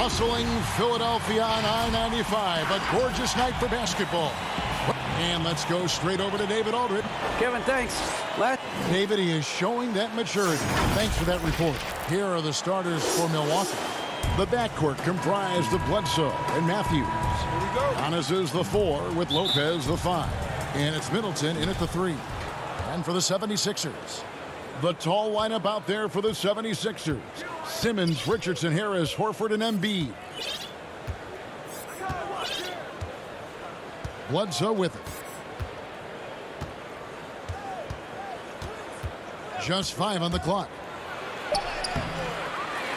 Bustling Philadelphia on I-95. A gorgeous night for basketball. And let's go straight over to David Aldridge. Kevin, thanks. David, he is showing that maturity. Thanks for that report. Here are the starters for Milwaukee. The backcourt comprised of Bledsoe and Matthews. Giannis is the 4 with Lopez the 5. And it's Middleton in at the 3. And for the 76ers, the tall lineup out there for the 76ers. Simmons, Richardson, Harris, Horford, and Embiid. Bledsoe with it. Just 5 on the clock.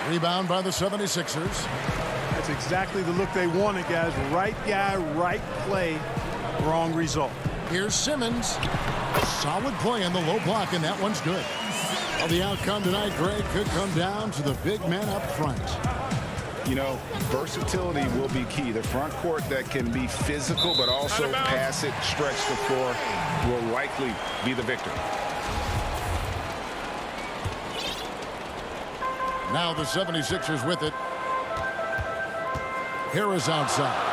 Rebound by the 76ers. That's exactly the look they wanted, guys. Right guy, right play, wrong result. Here's Simmons. Solid play on the low block, and that one's good. Well, the outcome tonight, Greg, could come down to the big man up front. You know, versatility will be key. The front court that can be physical but also pass it, stretch the floor will likely be the victor. Now the 76ers with it. Harris outside.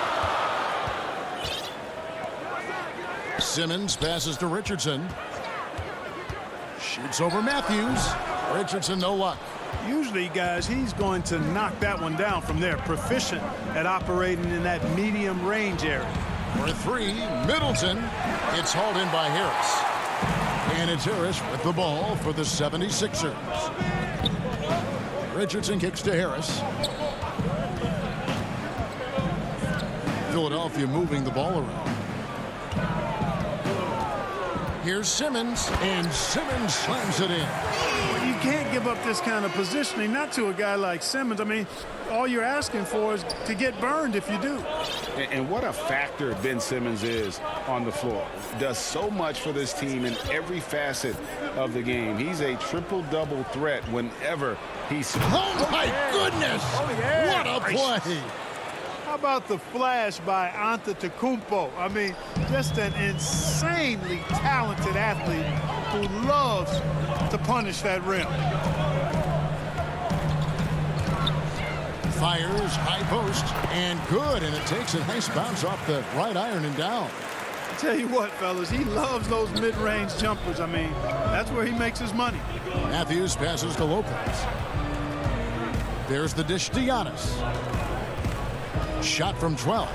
Simmons passes to Richardson. Shoots over Matthews. Richardson, no luck. Usually, guys, he's going to knock that one down from there. Proficient at operating in that medium range area. For 3, Middleton. It's hauled in by Harris. And it's Harris with the ball for the 76ers. Richardson kicks to Harris. Philadelphia moving the ball around. Here's Simmons, and Simmons slams it in. You can't give up this kind of positioning, not to a guy like Simmons. I mean, all you're asking for is to get burned if you do. And what a factor Ben Simmons is on the floor. Does so much for this team in every facet of the game. He's a triple-double threat whenever he's... Oh, my goodness! Oh, yeah. What a play! How about the flash by Antetokounmpo? I mean, just an insanely talented athlete who loves to punish that rim. Fires, high post, and good, and it takes a nice bounce off the right iron and down. I tell you what, fellas, he loves those mid-range jumpers. I mean, that's where he makes his money. Matthews passes to Lopez. There's the dish to Giannis. Shot from 12.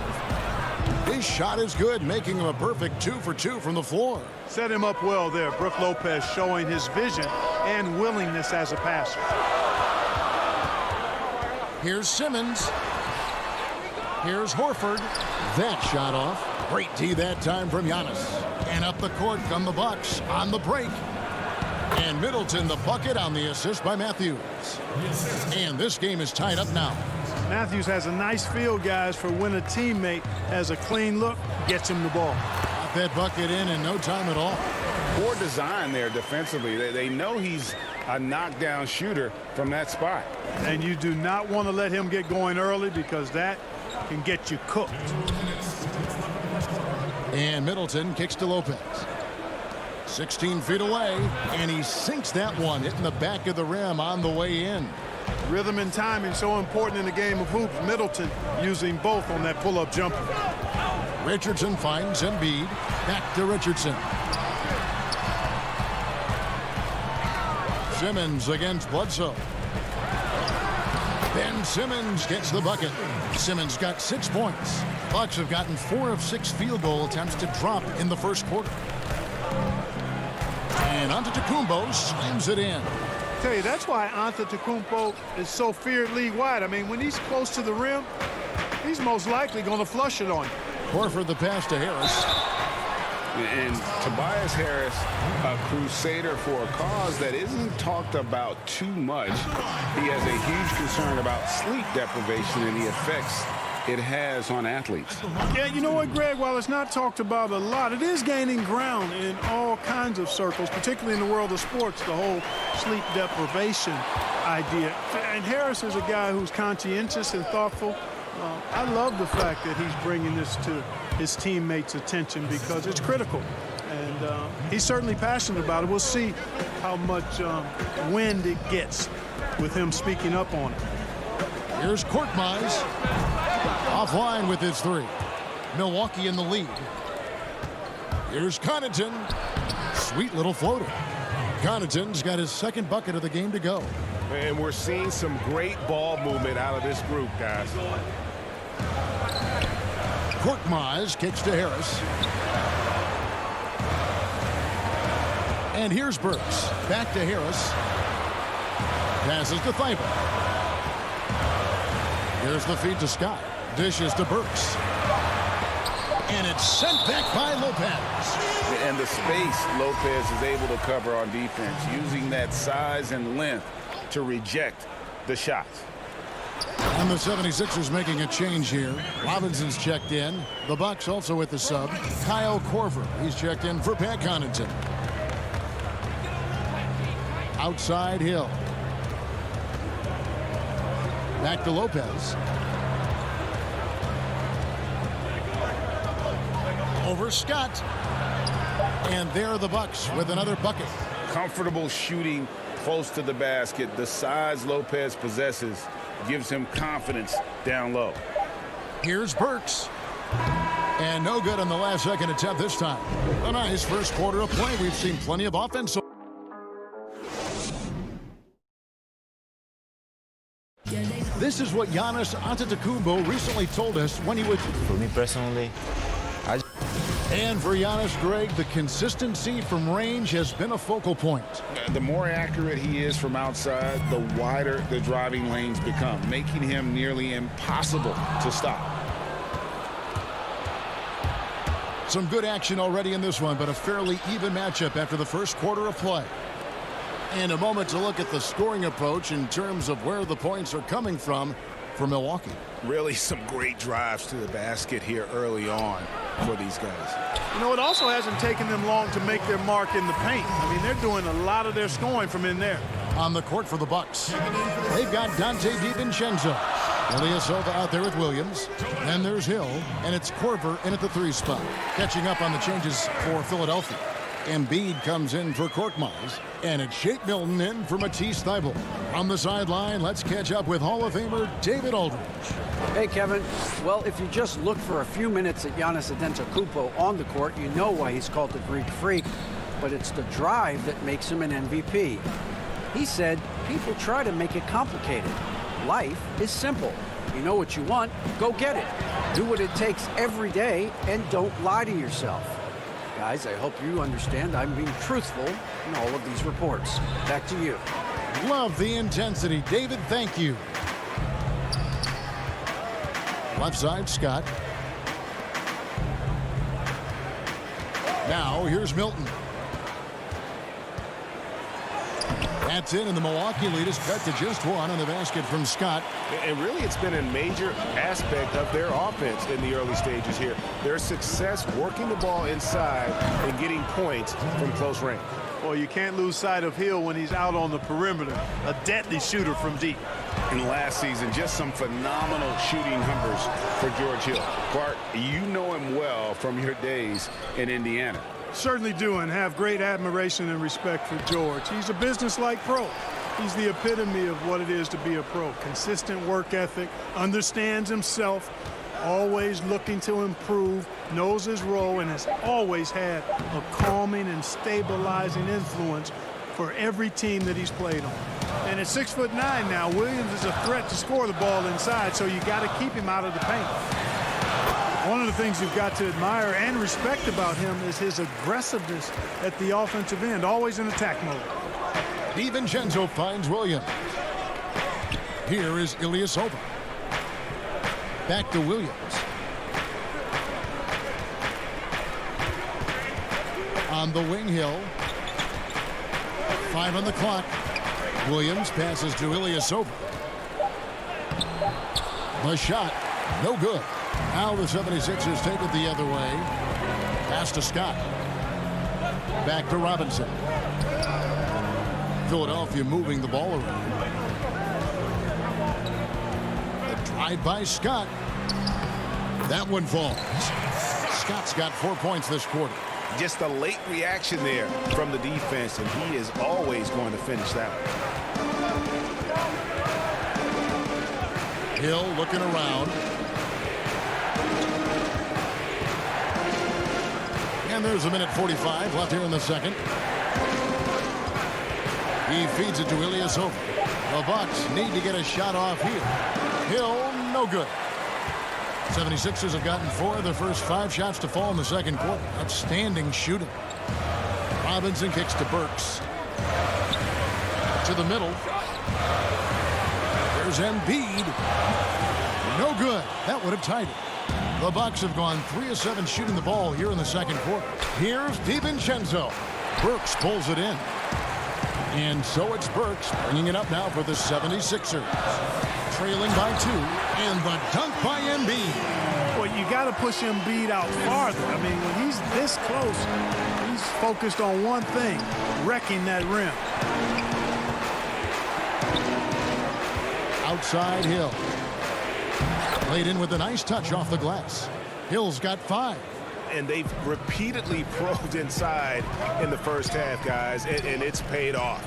His shot is good, making him a perfect 2 for 2 from the floor. Set him up well there. Brook Lopez showing his vision and willingness as a passer. Here's Simmons. Here's Horford. That shot off. Great D that time from Giannis. And up the court come the Bucks on the break. And Middleton the bucket on the assist by Matthews. And this game is tied up now. Matthews has a nice feel, guys, for when a teammate has a clean look, gets him the ball. Got that bucket in no time at all. Poor design there defensively. They know he's a knockdown shooter from that spot. And you do not want to let him get going early because that can get you cooked. And Middleton kicks to Lopez. 16 feet away, and he sinks that one, hitting the back of the rim on the way in. Rhythm and timing so important in the game of hoops. Middleton using both on that pull-up jumper. Richardson finds Embiid. Back to Richardson. Simmons against Bledsoe. Ben Simmons gets the bucket. Simmons got 6 points. Bucks have gotten 4 of 6 field goal attempts to drop in the first quarter. And Antetokounmpo slams it in. I tell you, that's why Antetokounmpo is so feared league-wide. I mean, when he's close to the rim, he's most likely going to flush it on you. Horford the pass to Harris. And Tobias Harris, a crusader for a cause that isn't talked about too much. He has a huge concern about sleep deprivation and the effects it has on athletes. Yeah, you know what, Greg? While it's not talked about a lot, it is gaining ground in all kinds of circles, particularly in the world of sports, the whole sleep deprivation idea. And Harris is a guy who's conscientious and thoughtful. I love the fact that he's bringing this to his teammates' attention because it's critical. And he's certainly passionate about it. We'll see how much wind it gets with him speaking up on it. Here's Korkmaz. Offline with his three. Milwaukee in the lead. Here's Connaughton. Sweet little floater. Connaughton's got his second bucket of the game to go. And we're seeing some great ball movement out of this group, guys. Korkmaz kicks to Harris. And here's Burks. Back to Harris. Passes to Thibault. Here's the feed to Scott. Dishes to Burks. And it's sent back by Lopez. And the space Lopez is able to cover on defense, using that size and length to reject the shots. And the 76ers making a change here. Robinson's checked in. The Bucks also with the sub. Kyle Korver. He's checked in for Pat Connaughton. Outside Hill. Back to Lopez. Over Scott. And there are the Bucks with another bucket. Comfortable shooting close to the basket. The size Lopez possesses gives him confidence down low. Here's Burks. And no good on the last second attempt this time. A nice first quarter of play. We've seen plenty of offense. This is what Giannis Antetokounmpo recently told us when he was... For me personally, And for Giannis, Greg, the consistency from range has been a focal point. The more accurate he is from outside, the wider the driving lanes become, making him nearly impossible to stop. Some good action already in this one, but a fairly even matchup after the first quarter of play. And a moment to look at the scoring approach in terms of where the points are coming from for Milwaukee. Really some great drives to the basket here early on for these guys. You know, it also hasn't taken them long to make their mark in the paint. I mean, they're doing a lot of their scoring from in there. On the court for the Bucks, they've got Dante DiVincenzo. Ilyasova out there with Williams. Then there's Hill, and it's Korver in at the 3 spot. Catching up on the changes for Philadelphia. Embiid comes in for Korkmaz, and it's Shake Milton in for Matisse Thybulle. On the sideline, let's catch up with Hall of Famer David Aldridge. Hey, Kevin. Well, if you just look for a few minutes at Giannis Antetokounmpo on the court, you know why he's called the Greek Freak, but it's the drive that makes him an MVP. He said, people try to make it complicated. Life is simple. You know what you want, go get it. Do what it takes every day, and don't lie to yourself. Guys, I hope you understand I'm being truthful in all of these reports. Back to you. Love the intensity. David, thank you. Left side, Scott. Now, here's Milton. That's in, and the Milwaukee lead is cut to just one on the basket from Scott. And really, it's been a major aspect of their offense in the early stages here. Their success working the ball inside and getting points from close range. Well, you can't lose sight of Hill when he's out on the perimeter. A deadly shooter from deep. And last season, just some phenomenal shooting numbers for George Hill. Clark, you know him well from your days in Indiana. Certainly do, and have great admiration and respect for George. He's a business-like pro. He's the epitome of what it is to be a pro. Consistent work ethic, understands himself, always looking to improve, knows his role, and has always had a calming and stabilizing influence for every team that he's played on. And at 6'9" now, Williams is a threat to score the ball inside, so you got to keep him out of the paint. One of the things you've got to admire and respect about him is his aggressiveness at the offensive end, always in attack mode. DiVincenzo finds Williams. Here is Ilyasova. Back to Williams. On the wing, Hill. 5 on the clock. Williams passes to Ilyasova. The shot, no good. Now the 76ers take it the other way. Pass to Scott. Back to Robinson. Philadelphia moving the ball around. The drive by Scott. That one falls. Scott's got 4 points this quarter. Just a late reaction there from the defense, and he is always going to finish that one. Hill looking around. And there's a minute 45 left here in the second. He feeds it to Ilyasova. The Bucks need to get a shot off here. Hill, no good. 76ers have gotten 4 of their first 5 shots to fall in the second quarter. Outstanding shooting. Robinson kicks to Burks. To the middle. There's Embiid. No good. That would have tied it. The Bucks have gone 3 of 7 shooting the ball here in the second quarter. Here's DiVincenzo. Burks pulls it in. And so it's Burks bringing it up now for the 76ers. Trailing by 2. And the dunk by Embiid. Well, you got to push Embiid out farther. I mean, when he's this close, he's focused on one thing, wrecking that rim. Outside Hill. Laid in with a nice touch off the glass. Hill's got 5. And they've repeatedly probed inside in the first half, guys, and it's paid off.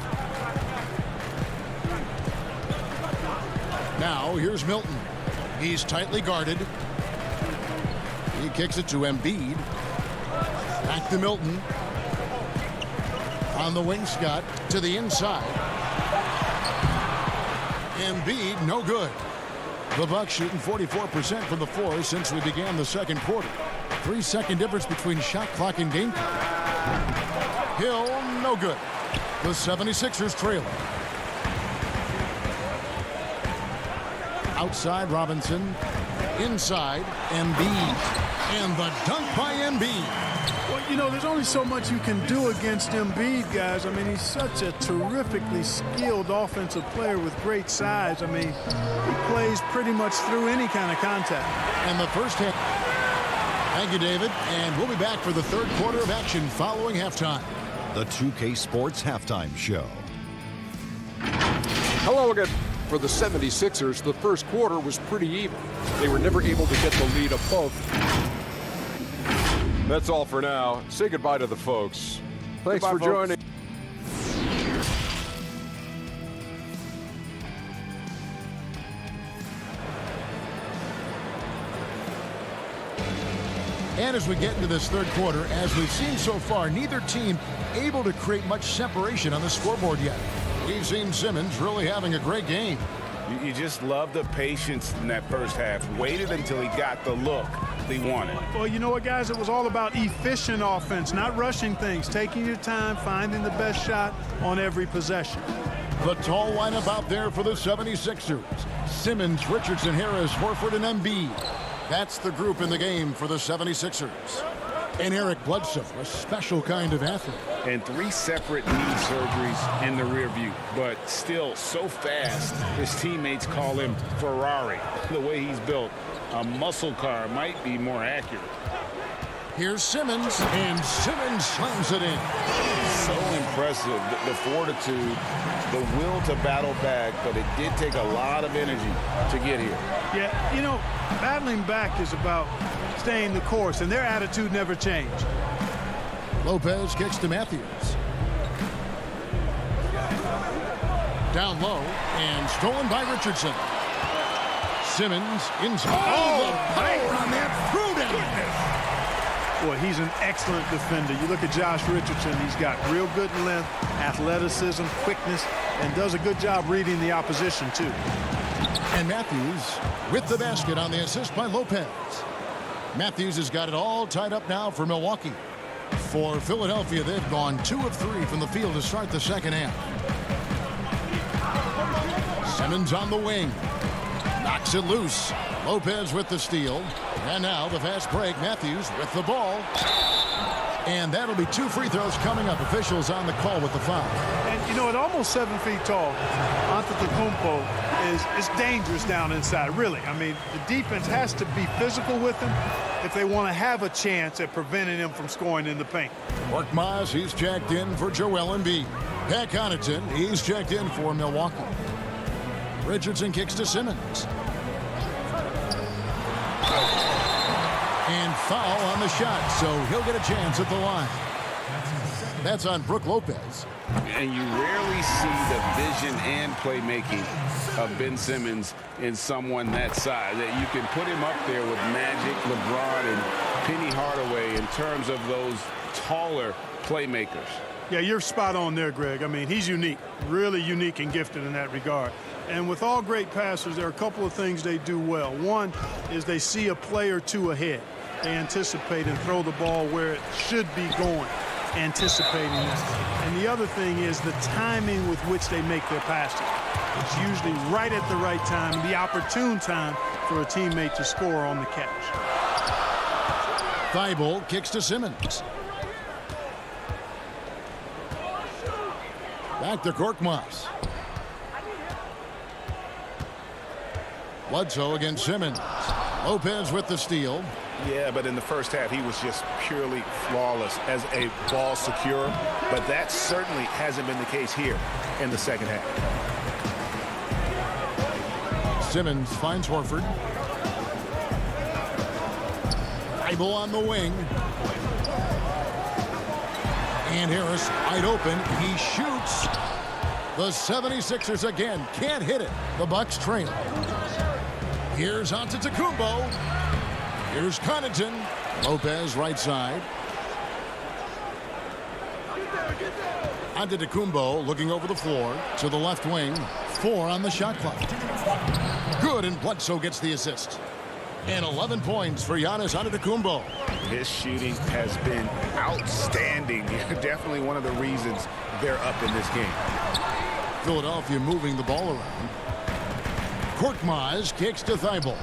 Now here's Milton. He's tightly guarded. He kicks it to Embiid. Back to Milton. On the wing, Scott to the inside. Embiid, no good. The Bucks shooting 44% from the floor since we began the second quarter. 3-second difference between shot clock and game clock. Hill, no good. The 76ers trailing. Outside Robinson. Inside Embiid. And the dunk by Embiid. Well, you know, there's only so much you can do against Embiid, guys. I mean, he's such a terrifically skilled offensive player with great size. I mean, he plays pretty much through any kind of contact. And the first half. Thank you, David. And we'll be back for the third quarter of action following halftime. The 2K Sports Halftime Show. Hello again. For the 76ers, the first quarter was pretty even. They were never able to get the lead above. That's all for now. Say goodbye to the folks. Thanks for joining. And as we get into this third quarter, as we've seen so far, neither team able to create much separation on the scoreboard yet. We've seen Simmons really having a great game. You just love the patience in that first half. Waited until he got the look he wanted. Well, you know what, guys? It was all about efficient offense, not rushing things, taking your time, finding the best shot on every possession. The tall lineup out there for the 76ers. Simmons, Richardson, Harris, Horford, and Embiid. That's the group in the game for the 76ers. And Eric Bledsoe, a special kind of athlete. And 3 separate knee surgeries in the rear view, but still so fast, his teammates call him Ferrari. The way he's built, a muscle car might be more accurate. Here's Simmons, and Simmons slams it in. So impressive, the fortitude, the will to battle back, but it did take a lot of energy to get here. Yeah, you know, battling back is about staying the course, and their attitude never changed. Lopez kicks to Matthews. Down low, and stolen by Richardson. Simmons inside. Oh, the power on that throwdown. Boy, he's an excellent defender. You look at Josh Richardson, he's got real good length, athleticism, quickness, and does a good job reading the opposition, too. And Matthews with the basket on the assist by Lopez. Matthews has got it all tied up now for Milwaukee. For Philadelphia, they've gone 2 of 3 from the field to start the second half. Simmons on the wing. Knocks it loose. Lopez with the steal. And now the fast break. Matthews with the ball. And that'll be 2 free throws coming up. Officials on the call with the foul. And, you know, at almost 7 feet tall, Antetokounmpo is dangerous down inside, really. I mean, the defense has to be physical with him if they want to have a chance at preventing him from scoring in the paint. Mark Moss, he's checked in for Joel Embiid. Pat Connaughton, he's checked in for Milwaukee. Richardson kicks to Simmons. And foul on the shot, so he'll get a chance at the line. That's on Brook Lopez. And you rarely see the vision and playmaking of Ben Simmons in someone that size. That you can put him up there with Magic, LeBron, and Penny Hardaway in terms of those taller playmakers. Yeah, you're spot on there, Greg. I mean, he's unique, really unique and gifted in that regard. And with all great passers, there are a couple of things they do well. One is they see a play or two ahead. They anticipate and throw the ball where it should be going, anticipating that. And the other thing is the timing with which they make their passes. It's usually right at the right time, the opportune time for a teammate to score on the catch. Thibault kicks to Simmons. Back to Korkmaz. Bledsoe against Simmons. Lopez with the steal. Yeah, but in the first half, he was just purely flawless as a ball securer. But that certainly hasn't been the case here in the second half. Simmons finds Horford. Thibault on the wing. And Harris wide open. He shoots. The 76ers again can't hit it. The Bucks trail. Here's Antetokounmpo. Here's Connaughton. Lopez right side. Antetokounmpo looking over the floor to the left wing. 4 on the shot clock. Good, and Bledsoe gets the assist. And 11 points for Giannis Antetokounmpo. His shooting has been outstanding. Definitely one of the reasons they're up in this game. Philadelphia moving the ball around. Korkmaz kicks to Thibault.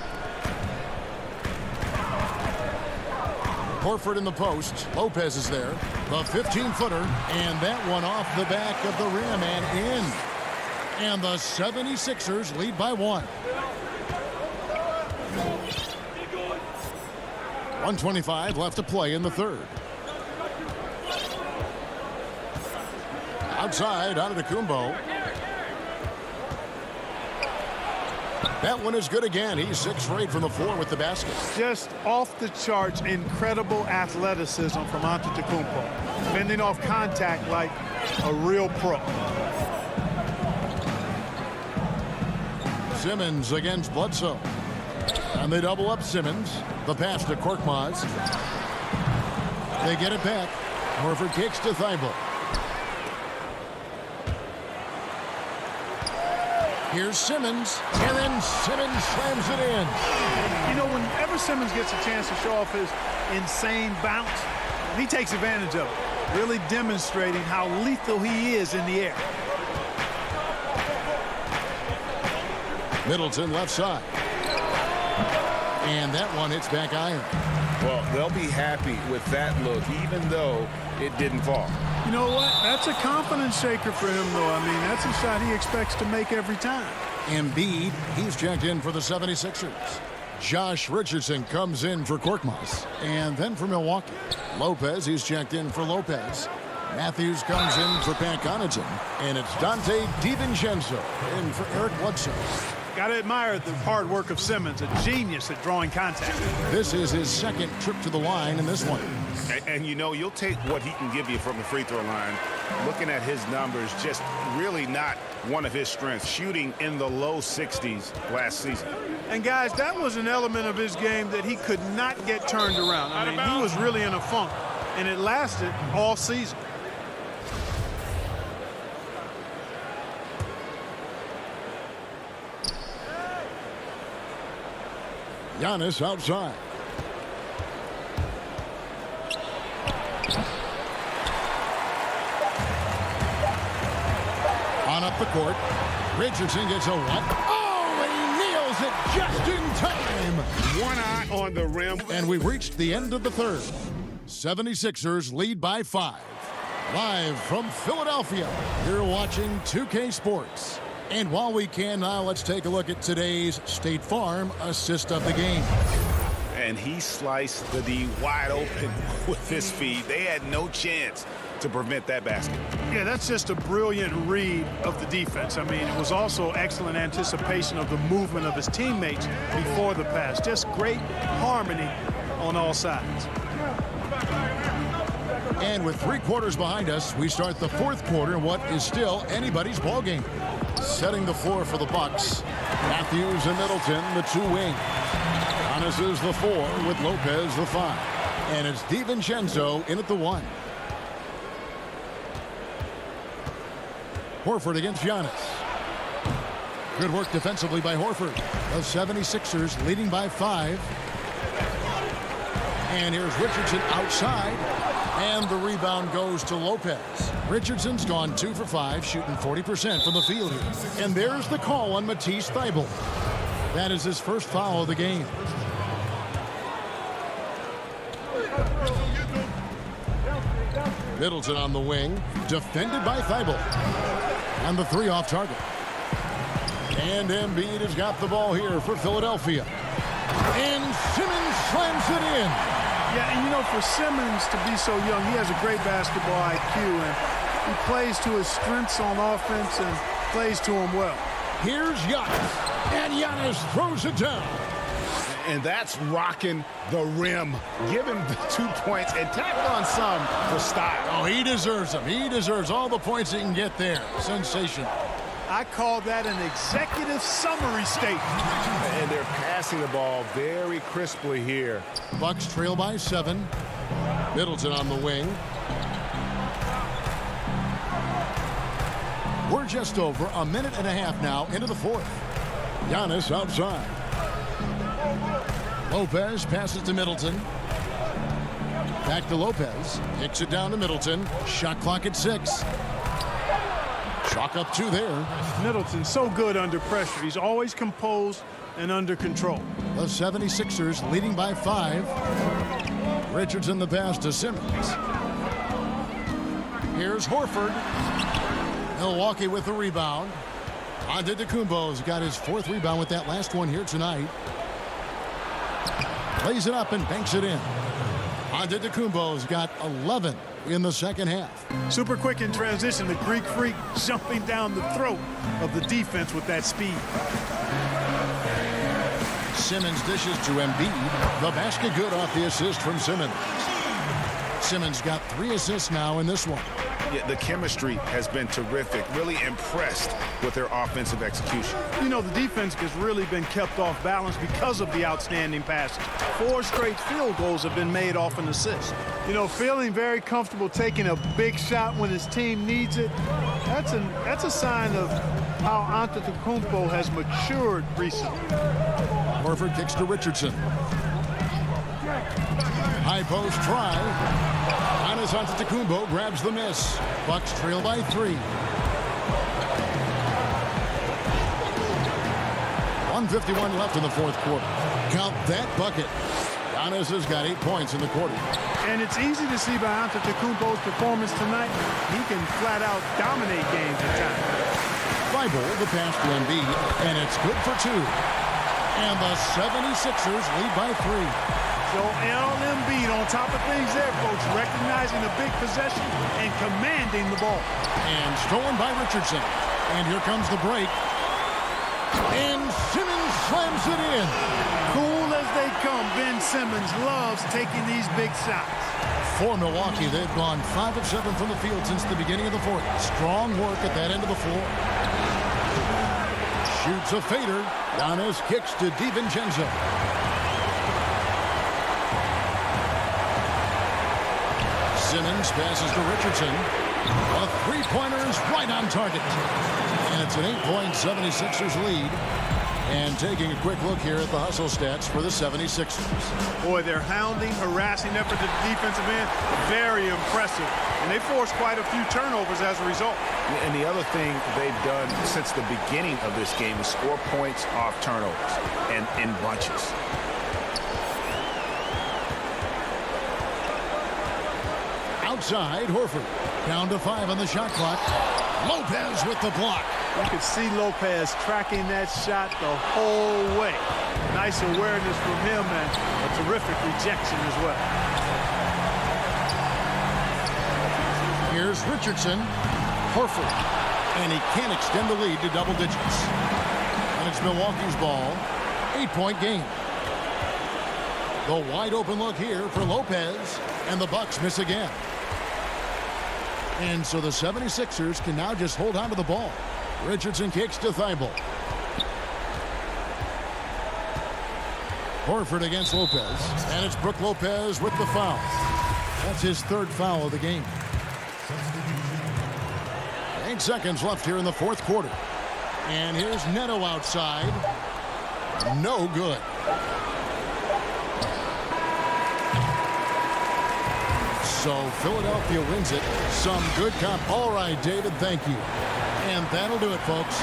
Horford in the post. Lopez is there. The 15-footer. And that one off the back of the rim and in. And the 76ers lead by 1. 1:25 left to play in the third. Outside, Antetokounmpo. That one is good again. He's 6 for 8 from the floor with the basket. Just off the charts, incredible athleticism from Antetokounmpo. Fending off contact like a real pro. Simmons against Bledsoe. And they double up Simmons. The pass to Korkmaz. They get it back. Horford kicks to Thibault. Here's Simmons. And then Simmons slams it in. You know, whenever Simmons gets a chance to show off his insane bounce, he takes advantage of it. Really demonstrating how lethal he is in the air. Middleton left side. And that one hits back iron. Well, they'll be happy with that look, even though it didn't fall. You know what? That's a confidence shaker for him, though. I mean, that's a shot he expects to make every time. Embiid, he's checked in for the 76ers. Josh Richardson comes in for Korkmaz. And then for Milwaukee. Lopez, he's checked in for Lopez. Matthews comes in for Pat Connaughton. And it's Dante DiVincenzo in for Eric Bledsoe. Got to admire the hard work of Simmons, a genius at drawing contact. This is his second trip to the line in this one. And you know, you'll take what he can give you from the free throw line. Looking at his numbers, just really not one of his strengths. Shooting in the low 60s last season. And guys, that was an element of his game that he could not get turned around. I mean, he was really in a funk, and it lasted all season. Giannis outside. On up the court. Richardson gets a what? Oh, and he nails it just in time. One eye on the rim. And we've reached the end of the third. 76ers lead by 5. Live from Philadelphia, you're watching 2K Sports. And while we can now, let's take a look at today's State Farm assist of the game. And he sliced the D wide open with his feet. They had no chance to prevent that basket. Yeah, that's just a brilliant read of the defense. I mean, it was also excellent anticipation of the movement of his teammates before the pass. Just great harmony on all sides. And with 3 quarters behind us, we start the 4th quarter in what is still anybody's ball game. Setting the floor for the Bucks, Matthews and Middleton, the 2 wings. Giannis is the 4 with Lopez the 5. And it's DiVincenzo in at the 1. Horford against Giannis. Good work defensively by Horford. The 76ers leading by 5. And here's Richardson outside. And the rebound goes to Lopez. Richardson's gone 2 for 5, shooting 40% from the field here. And there's the call on Matisse Thybulle. That is his first foul of the game. Middleton on the wing, defended by Thybulle. And the 3 off target. And Embiid has got the ball here for Philadelphia. And Simmons slams it in. Yeah, and you know, for Simmons to be so young, he has a great basketball IQ, and he plays to his strengths on offense and plays to them well. Here's Giannis, and Giannis throws it down. And that's rocking the rim. Give him the 2 points and tack on some for style. Oh, he deserves them. He deserves all the points he can get there. Sensational. I call that an executive summary statement. And they're passing the ball very crisply here. Bucks trail by 7. Middleton on the wing. We're just over a minute and a half now into the 4th. Giannis outside. Lopez passes to Middleton. Back to Lopez. Kicks it down to Middleton. Shot clock at 6. Chalk up 2 there. Middleton's so good under pressure. He's always composed and under control. The 76ers leading by 5. Richardson the pass to Simmons. Here's Horford. Milwaukee with the rebound. Antetokounmpo's got his 4th rebound with that last one here tonight. Lays it up and banks it in. Antetokounmpo's got 11 in the second half. Super quick in transition. The Greek Freak jumping down the throat of the defense with that speed. Simmons dishes to Embiid. The basket good off the assist from Simmons. Simmons got 3 assists now in this one. Yeah, the chemistry has been terrific. Really impressed with their offensive execution. You know, the defense has really been kept off balance because of the outstanding passes. 4 straight field goals have been made off an assist. You know, feeling very comfortable taking a big shot when his team needs it. That's a sign of how Antetokounmpo has matured recently. Horford kicks to Richardson. High post try. Giannis Antetokounmpo grabs the miss. Bucks trail by 3. 1:51 left in the 4th quarter. Count that bucket. Giannis has got 8 points in the quarter. And it's easy to see by Antetokounmpo's performance tonight. He can flat out dominate games at times. Thybulle the pass to Embiid, and it's good for 2. And the 76ers lead by 3. So Embiid on top of things there, folks, recognizing a big possession and commanding the ball. And stolen by Richardson. And here comes the break. And Simmons slams it in. Cool as they come, Ben Simmons loves taking these big shots. For Milwaukee, they've gone 5 of 7 from the field since the beginning of the 4th. Strong work at that end of the floor. Shoots a fader. Giannis kicks to DiVincenzo. Simmons passes to Richardson. A 3-pointer is right on target. And it's an 8-point 76ers lead. And taking a quick look here at the hustle stats for the 76ers. Boy, their hounding, harassing effort at the defensive end, very impressive. And they forced quite a few turnovers as a result. And the other thing they've done since the beginning of this game is score points off turnovers and in bunches. Outside, Horford. Down to 5 on the shot clock. Lopez with the block. You could see Lopez tracking that shot the whole way. Nice awareness from him and a terrific rejection as well. Here's Richardson. Horford. And he can't extend the lead to double digits. And it's Milwaukee's ball. 8-point game. The wide open look here for Lopez. And the Bucks miss again. And so the 76ers can now just hold on to the ball. Richardson kicks to Thibault. Horford against Lopez. And it's Brook Lopez with the foul. That's his third foul of the game. 8 seconds left here in the fourth quarter. And here's Neto outside. No good. So Philadelphia wins it. Some good comp. All right, David, thank you. And that'll do it, folks.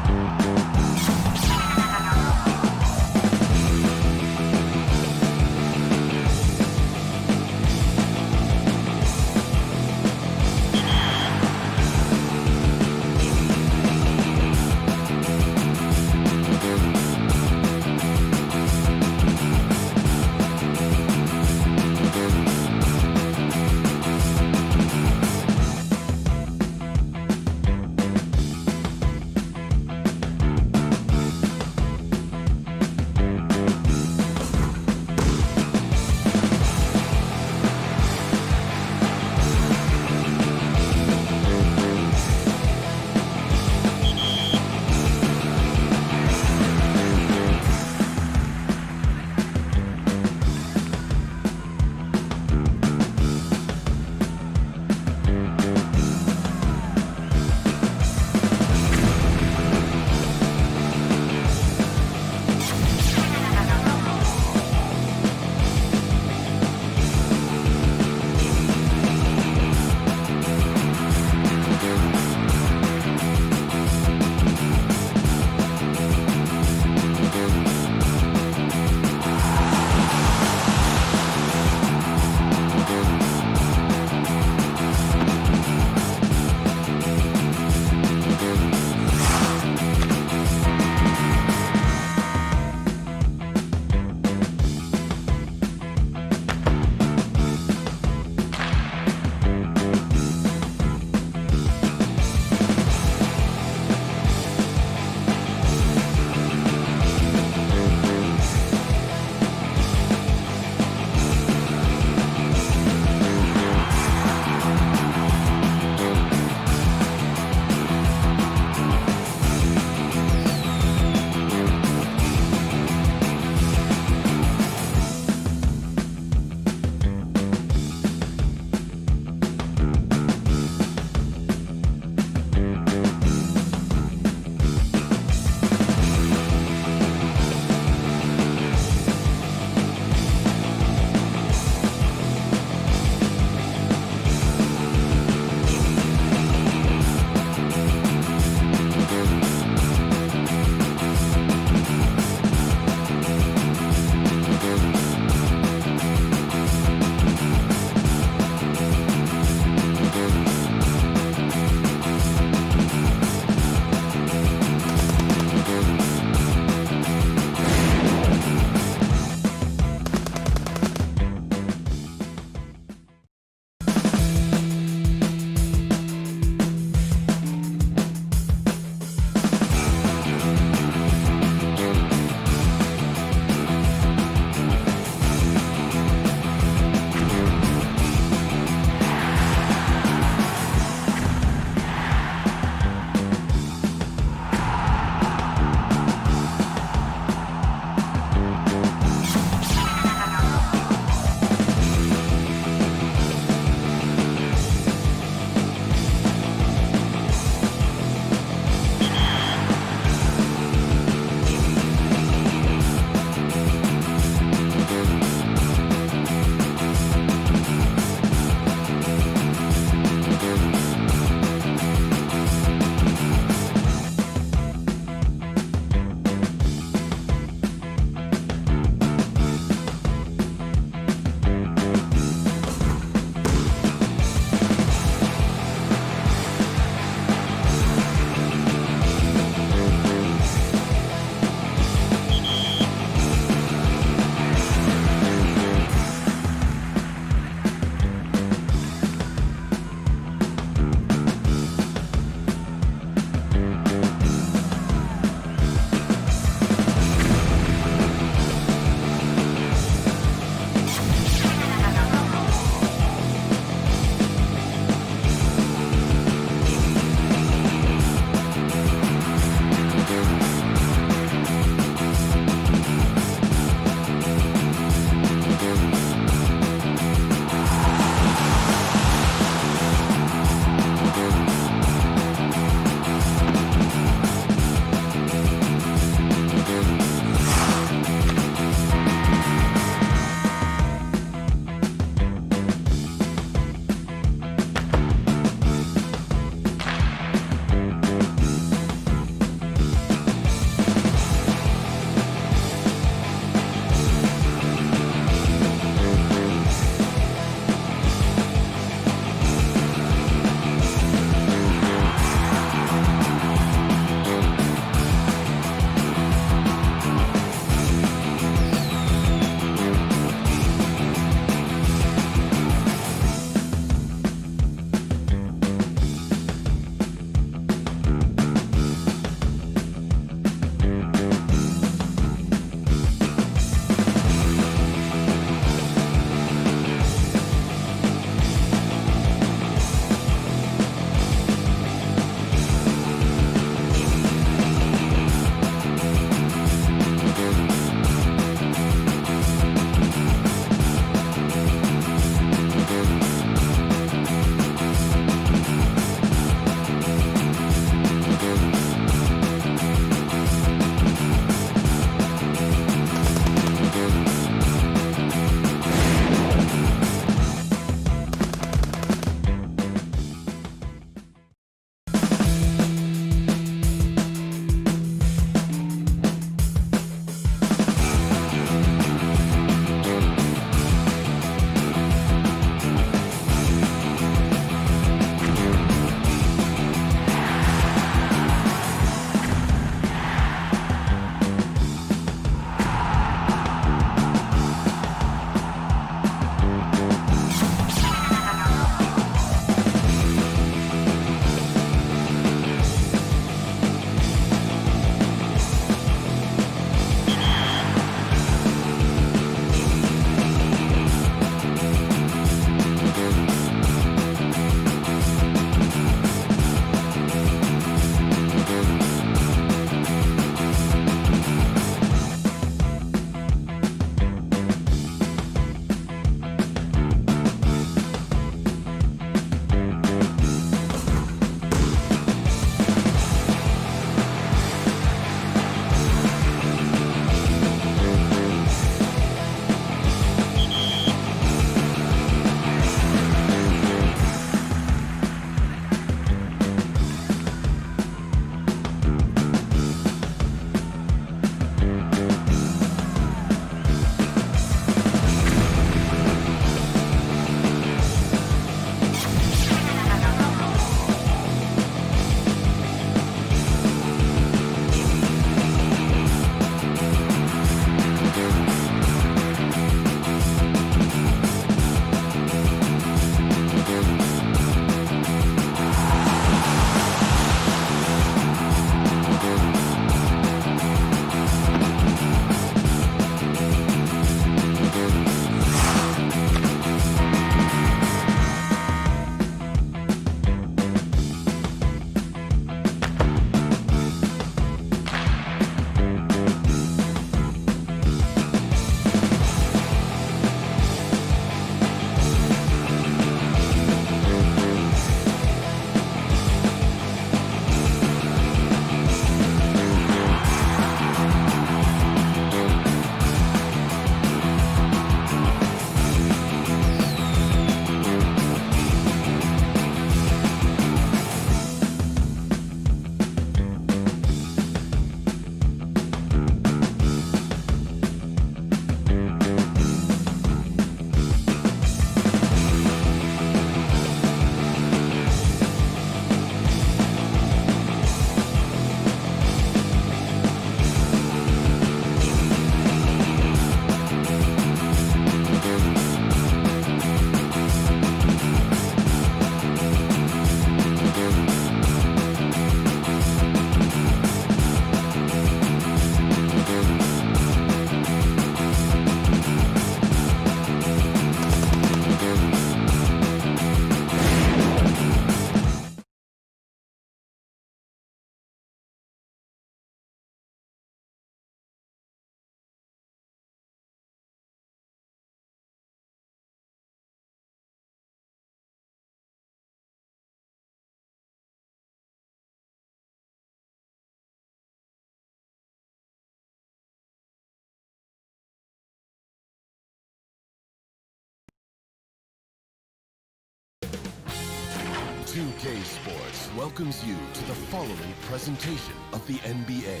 2K Sports welcomes you to the following presentation of the NBA.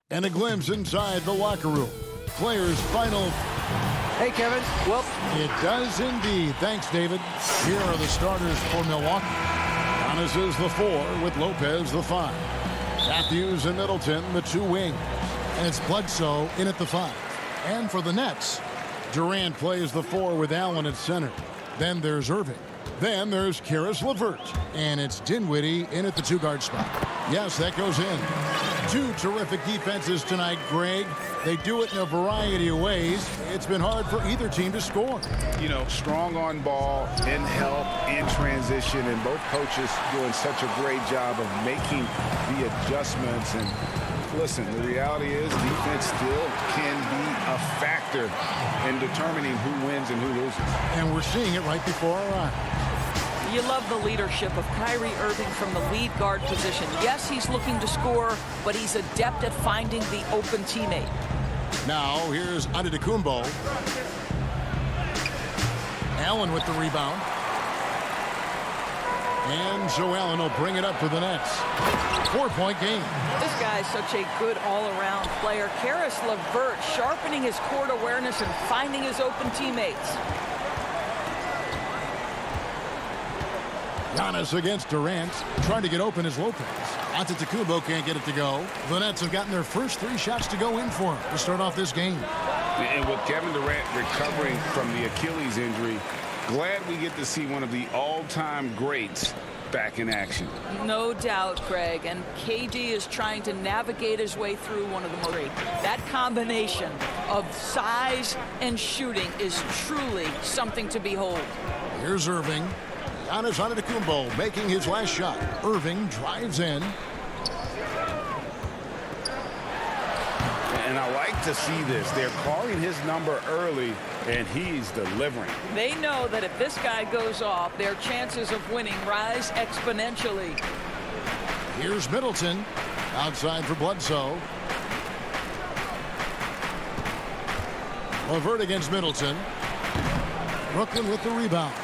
And a glimpse inside the locker room. Players' final. Hey, Kevin. Well, It does indeed. Thanks, David. Here are the starters for Milwaukee. Giannis is the 4 with Lopez the 5. Matthews and Middleton, the 2 wings. And it's Bledsoe in at the 5. And for the Nets, Durant plays the 4 with Allen at center. Then there's Irving. Then there's Karis LeVert. And it's Dinwiddie in at the 2-guard spot. Yes, that goes in. 2 terrific defenses tonight, Greg. They do it in a variety of ways. It's been hard for either team to score. You know, strong on ball, in help, in transition, and both coaches doing such a great job of making the adjustments. And listen, the reality is defense still can be a factor in determining who wins and who loses. And we're seeing it right before our eyes. You love the leadership of Kyrie Irving from the lead guard position. Yes, he's looking to score, but he's adept at finding the open teammate. Now, here's Antetokounmpo. Allen with the rebound. And so Allen will bring it up for the Nets. 4-point game. This guy's such a good all-around player. Karis LeVert sharpening his court awareness and finding his open teammates. Giannis against Durant. Trying to get open is Lopez. Antetokounmpo can't get it to go. The Nets have gotten their first 3 shots to go in for him to start off this game. And with Kevin Durant recovering from the Achilles injury, glad we get to see one of the all-time greats back in action. No doubt, Greg. And KD is trying to navigate his way through one of the most. That combination of size and shooting is truly something to behold. Here's Irving. Giannis Antetokounmpo making his last shot. Irving drives in. And I like to see this. They're calling his number early, and he's delivering. They know that if this guy goes off, their chances of winning rise exponentially. Here's Middleton. Outside for Bledsoe. LeVert against Middleton. Brooklyn with the rebound.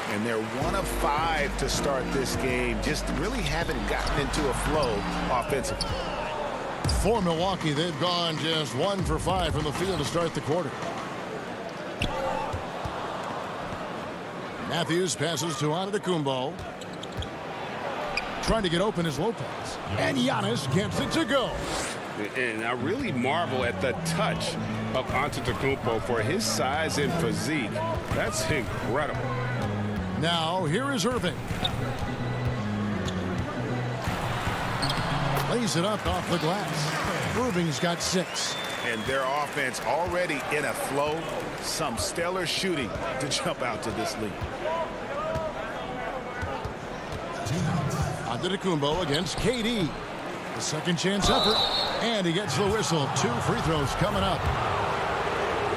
And they're 1 of 5 to start this game. Just really haven't gotten into a flow offensively. For Milwaukee, they've gone just 1 for 5 from the field to start the quarter. Matthews passes to Antetokounmpo. Trying to get open is Lopez. And Giannis gets it to go. And I really marvel at the touch of Antetokounmpo for his size and physique. That's incredible. Now, here is Irving. Lays it up off the glass. Irving's got 6. And their offense already in a flow. Some stellar shooting to jump out to this lead. Antetokounmpo against KD. The second chance effort. And he gets the whistle. 2 free throws coming up.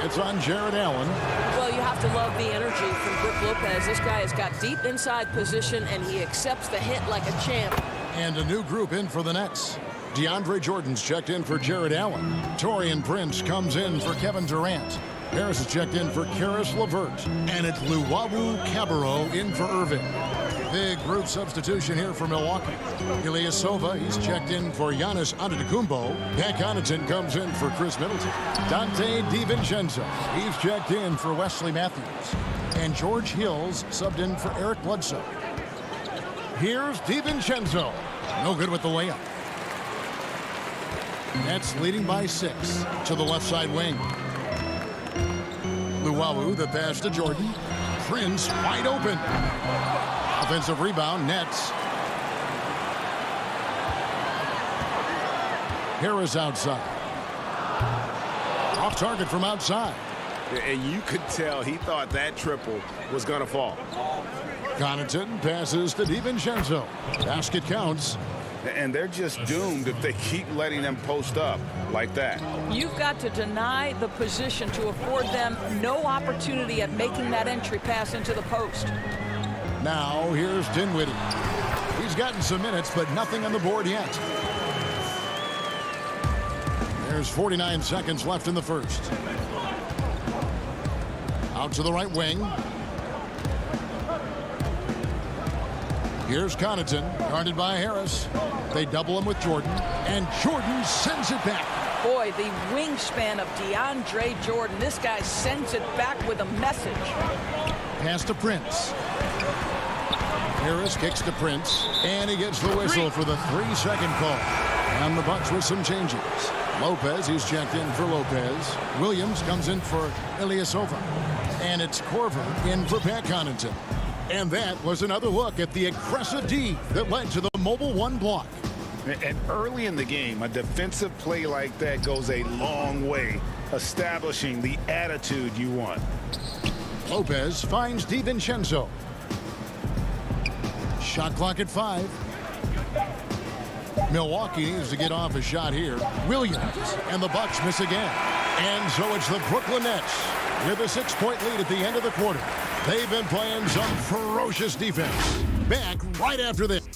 It's on Jared Allen. Well, you have to love the energy from Brook Lopez. This guy has got deep inside position, and he accepts the hit like a champ. And a new group in for the Nets. DeAndre Jordan's checked in for Jared Allen. Torian Prince comes in for Kevin Durant. Harris is checked in for Karis LeVert. And it's Luwawu Cabarrot in for Irving. Big group substitution here for Milwaukee. Ilyasova, he's checked in for Giannis Antetokounmpo. Pat Connaughton comes in for Chris Middleton. Dante DiVincenzo, he's checked in for Wesley Matthews. And George Hills subbed in for Eric Bledsoe. Here's DiVincenzo. No good with the layup. Nets leading by 6 to the left side wing. Luwawu, the pass to Jordan. Prince wide open. Offensive rebound, Nets. Harris outside. Off target from outside. And you could tell he thought that triple was going to fall. Connaughton passes to DiVincenzo. Basket counts. And they're just doomed if they keep letting them post up like that. You've got to deny the position to afford them no opportunity at making that entry pass into the post. Now, here's Dinwiddie. He's gotten some minutes, but nothing on the board yet. There's 49 seconds left in the first. Out to the right wing. Here's Connaughton, guarded by Harris. They double him with Jordan, and Jordan sends it back. Boy, the wingspan of DeAndre Jordan. This guy sends it back with a message. Pass to Prince. Harris kicks to Prince, and he gets the whistle for the 3-second call. And the Bucks with some changes. Lopez, he's checked in for Lopez. Williams comes in for Ilyasova. And it's Korver in for Pat Connaughton. And that was another look at the aggressive D that led to the Mobile One block. And early in the game, a defensive play like that goes a long way, establishing the attitude you want. Lopez finds DiVincenzo. Shot clock at 5. Milwaukee needs to get off a shot here. Williams, and the Bucks miss again. And so it's the Brooklyn Nets with a 6-point lead at the end of the quarter. They've been playing some ferocious defense. Back right after this.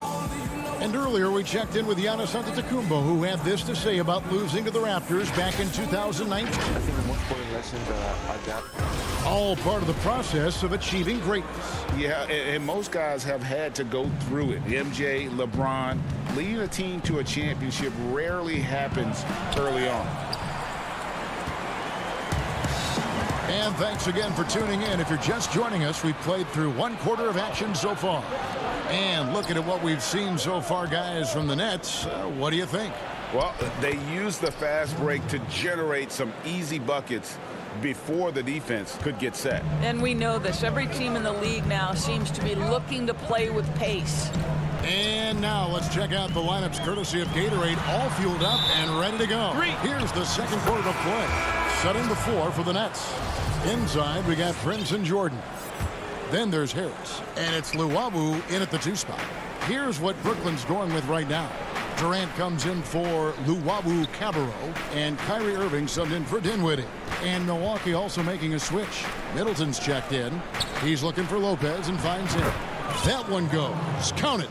And earlier we checked in with Giannis Antetokounmpo, who had this to say about losing to the Raptors back in 2019. I think the most important lesson that I got. All part of the process of achieving greatness. Yeah, and most guys have had to go through it. MJ, LeBron, leading a team to a championship rarely happens early on. And thanks again for tuning in. If you're just joining us, we've played through 1 quarter of action so far. And looking at what we've seen so far, guys, from the Nets, what do you think? Well, they used the fast break to generate some easy buckets before the defense could get set. And we know this. Every team in the league now seems to be looking to play with pace. And now let's check out the lineups courtesy of Gatorade, all fueled up and ready to go. Here's the second quarter of play. Setting the floor for the Nets. Inside, we got Prince and Jordan. Then there's Harris. And it's Luwawu in at the 2 spot. Here's what Brooklyn's going with right now. Durant comes in for Luwawu-Cabarrot, and Kyrie Irving subbed in for Dinwiddie. And Milwaukee also making a switch. Middleton's checked in. He's looking for Lopez and finds him. That one goes. Count it.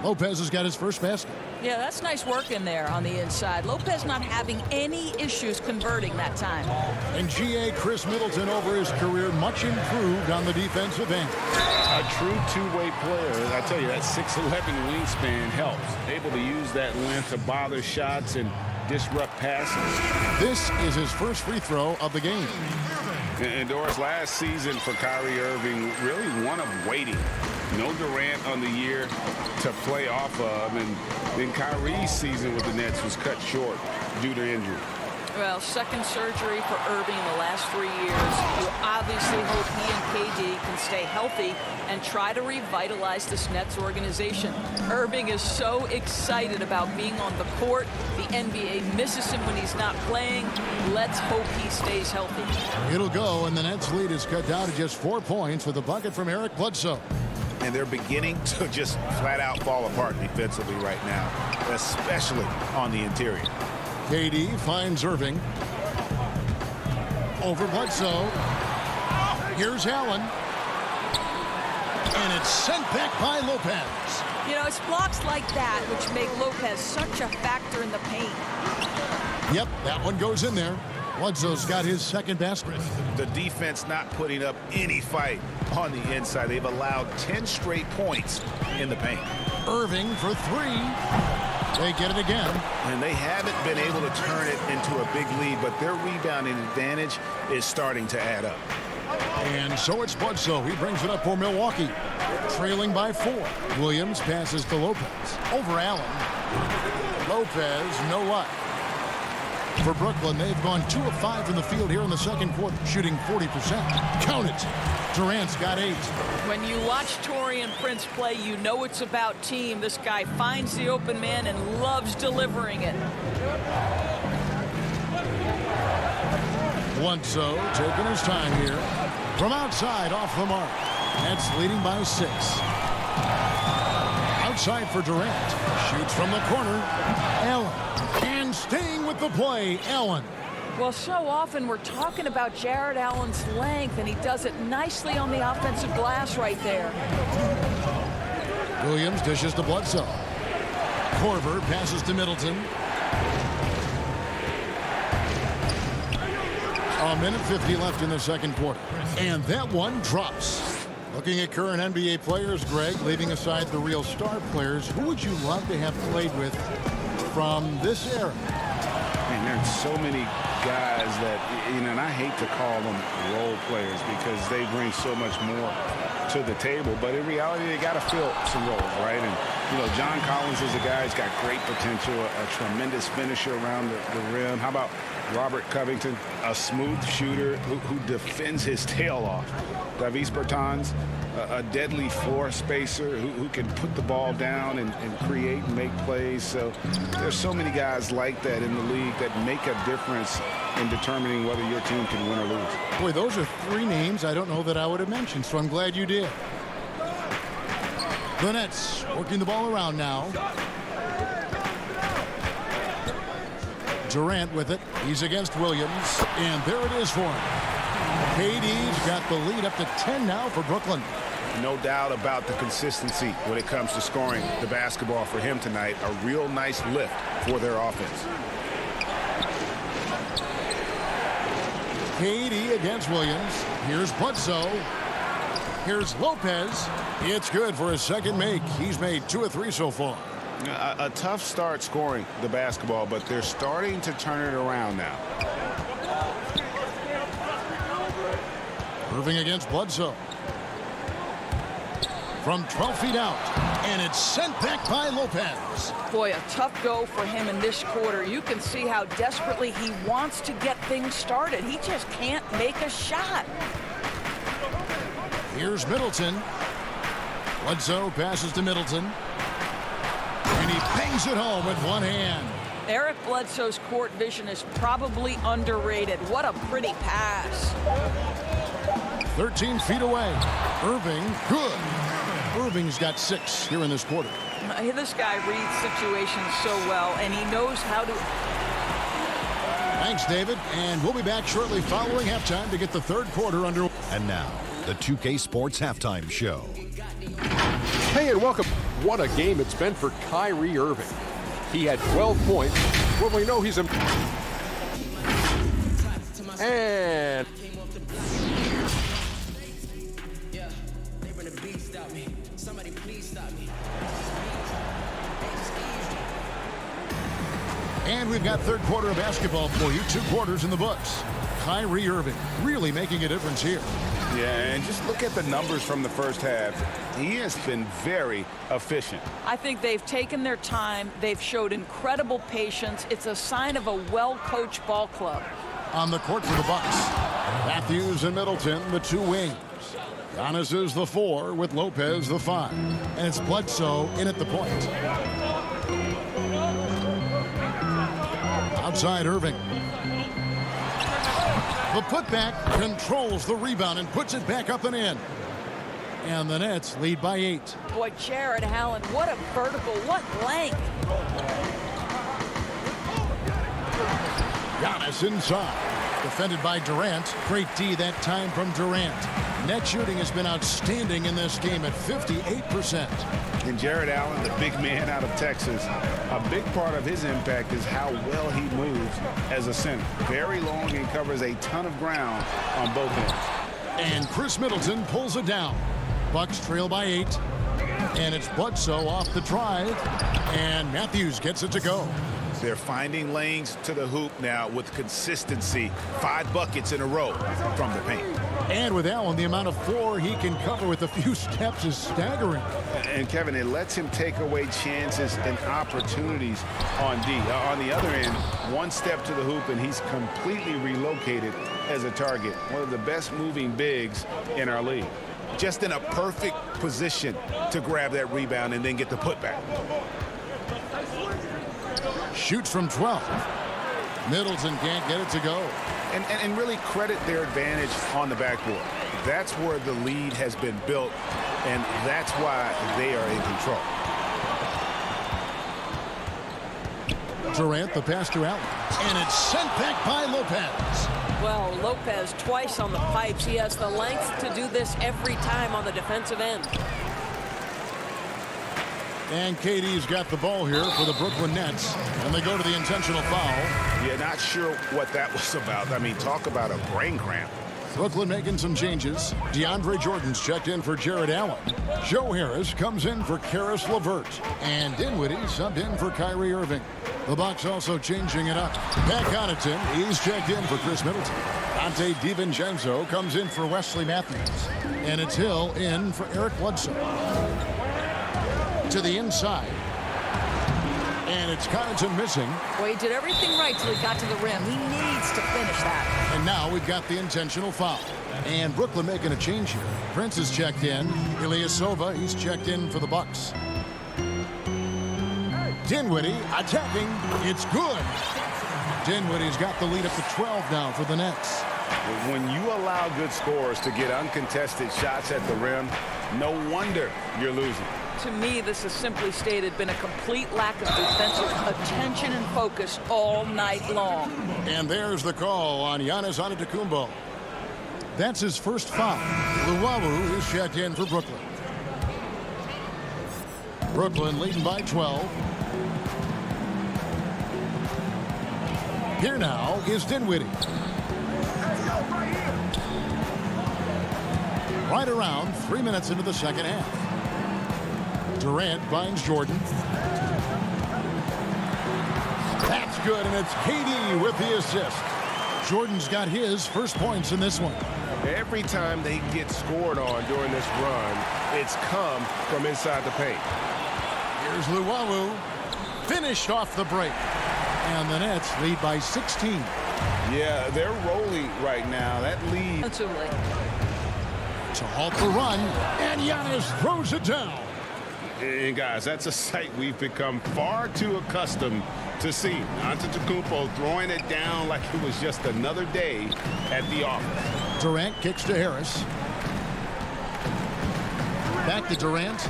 Lopez has got his first basket. Yeah, that's nice work in there on the inside. Lopez not having any issues converting that time. And G.A. Chris Middleton over his career, much improved on the defensive end. A true two-way player. I tell you, that 6'11" wingspan helps. Able to use that length to bother shots and disrupt passes. This is his first free throw of the game. And Doris, last season for Kyrie Irving, really one of waiting. No Durant on the year to play off of, and then Kyrie's season with the Nets was cut short due to injury. Well, second surgery for Irving in the last 3 years. You obviously hope he and KD can stay healthy and try to revitalize this Nets organization. Irving is so excited about being on the court. The NBA misses him when he's not playing. Let's hope he stays healthy. It'll go, and the Nets lead is cut down to just 4 points with a bucket from Eric Bledsoe. And they're beginning to just flat out fall apart defensively right now, especially on the interior. KD finds Irving. Over Bledsoe. Here's Allen. And it's sent back by Lopez. You know, it's blocks like that which make Lopez such a factor in the paint. Yep, that one goes in there. Bledsoe's got his second basket. The defense not putting up any fight on the inside. They've allowed 10 straight points in the paint. Irving for 3. They get it again. And they haven't been able to turn it into a big lead, but their rebounding advantage is starting to add up. And so it's Bledsoe. He brings it up for Milwaukee. Trailing by 4. Williams passes to Lopez. Over Allen. Lopez, no luck. For Brooklyn, they've gone 2 of 5 from the field here in the second quarter, shooting 40%. Count it. Durant's got 8. When you watch Taurean Prince play, you know it's about team. This guy finds the open man and loves delivering it. Bledsoe taking his time here. From outside, off the mark. Nets leading by 6. Outside for Durant. Shoots from the corner. Allen. And staying with the play, Allen. Well, so often we're talking about Jared Allen's length, and he does it nicely on the offensive glass right there. Williams dishes to Bledsoe. Korver passes to Middleton. 1:50 left in the second quarter. And that one drops. Looking at current NBA players, Greg, leaving aside the real star players, who would you love to have played with from this era? Man, there's so many guys that, and I hate to call them role players because they bring so much more to the table. But in reality, they got to fill some roles, right? And, John Collins is a guy who's got great potential, a tremendous finisher around the rim. How about Robert Covington, a smooth shooter who defends his tail off? Davis Bertans, a deadly floor spacer who can put the ball down and create and make plays. So there's so many guys like that in the league that make a difference in determining whether your team can win or lose. Boy, those are three names I don't know that I would have mentioned, so I'm glad you did. The Nets working the ball around now. Durant with it. He's against Williams, and there it is for him. KD's got the lead up to 10 now for Brooklyn. No doubt about the consistency when it comes to scoring the basketball for him tonight. A real nice lift for their offense. KD against Williams. Here's Bledsoe. Here's Lopez. It's good for his second make. He's made 2 of 3 so far. A tough start scoring the basketball, but they're starting to turn it around now. Irving against Bledsoe. From 12 feet out. And it's sent back by Lopez. Boy, a tough go for him in this quarter. You can see how desperately he wants to get things started. He just can't make a shot. Here's Middleton. Bledsoe passes to Middleton. And he bangs it home with one hand. Eric Bledsoe's court vision is probably underrated. What a pretty pass. 13 feet away. Irving, good. Irving's got 6 here in this quarter. This guy reads situations so well, and he knows how to... Thanks, David. And we'll be back shortly following halftime to get the third quarter under. And now, the 2K Sports Halftime Show. Hey, and welcome. What a game it's been for Kyrie Irving. He had 12 points. Well, we know he's a... And... And we've got third quarter of basketball for you. 2 quarters in the books. Kyrie Irving really making a difference here. Yeah, and just look at the numbers from the first half. He has been very efficient. I think they've taken their time. They've showed incredible patience. It's a sign of a well-coached ball club. On the court for the Bucks, Matthews and Middleton, the 2 wings. Giannis is the 4 with Lopez the 5. And it's Bledsoe in at the point. Outside Irving. The putback controls the rebound and puts it back up and in. And the Nets lead by 8. Boy, Jared Allen, what a vertical, what length. Giannis inside. Defended by Durant. Great D that time from Durant. Net shooting has been outstanding in this game at 58%. And Jared Allen, the big man out of Texas, a big part of his impact is how well he moves as a center. Very long and covers a ton of ground on both ends. And Chris Middleton pulls it down. Bucks trail by 8. And it's Bledsoe off the drive. And Matthews gets it to go. They're finding lanes to the hoop now with consistency. 5 buckets in a row from the paint. And with Allen, the amount of floor he can cover with a few steps is staggering. And Kevin, it lets him take away chances and opportunities on D. On the other end, 1 step to the hoop and he's completely relocated as a target. One of the best moving bigs in our league. Just in a perfect position to grab that rebound and then get the putback. Shoots from 12. Middleton can't get it to go. And really credit their advantage on the backboard. That's where the lead has been built, and that's why they are in control. Durant, the pass to Allen. And it's sent back by Lopez. Well, Lopez twice on the pipes. He has the length to do this every time on the defensive end. And KD's got the ball here for the Brooklyn Nets. And they go to the intentional foul. Yeah, not sure what that was about. I mean, talk about a brain cramp. Brooklyn making some changes. DeAndre Jordan's checked in for Jared Allen. Joe Harris comes in for Karis LeVert. And Dinwiddie subbed in for Kyrie Irving. The Bucks also changing it up. Pat Connaughton, he's checked in for Chris Middleton. Dante DiVincenzo comes in for Wesley Matthews. And it's Hill in for Eric Bledsoe. To the inside. And it's Connaughton missing. Well, he did everything right till he got to the rim. He needs to finish that. And now we've got the intentional foul. And Brooklyn making a change here. Prince is checked in. Ilyasova, he's checked in for the Bucks. Dinwiddie attacking. It's good. Dinwiddie's got the lead up to 12 now for the Nets. When you allow good scorers to get uncontested shots at the rim, no wonder you're losing. To me, this has simply stated been a complete lack of defensive attention and focus all night long. And there's the call on Giannis Antetokounmpo. That's his first foul. Luwawu is checked in for Brooklyn. Brooklyn leading by 12. Here now is Dinwiddie. Right around 3 minutes into the second half. Durant finds Jordan. That's good, and it's KD with the assist. Jordan's got his first points in this one. Every time they get scored on during this run, it's come from inside the paint. Here's Luwawu. Finished off the break. And the Nets lead by 16. Yeah, they're rolling right now. That lead. Defensively. To halt the run, and Giannis throws it down. And guys, that's a sight we've become far too accustomed to seeing. Antetokounmpo throwing it down like it was just another day at the office. Durant kicks to Harris. Back to Durant.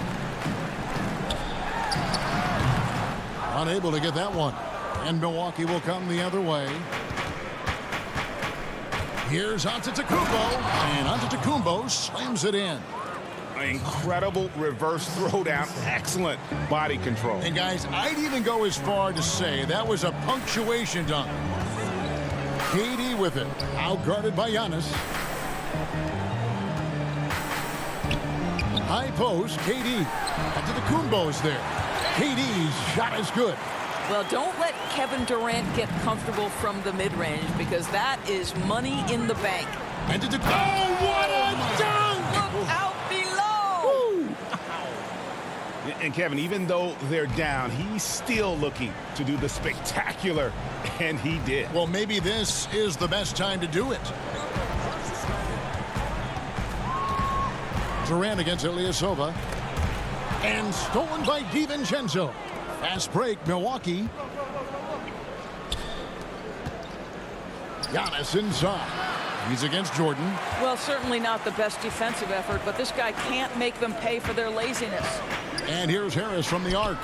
Unable to get that one. And Milwaukee will come the other way. Here's Antetokounmpo. And Antetokounmpo slams it in. Incredible reverse throwdown. Excellent body control. And guys, I'd even go as far to say that was a punctuation dunk. KD with it. Outguarded by Giannis. High post, KD. Antetokounmpo's there. KD's shot is good. Well, don't let Kevin Durant get comfortable from the mid-range because that is money in the bank. Oh, what a dunk! Look out below! And Kevin, even though they're down, he's still looking to do the spectacular, and he did. Well, maybe this is the best time to do it. Durant against Ilyasova. And stolen by DiVincenzo. Fast break, Milwaukee. Giannis inside. He's against Jordan. Well, certainly not the best defensive effort, but this guy can't make them pay for their laziness. And here's Harris from the arc.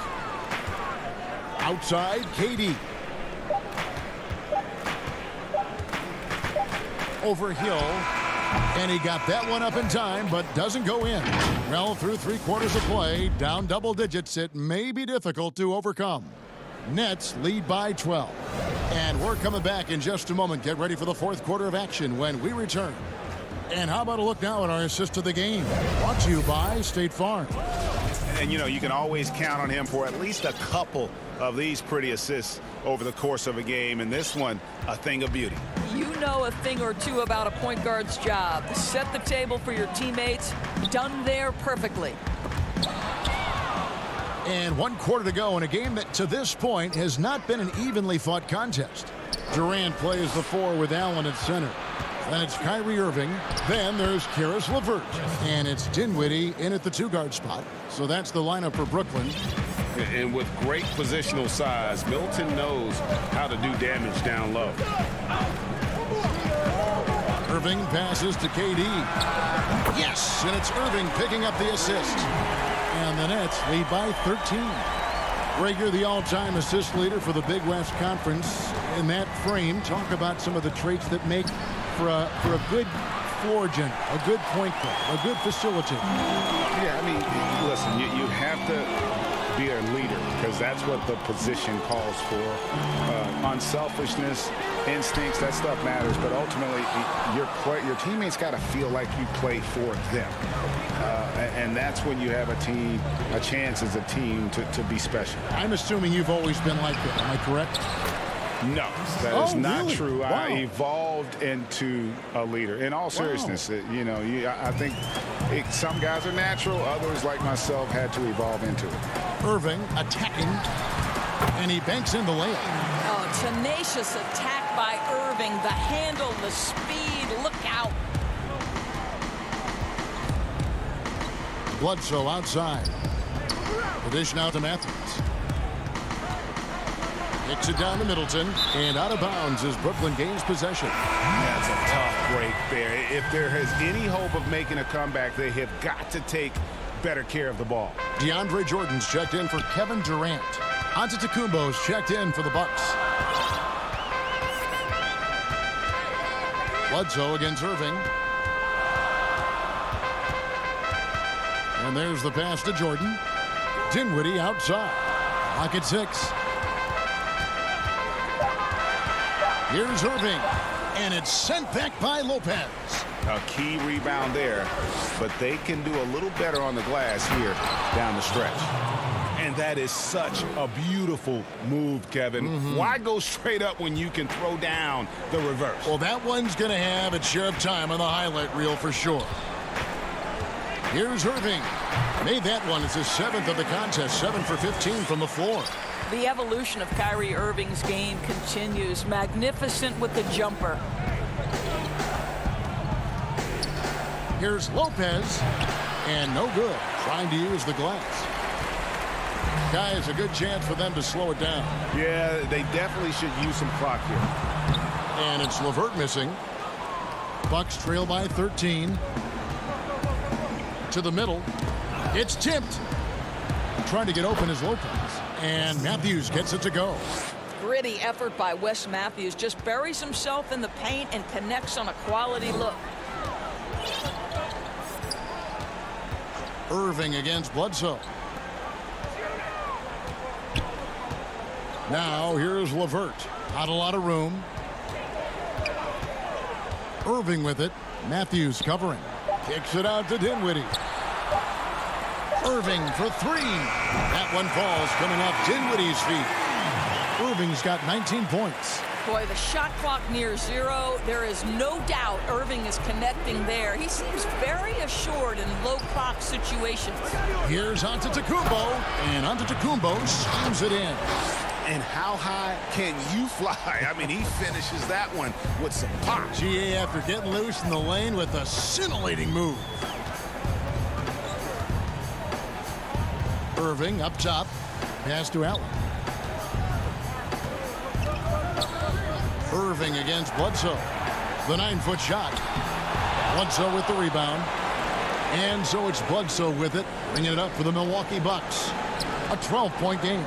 Outside, KD. Over Hill. And he got that one up in time, but doesn't go in. Well, through 3 quarters of play, down double digits, it may be difficult to overcome. Nets lead by 12. And we're coming back in just a moment. Get ready for the 4th quarter of action when we return. And how about a look now at our assist of the game? Brought to you by State Farm. And, you know, you can always count on him for at least a couple of these pretty assists over the course of a game. And this one, a thing of beauty. You know a thing or two about a point guard's job. Set the table for your teammates. Done there perfectly. And 1 quarter to go in a game that to this point has not been an evenly fought contest. Durant plays the 4 with Allen at center. Then it's Kyrie Irving. Then there's Karis LeVert. And it's Dinwiddie in at the 2-guard spot. So that's the lineup for Brooklyn. And with great positional size, Milton knows how to do damage down low. Irving passes to KD. Yes, and it's Irving picking up the assist. And the Nets lead by 13. Rager, the all-time assist leader for the Big West Conference. In that frame, talk about some of the traits that make for a good floor general, a good point guard, a good facilitator. Yeah, I mean, listen, you have to be a leader, because that's what the position calls for. Unselfishness, instincts, that stuff matters, but ultimately your teammates got to feel like you play for them. And that's when you have a chance as a team to be special. I'm assuming you've always been like that. Am I correct? No, that is not really? true. Wow. I evolved into a leader. In all seriousness, I think some guys are natural. Others, like myself, had to evolve into it. Irving attacking, and he banks in the layup. Oh, tenacious attack by Irving. The handle, the speed, look out. Bledsoe outside. The dish now to Matthews. Kicks it down to Middleton, and out of bounds as Brooklyn gains possession. That's a tough break there. If there is any hope of making a comeback, they have got to take better care of the ball. DeAndre Jordan's checked in for Kevin Durant. Antetokounmpo's checked in for the Bucks. Bledsoe against Irving. And there's the pass to Jordan. Dinwiddie outside. Clock at 6. Here's Irving, and it's sent back by Lopez. A key rebound there, but they can do a little better on the glass here down the stretch. And that is such a beautiful move, Kevin. Why go straight up when you can throw down the reverse? Well, that one's going to have its share of time on the highlight reel for sure. Here's Irving. Made that one. It's his 7th of the contest, 7 for 15 from the floor. The evolution of Kyrie Irving's game continues. Magnificent with the jumper. Here's Lopez, and no good. Trying to use the glass. Guys, a good chance for them to slow it down. Yeah, they definitely should use some clock here. And it's LeVert missing. Bucks trail by 13. To the middle. It's tipped. Trying to get open is Lopez. And Matthews gets it to go. Gritty effort by Wes Matthews. Just buries himself in the paint and connects on a quality look. Irving against Bledsoe. Now here's LeVert. Not a lot of room. Irving with it. Matthews covering. Kicks it out to Dinwiddie. Irving for 3. That one falls coming off Dinwiddie's feet. Irving's got 19 points. Boy, the shot clock near 0. There is no doubt Irving is connecting there. He seems very assured in low clock situations. Here's Antetokounmpo, and Antetokounmpo slams it in. And how high can you fly? I mean, he finishes that one with some pop. GA after getting loose in the lane with a scintillating move. Irving up top. Pass to Allen. Irving against Bledsoe. The 9-foot shot. Bledsoe with the rebound. And so it's Bledsoe with it, bringing it up for the Milwaukee Bucks. A 12-point game.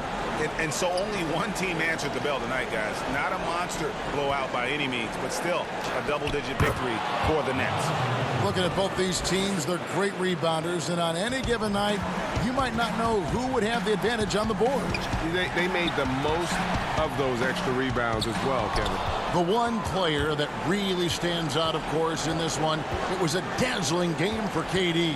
And so only one team answered the bell tonight, guys. Not a monster blowout by any means, but still a double-digit victory for the Nets. Looking at both these teams, they're great rebounders, and on any given night, you might not know who would have the advantage on the board. They made the most of those extra rebounds as well, Kevin. The one player that really stands out, of course, in this one, it was a dazzling game for KD.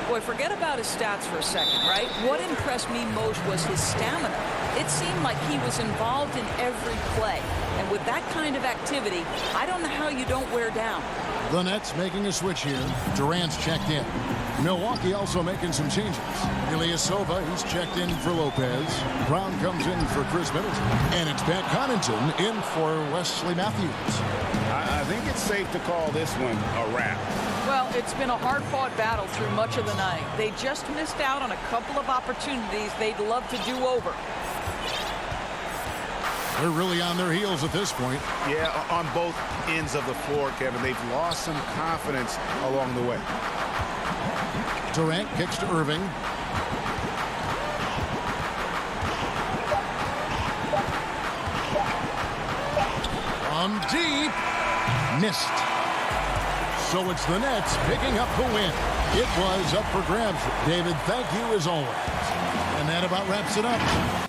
Boy, forget about his stats for a second, right? What impressed me most was his stamina. It seemed like he was involved in every play. And with that kind of activity, I don't know how you don't wear down. The Nets making a switch here. Durant's checked in. Milwaukee also making some changes. Ilyasova, he's checked in for Lopez. Brown comes in for Chris Middleton. And it's Pat Connaughton in for Wesley Matthews. I think it's safe to call this one a wrap. Well, it's been a hard-fought battle through much of the night. They just missed out on a couple of opportunities they'd love to do over. They're really on their heels at this point. Yeah, on both ends of the floor, Kevin. They've lost some confidence along the way. Durant kicks to Irving. From deep. Missed. So it's the Nets picking up the win. It was up for grabs. David, thank you as always. And that about wraps it up.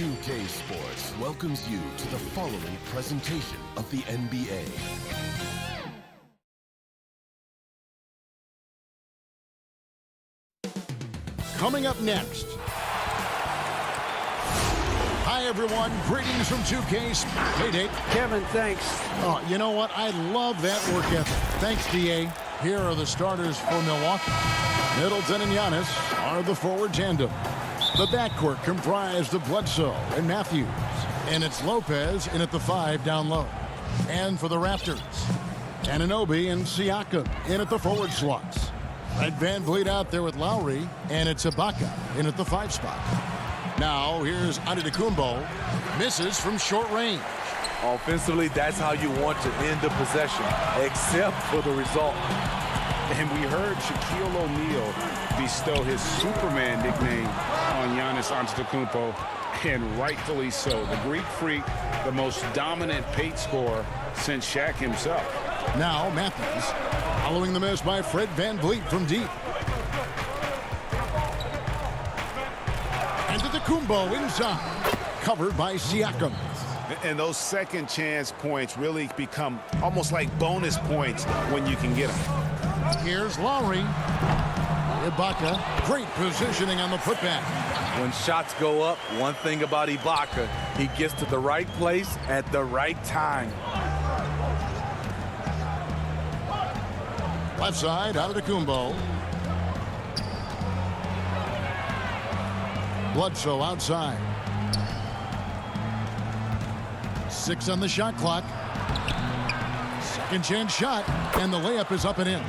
2K Sports welcomes you to the following presentation of the NBA. Coming up next. Hi, everyone. Greetings from 2K's. Hey, Dave. Kevin, thanks. Oh, you know what? I love that work ethic. Thanks, DA. Here are the starters for Milwaukee. Middleton and Giannis are the forward tandem. The backcourt comprised of Bledsoe and Matthews. And it's Lopez in at the 5 down low. And for the Raptors, Anunoby and Siakam in at the forward slots. Fred VanVleet out there with Lowry, and it's Ibaka in at the 5 spot. Now, here's Antetokounmpo. Misses from short range. Offensively, that's how you want to end the possession, except for the result. And we heard Shaquille O'Neal bestow his Superman nickname on Giannis Antetokounmpo, and rightfully so. The Greek Freak, the most dominant paint scorer since Shaq himself. Now Matthews, following the miss by Fred VanVleet from deep. Antetokounmpo inside, covered by Siakam. And those second chance points really become almost like bonus points when you can get them. Here's Lowry. Ibaka, great positioning on the putback. When shots go up, one thing about Ibaka, he gets to the right place at the right time. Left side, Antetokounmpo. Bledsoe outside. 6 on the shot clock. Second chance shot, and the layup is up and in.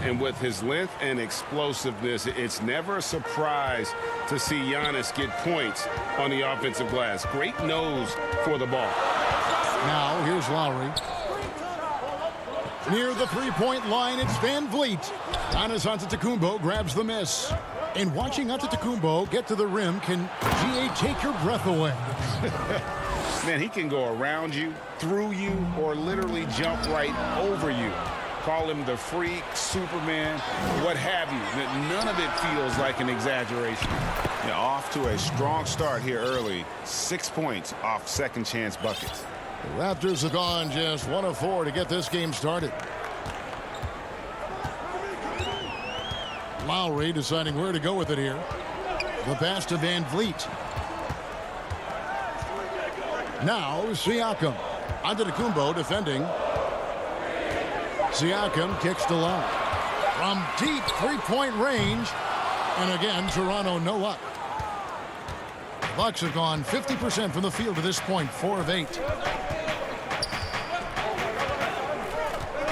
And with his length and explosiveness, it's never a surprise to see Giannis get points on the offensive glass. Great nose for the ball. Now, here's Lowry. Near the three-point line, it's VanVleet. Giannis Antetokounmpo grabs the miss. And watching Antetokounmpo get to the rim can, GA, take your breath away. Man, he can go around you, through you, or literally jump right over you. Call him the freak, Superman, what have you. None of it feels like an exaggeration. Yeah, off to a strong start here early. 6 points off second chance buckets. The Raptors have gone just 1 of 4 to get this game started. Lowry deciding where to go with it here. The pass to VanVleet. Now Siakam. Antetokounmpo defending. Siakam kicks to low. From deep three-point range. And again, Toronto no luck. The Bucks have gone 50% from the field to this point, 4 of 8.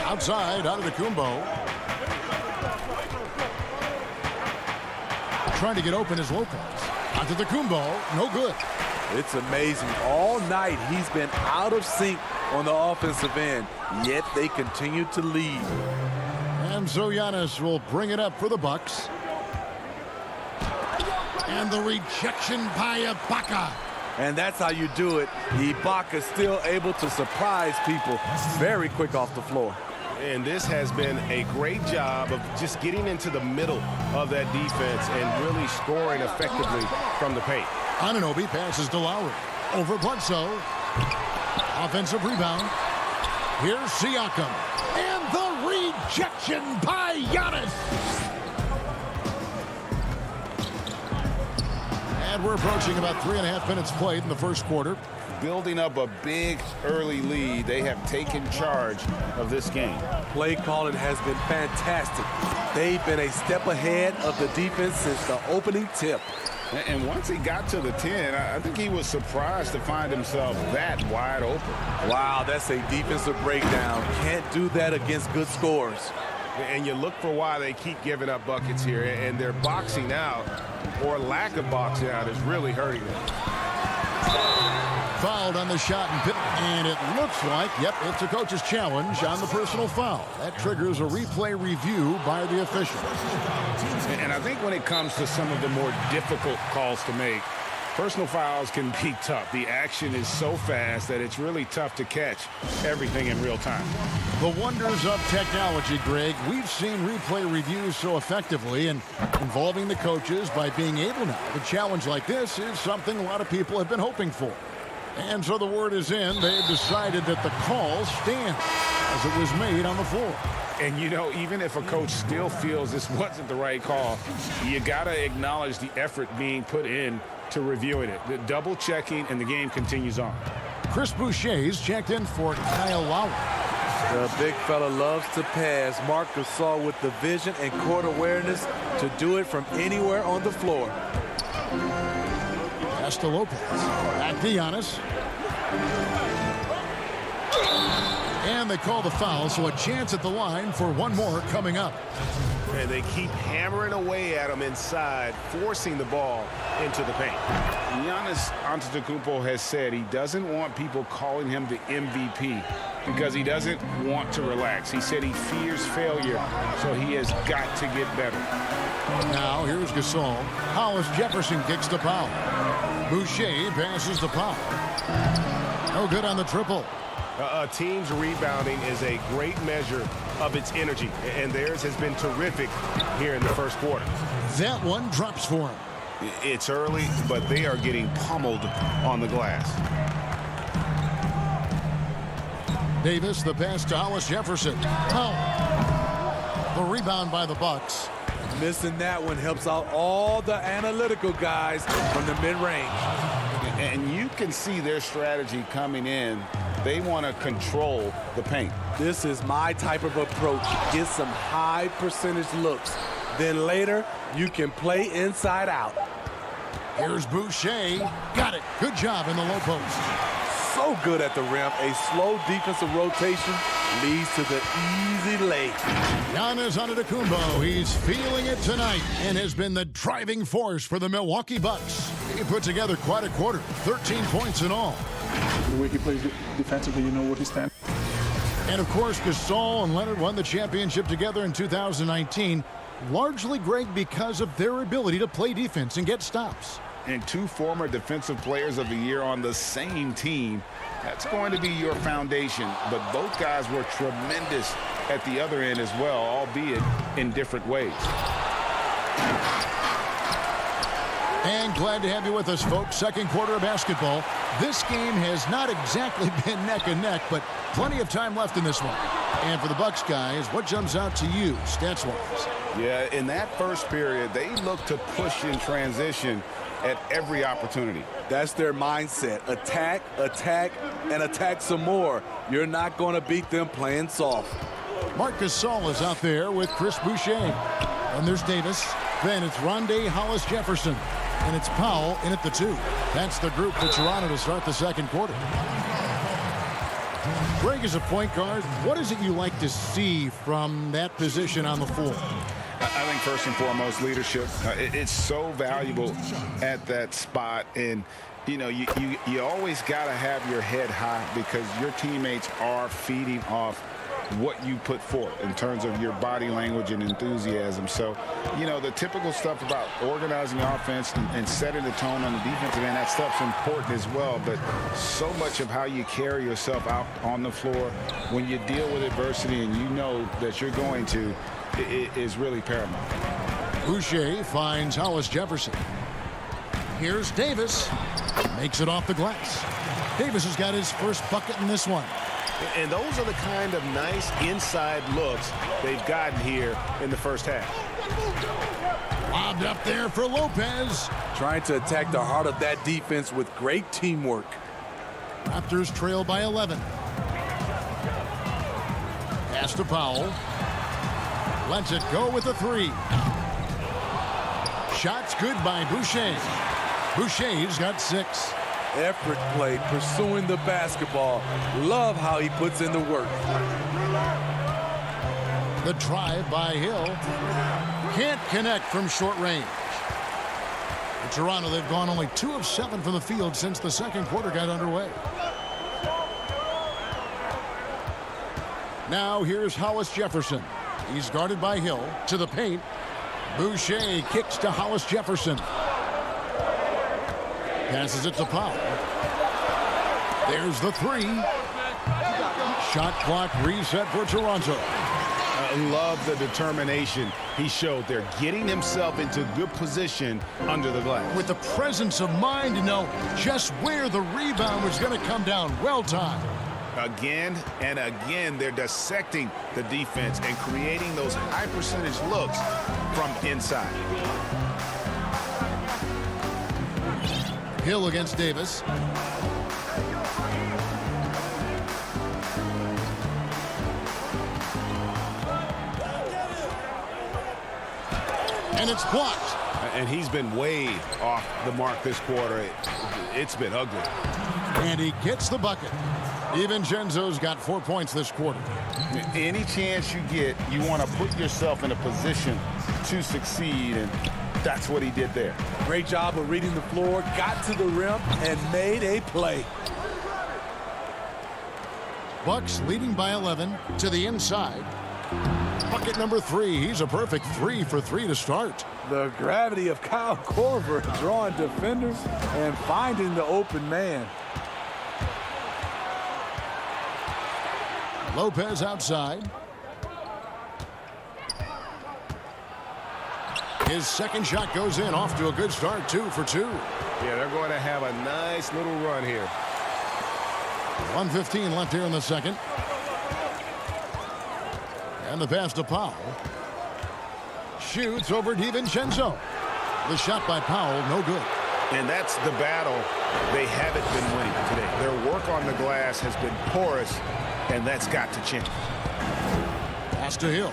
Outside, Antetokounmpo. Trying to get open is Lopez. Antetokounmpo, no good. It's amazing. All night he's been out of sync on the offensive end, yet they continue to lead. And so Giannis will bring it up for the Bucks. And the rejection by Ibaka. And that's how you do it. Ibaka still able to surprise people very quick off the floor. And this has been a great job of just getting into the middle of that defense and really scoring effectively from the paint. Anunoby passes to Lowry. Over Bledsoe. Offensive rebound. Here's Siakam. And the rejection by Giannis. And we're approaching about 3.5 minutes played in the first quarter. Building up a big early lead, they have taken charge of this game. Play calling has been fantastic. They've been a step ahead of the defense since the opening tip. And once he got to the 10, I think he was surprised to find himself that wide open. Wow, that's a defensive breakdown. Can't do that against good scores. And you look for why they keep giving up buckets here, and their boxing out or lack of boxing out is really hurting them. Fouled on the shot and it looks like, yep, it's a coach's challenge on the personal foul. That triggers a replay review by the official. And I think when it comes to some of the more difficult calls to make, personal fouls can be tough. The action is so fast that it's really tough to catch everything in real time. The wonders of technology, Greg. We've seen replay reviews so effectively, and involving the coaches by being able now to challenge like this is something a lot of people have been hoping for. And so the word is in. They've decided that the call stands as it was made on the floor. And, you know, even if a coach still feels this wasn't the right call, you got to acknowledge the effort being put in to reviewing it. The double checking, and the game continues on. Chris Boucher's checked in for Kyle Lowry. The big fella loves to pass. Marc Gasol with the vision and court awareness to do it from anywhere on the floor. Pass to Lopez. Back to Giannis. And they call the foul, so a chance at the line for one more coming up. And they keep hammering away at him inside, forcing the ball into the paint. Giannis Antetokounmpo has said he doesn't want people calling him the MVP because he doesn't want to relax. He said he fears failure, so he has got to get better. Now here's Gasol. Hollis Jefferson kicks the foul. Boucher passes the foul. No good on the triple. A team's rebounding is a great measure of its energy, and theirs has been terrific here in the first quarter. That one drops for him. It's early, but they are getting pummeled on the glass. Davis, the pass to Hollis Jefferson. Oh. The rebound by the Bucks. Missing that one helps out all the analytical guys from the mid-range. And you can see their strategy coming in. They want to control the paint. This is my type of approach. Get some high percentage looks. Then later, you can play inside out. Here's Boucher. Got it. Good job in the low post. So good at the rim. A slow defensive rotation leads to the easy lay. Giannis Antetokounmpo, he's feeling it tonight and has been the driving force for the Milwaukee Bucks. He put together quite a quarter, 13 points in all. The way he plays defensively, you know what he stands. And of course, Gasol and Leonard won the championship together in 2019, largely, Greg, because of their ability to play defense and get stops. And two former Defensive Players of the Year on the same team. That's going to be your foundation. But both guys were tremendous at the other end as well, albeit in different ways. And glad to have you with us, folks. Second quarter of basketball. This game has not exactly been neck and neck, but plenty of time left in this one. And for the Bucks guys, what jumps out to you, stats-wise? Yeah, in that first period, they looked to push in transition at every opportunity. That's their mindset. Attack, attack, and attack some more. You're not going to beat them playing soft. Marc Gasol is out there with Chris Boucher. And there's Davis. Then it's Rondé Hollis Jefferson. And it's Powell in at the 2. That's the group for Toronto to start the second quarter. Greg, is a point guard, what is it you like to see from that position on the floor? I think first and foremost, leadership. It's so valuable at that spot. And, you know, you always got to have your head high because your teammates are feeding off what you put forth in terms of your body language and enthusiasm. So, you know, the typical stuff about organizing offense and setting the tone on the defensive end, that stuff's important as well. But so much of how you carry yourself out on the floor when you deal with adversity and you know that you're going to, it is really paramount. Boucher finds Hollis Jefferson. Here's Davis. Makes it off the glass. Davis has got his first bucket in this one. And those are the kind of nice inside looks they've gotten here in the first half. Lobbed up there for Lopez. Trying to attack the heart of that defense with great teamwork. Raptors trail by 11. Pass to Powell. Lets it go with a 3. Shots good by Boucher. Boucher's got 6. Effort play, pursuing the basketball. Love how he puts in the work. The drive by Hill. Can't connect from short range. In Toronto, they've gone only 2 of 7 from the field since the second quarter got underway. Now here's Hollis Jefferson. He's guarded by Hill to the paint. Boucher kicks to Hollis Jefferson. Passes it to Powell. There's the 3. Shot clock reset for Toronto. I love the determination he showed there, getting himself into good position under the glass. With the presence of mind to know just where the rebound was going to come down. Well timed. Again and again, they're dissecting the defense and creating those high percentage looks from inside. Hill against Davis. And it's blocked. And he's been way off the mark this quarter. It's been ugly. And he gets the bucket. DiVincenzo's got 4 points this quarter. Any chance you get, you want to put yourself in a position to succeed, and that's what he did there. Great job of reading the floor, got to the rim, and made a play. Bucks leading by 11 to the inside. Bucket number 3. He's a perfect 3 for 3 to start. The gravity of Kyle Korver drawing defenders and finding the open man. Lopez outside. His second shot goes in, off to a good start, 2 for 2. Yeah, they're going to have a nice little run here. 1:15 left here in the second. And the pass to Powell. Shoots over DiVincenzo. The shot by Powell, no good. And that's the battle they haven't been winning today. Their work on the glass has been porous, and that's got to change. Pass to Hill.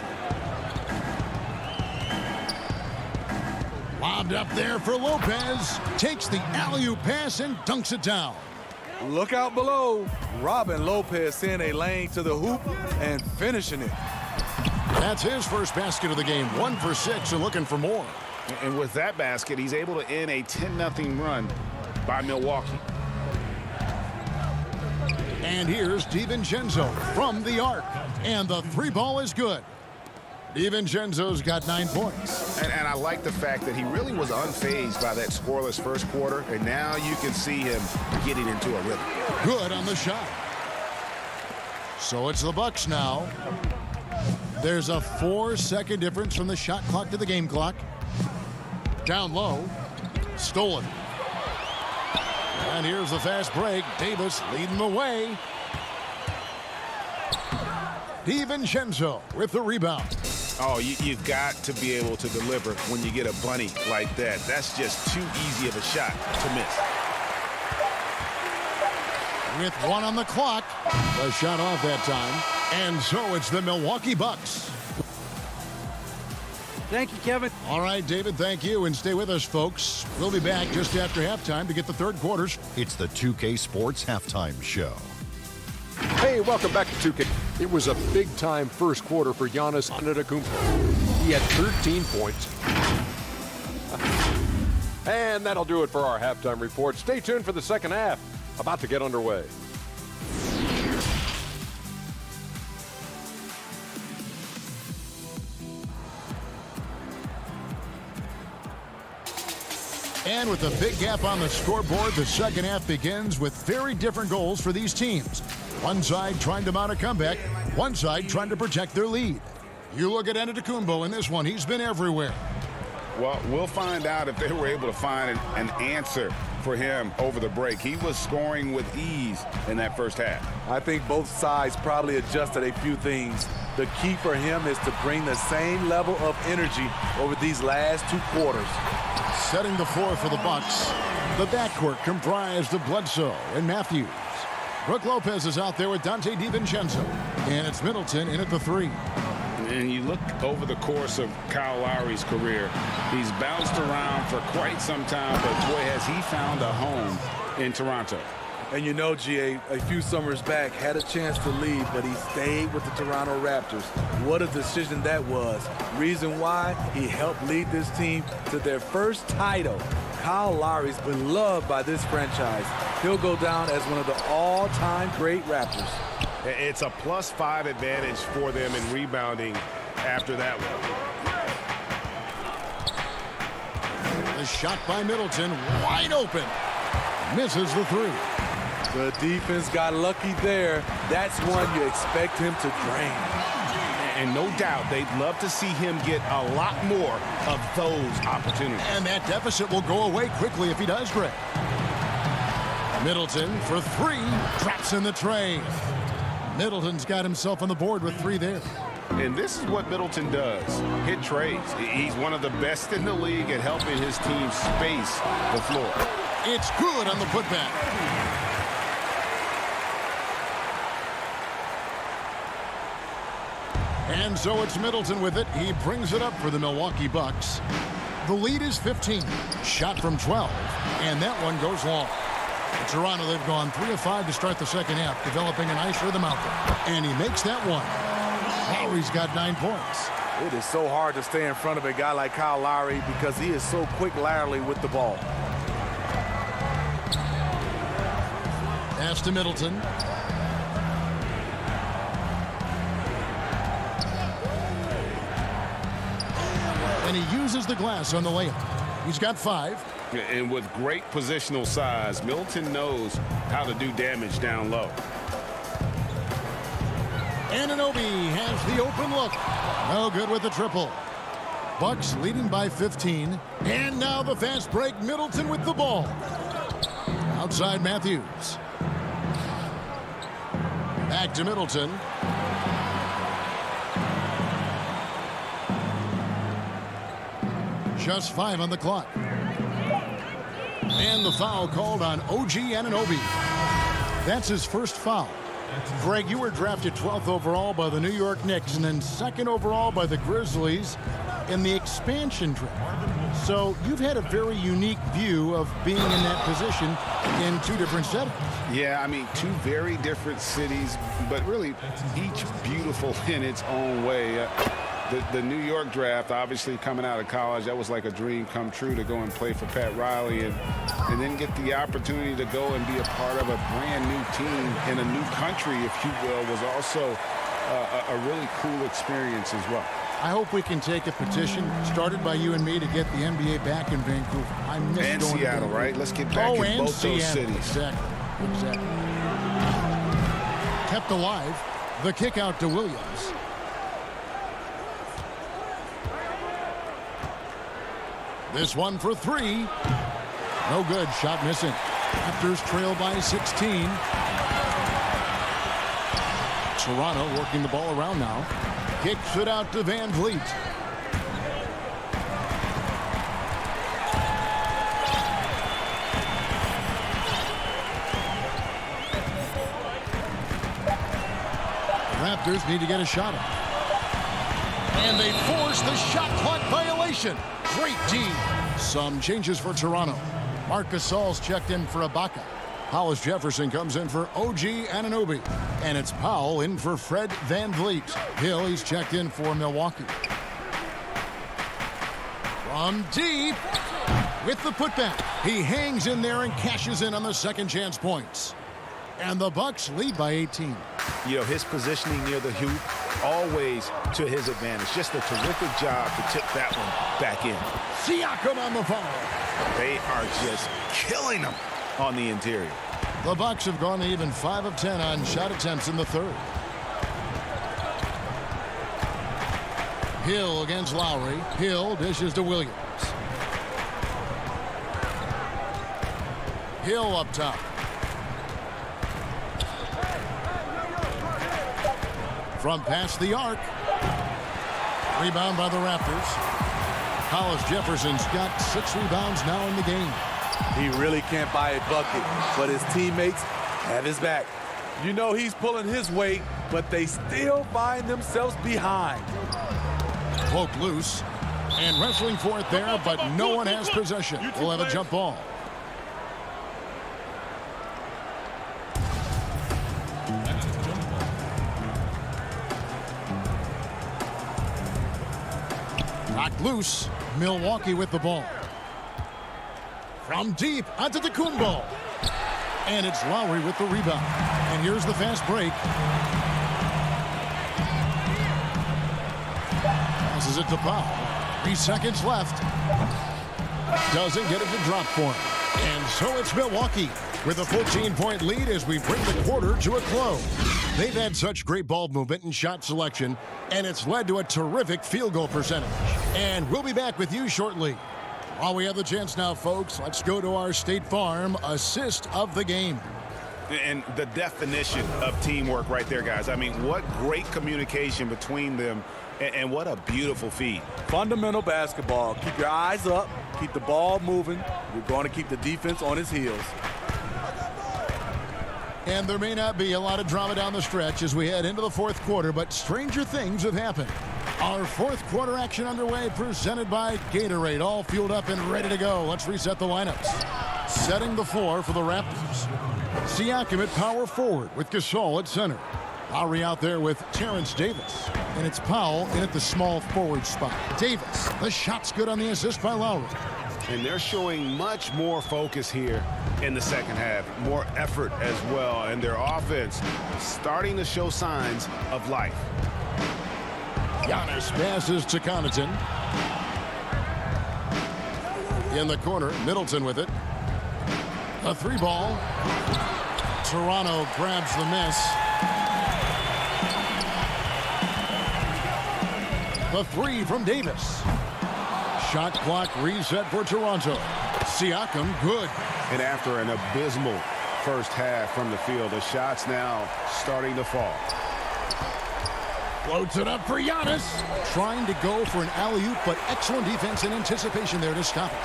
Lobbed up there for Lopez. Takes the alley-oop pass and dunks it down. Look out below. Robin Lopez sent a lane to the hoop and finishing it. That's his first basket of the game. 1 for 6 and looking for more. And with that basket, he's able to end a 10-0 run by Milwaukee. And here's DiVincenzo from the arc. And the 3 ball is good. DiVincenzo's got 9 points. And I like the fact that he really was unfazed by that scoreless first quarter. And now you can see him getting into a rhythm. Good on the shot. So it's the Bucks now. There's a 4-second difference from the shot clock to the game clock. Down low. Stolen. And here's the fast break. Davis leading the way. DiVincenzo with the rebound. Oh, you've got to be able to deliver when you get a bunny like that. That's just too easy of a shot to miss. With 1 on the clock. A shot off that time. And so it's the Milwaukee Bucks. Thank you, Kevin. All right, David, thank you. And stay with us, folks. We'll be back just after halftime to get the third quarters. It's the 2K Sports Halftime Show. Hey, welcome back to 2K. It was a big-time first quarter for Giannis Antetokounmpo. He had 13 points. And that'll do it for our halftime report. Stay tuned for the second half. About to get underway. And with a big gap on the scoreboard, the second half begins with very different goals for these teams. One side trying to mount a comeback, one side trying to protect their lead. You look at Antetokounmpo in this one, he's been everywhere. Well, we'll find out if they were able to find an answer for him over the break. He was scoring with ease in that first half. I think both sides probably adjusted a few things. The key for him is to bring the same level of energy over these last 2 quarters. Setting the floor for the Bucks. The backcourt comprised of Bledsoe and Matthews. Brook Lopez is out there with Dante DiVincenzo. And it's Middleton in at the 3. And you look over the course of Kyle Lowry's career, he's bounced around for quite some time, but boy, has he found a home in Toronto. And you know, GA, a few summers back, had a chance to leave, but he stayed with the Toronto Raptors. What a decision that was. Reason why? He helped lead this team to their first title. Kyle Lowry's been loved by this franchise. He'll go down as one of the all-time great Raptors. It's a +5 advantage for them in rebounding after that one. The shot by Middleton, wide open. Misses the three. The defense got lucky there. That's one you expect him to drain. And no doubt they'd love to see him get a lot more of those opportunities. And that deficit will go away quickly if he does, Greg. Middleton for three, traps in the tray. Middleton's got himself on the board with three there. And this is what Middleton does, hit trades. He's one of the best in the league at helping his team space the floor. It's good on the putback. And so it's Middleton with it. He brings it up for the Milwaukee Bucks. The lead is 15. Shot from 12. And that one goes long. In Toronto, they've gone 3 of 5 to start the second half, developing a nice rhythm out there. And he makes that one. Lowry's got 9 points. It is so hard to stay in front of a guy like Kyle Lowry because he is so quick laterally with the ball. Pass to Middleton. And he uses the glass on the layup. He's got 5. And with great positional size, Middleton knows how to do damage down low. Anunoby has the open look. No good with the triple. Bucks leading by 15. And now the fast break. Middleton with the ball. Outside Matthews. Back to Middleton. Just 5 on the clock. And the foul called on OG Anunoby. That's his first foul. Greg, you were drafted 12th overall by the New York Knicks and then 2nd overall by the Grizzlies in the expansion draft. So you've had a very unique view of being in that position in 2 different settings. Yeah, I mean, 2 very different cities, but really each beautiful in its own way. The New York draft, obviously coming out of college, that was like a dream come true to go and play for Pat Riley and then get the opportunity to go and be a part of a brand new team in a new country, if you will, was also a really cool experience as well. I hope we can take a petition started by you and me to get the NBA back in Vancouver. I miss and going Seattle, to right? Let's get back in and both Seattle. those cities. Exactly. Kept alive. The kick out to Williams. This one for 3. No good. Shot missing. Raptors trail by 16. Toronto working the ball around now. Kicks it out to Van Vliet. Raptors need to get a shot up. And they force the shot clock violation. Great D. Some changes for Toronto. Marc Gasol's checked in for Ibaka. Hollis Jefferson comes in for OG Anunoby. And it's Powell in for Fred Van Vliet. Hill, he's checked in for Milwaukee. From deep with the putback. He hangs in there and cashes in on the second chance points. And the Bucks lead by 18. You know, his positioning near the hoop, always to his advantage. Just a terrific job to tip that one back in. Siakam on the foul. They are just killing him on the interior. The Bucks have gone even 5 of 10 on shot attempts in the third. Hill against Lowry. Hill dishes to Williams. Hill up top. From past the arc. Rebound by the Raptors. Hollis Jefferson's got 6 rebounds now in the game. He really can't buy a bucket, but his teammates have his back. You know he's pulling his weight, but they still find themselves behind. Poke loose. And wrestling for it there, but no one has possession. We'll have a jump ball. Knocked loose. Milwaukee with the ball. From deep, Antetokounmpo. And it's Lowry with the rebound. And here's the fast break. Passes it to Powell. 3 seconds left. Doesn't get it to drop for him. And so it's Milwaukee with a 14-point lead as we bring the quarter to a close. They've had such great ball movement and shot selection, and it's led to a terrific field goal percentage. And we'll be back with you shortly. While we have the chance now, folks, let's go to our State Farm assist of the game. And the definition of teamwork right there, guys. I mean, what great communication between them, and what a beautiful feed. Fundamental basketball. Keep your eyes up. Keep the ball moving. You're going to keep the defense on his heels. And there may not be a lot of drama down the stretch as we head into the fourth quarter, but stranger things have happened. Our fourth quarter action underway, presented by Gatorade, all fueled up and ready to go. Let's reset the lineups. Setting the floor for the Raptors. Siakam at power forward with Gasol at center. Lowry out there with Terrence Davis. And it's Powell in at the small forward spot. Davis, the shot's good on the assist by Lowry. And they're showing much more focus here in the second half. More effort as well. And their offense starting to show signs of life. Giannis passes to Connaughton. In the corner, Middleton with it. A 3-ball. Toronto grabs the miss. The 3 from Davis. Shot clock reset for Toronto. Siakam, good. And after an abysmal first half from the field, the shots now starting to fall. Floats it up for Giannis. Trying to go for an alley-oop, but excellent defense and anticipation there to stop it.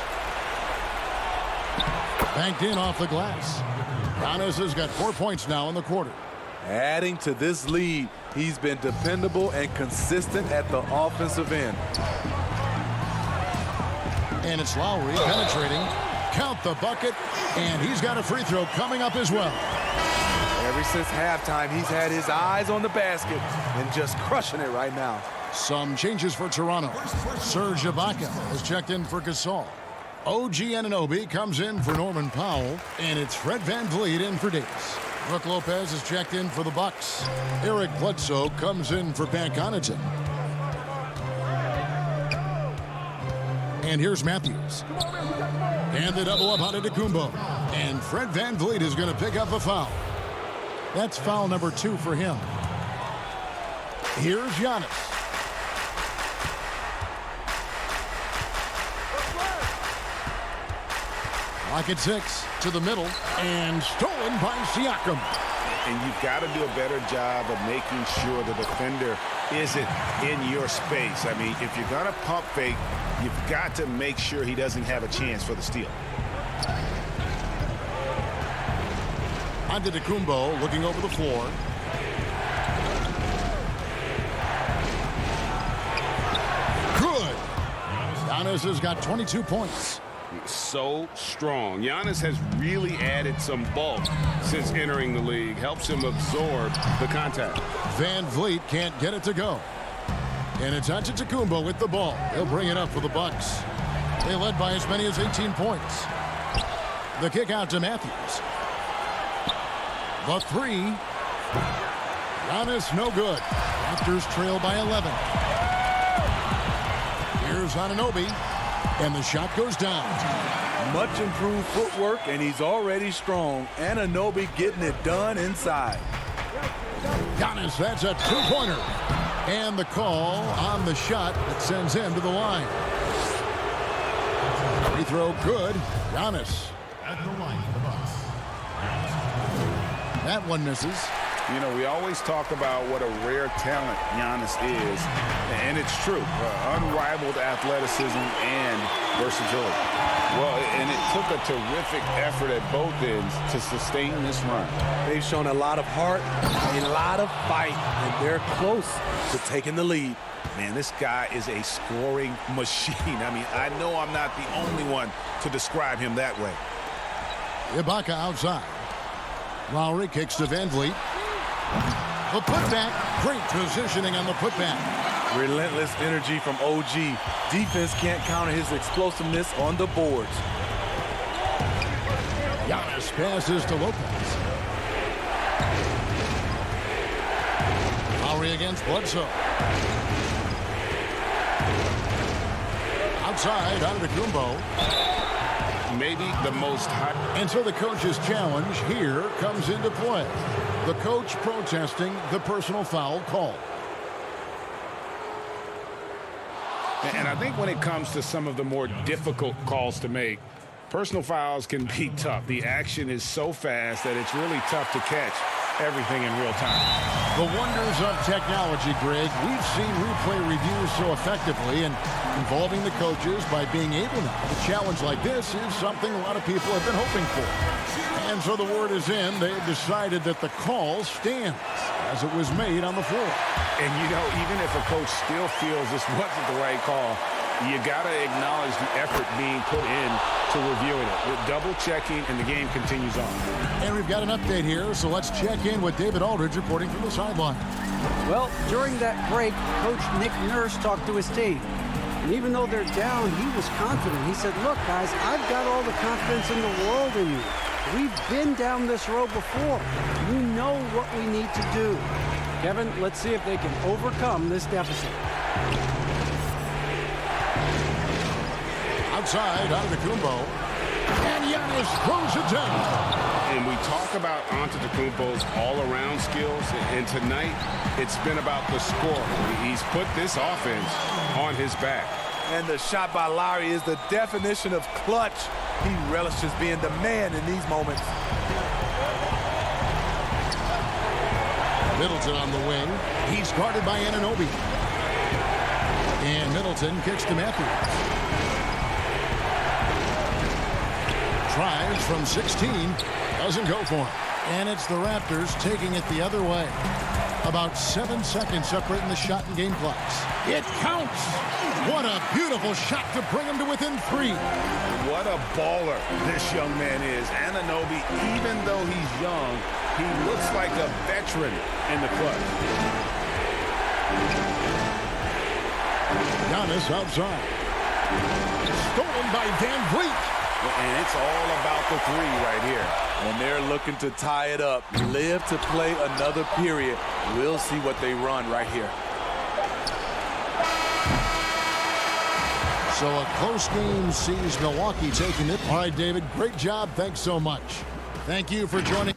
Banked in off the glass. Giannis has got 4 points now in the quarter. Adding to this lead, he's been dependable and consistent at the offensive end. And it's Lowry penetrating. Count the bucket. And he's got a free throw coming up as well. Ever since halftime, he's had his eyes on the basket and just crushing it right now. Some changes for Toronto. Serge Ibaka has checked in for Gasol. OG Anunoby comes in for Norman Powell. And it's Fred VanVleet in for Davis. Brook Lopez has checked in for the Bucks. Eric Bledsoe comes in for Pat Connaughton. And here's Matthews. And the double up on Antetokounmpo. And Fred VanVleet is going to pick up a foul. That's foul number 2 for him. Here's Giannis. Lock at 6 to the middle. And stolen by Siakam. And you've got to do a better job of making sure the defender isn't in your space. I mean, if you're going to pump fake, you've got to make sure he doesn't have a chance for the steal. Antetokounmpo looking over the floor. Good. Giannis has got 22 points. So strong. Giannis has really added some bulk since entering the league. Helps him absorb the contact. VanVleet can't get it to go. And it's Antetokounmpo with the ball. He'll bring it up for the Bucks. They led by as many as 18 points. The kick out to Matthews. The 3. Giannis no good. Raptors trail by 11. Here's Anunoby. And the shot goes down. Much improved footwork, and he's already strong. Anunoby getting it done inside. Giannis, that's a 2-pointer. And the call on the shot that sends him to the line. Free throw good. Giannis at the line for the Bucks. That one misses. You know, we always talk about what a rare talent Giannis is, and it's true. Unrivaled athleticism and versatility. Well, and it took a terrific effort at both ends to sustain this run. They've shown a lot of heart, a lot of fight, and they're close to taking the lead. Man, this guy is a scoring machine. I mean, I know I'm not the only one to describe him that way. Ibaka outside. Lowry kicks to VanVleet. The putback. Great positioning on the putback. Relentless energy from OG. Defense can't counter his explosiveness on the boards. Giannis passes to Lopez. Lowry against Bledsoe. Outside, Antetokounmpo. Maybe the most high. And so the coach's challenge here comes into play. The coach protesting the personal foul call. And I think when it comes to some of the more difficult calls to make, personal fouls can be tough. The action is so fast that it's really tough to catch everything in real time. The wonders of technology, Greg. We've seen replay reviews so effectively, and involving the coaches by being able now to challenge like this is something a lot of people have been hoping for. And so the word is in. They've decided that the call stands as it was made on the floor. And, you know, even if a coach still feels this wasn't the right call, you got to acknowledge the effort being put in to reviewing it. With double-checking, and the game continues on. And we've got an update here, so let's check in with David Aldridge reporting from the sideline. Well, during that break, Coach Nick Nurse talked to his team. And even though they're down, he was confident. He said, look, guys, I've got all the confidence in the world in you. We've been down this road before. You know what we need to do. Kevin, let's see if they can overcome this deficit. Outside, Antetokounmpo. And Giannis throws it down. And we talk about Antetokounmpo's all-around skills, and tonight it's been about the score. He's put this offense on his back. And the shot by Lowry is the definition of clutch. He relishes being the man in these moments. Middleton on the wing. He's guarded by Anunoby. And Middleton kicks to Matthews. Tries from 16. Doesn't go for him. And it's the Raptors taking it the other way. About 7 seconds separating the shot and game clocks. It counts. What a beautiful shot to bring him to within 3. What a baller this young man is. Anunoby, even though he's young, he looks like a veteran in the clutch. Giannis outside. Stolen by Van Vliet. And it's all about the three right here. And they're looking to tie it up. Live to play another period. We'll see what they run right here. So a close game sees Milwaukee taking it. All right, David, great job. Thanks so much. Thank you for joining.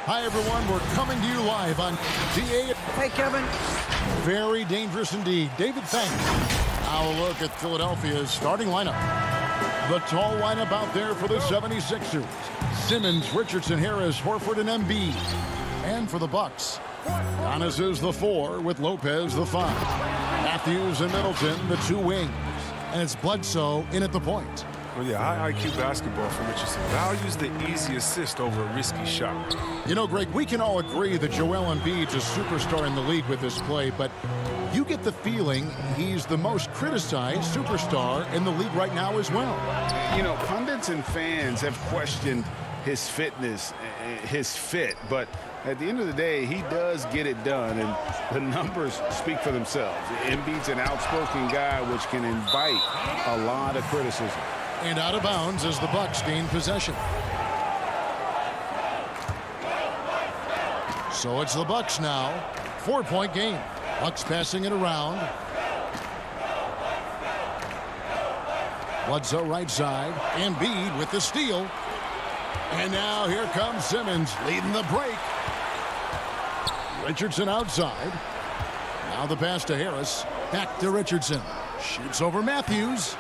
Hi, everyone. We're coming to you live on DA. Hey, Kevin. Very dangerous indeed. David, thanks. Now a look at Philadelphia's starting lineup. The tall lineup out there for the 76ers. Simmons, Richardson, Harris, Horford, and Embiid. And for the Bucks, Giannis is the 4 with Lopez the 5. Matthews and Middleton, the 2 wings. And it's Bledsoe in at the point. Well, yeah, high IQ basketball from Richardson. Values the easy assist over a risky shot. You know, Greg, we can all agree that Joel Embiid's a superstar in the league with this play, but you get the feeling he's the most criticized superstar in the league right now as well. You know, pundits and fans have questioned his fitness, his fit, but at the end of the day, he does get it done, and the numbers speak for themselves. Embiid's an outspoken guy, which can invite a lot of criticism. And out of bounds as the Bucks gain possession. So it's the Bucks now. 4-point game. Bucks passing it around. Bledsoe right side. Embiid with the steal. And now here comes Simmons leading the break. Richardson outside. Now the pass to Harris. Back to Richardson. Shoots over Matthews.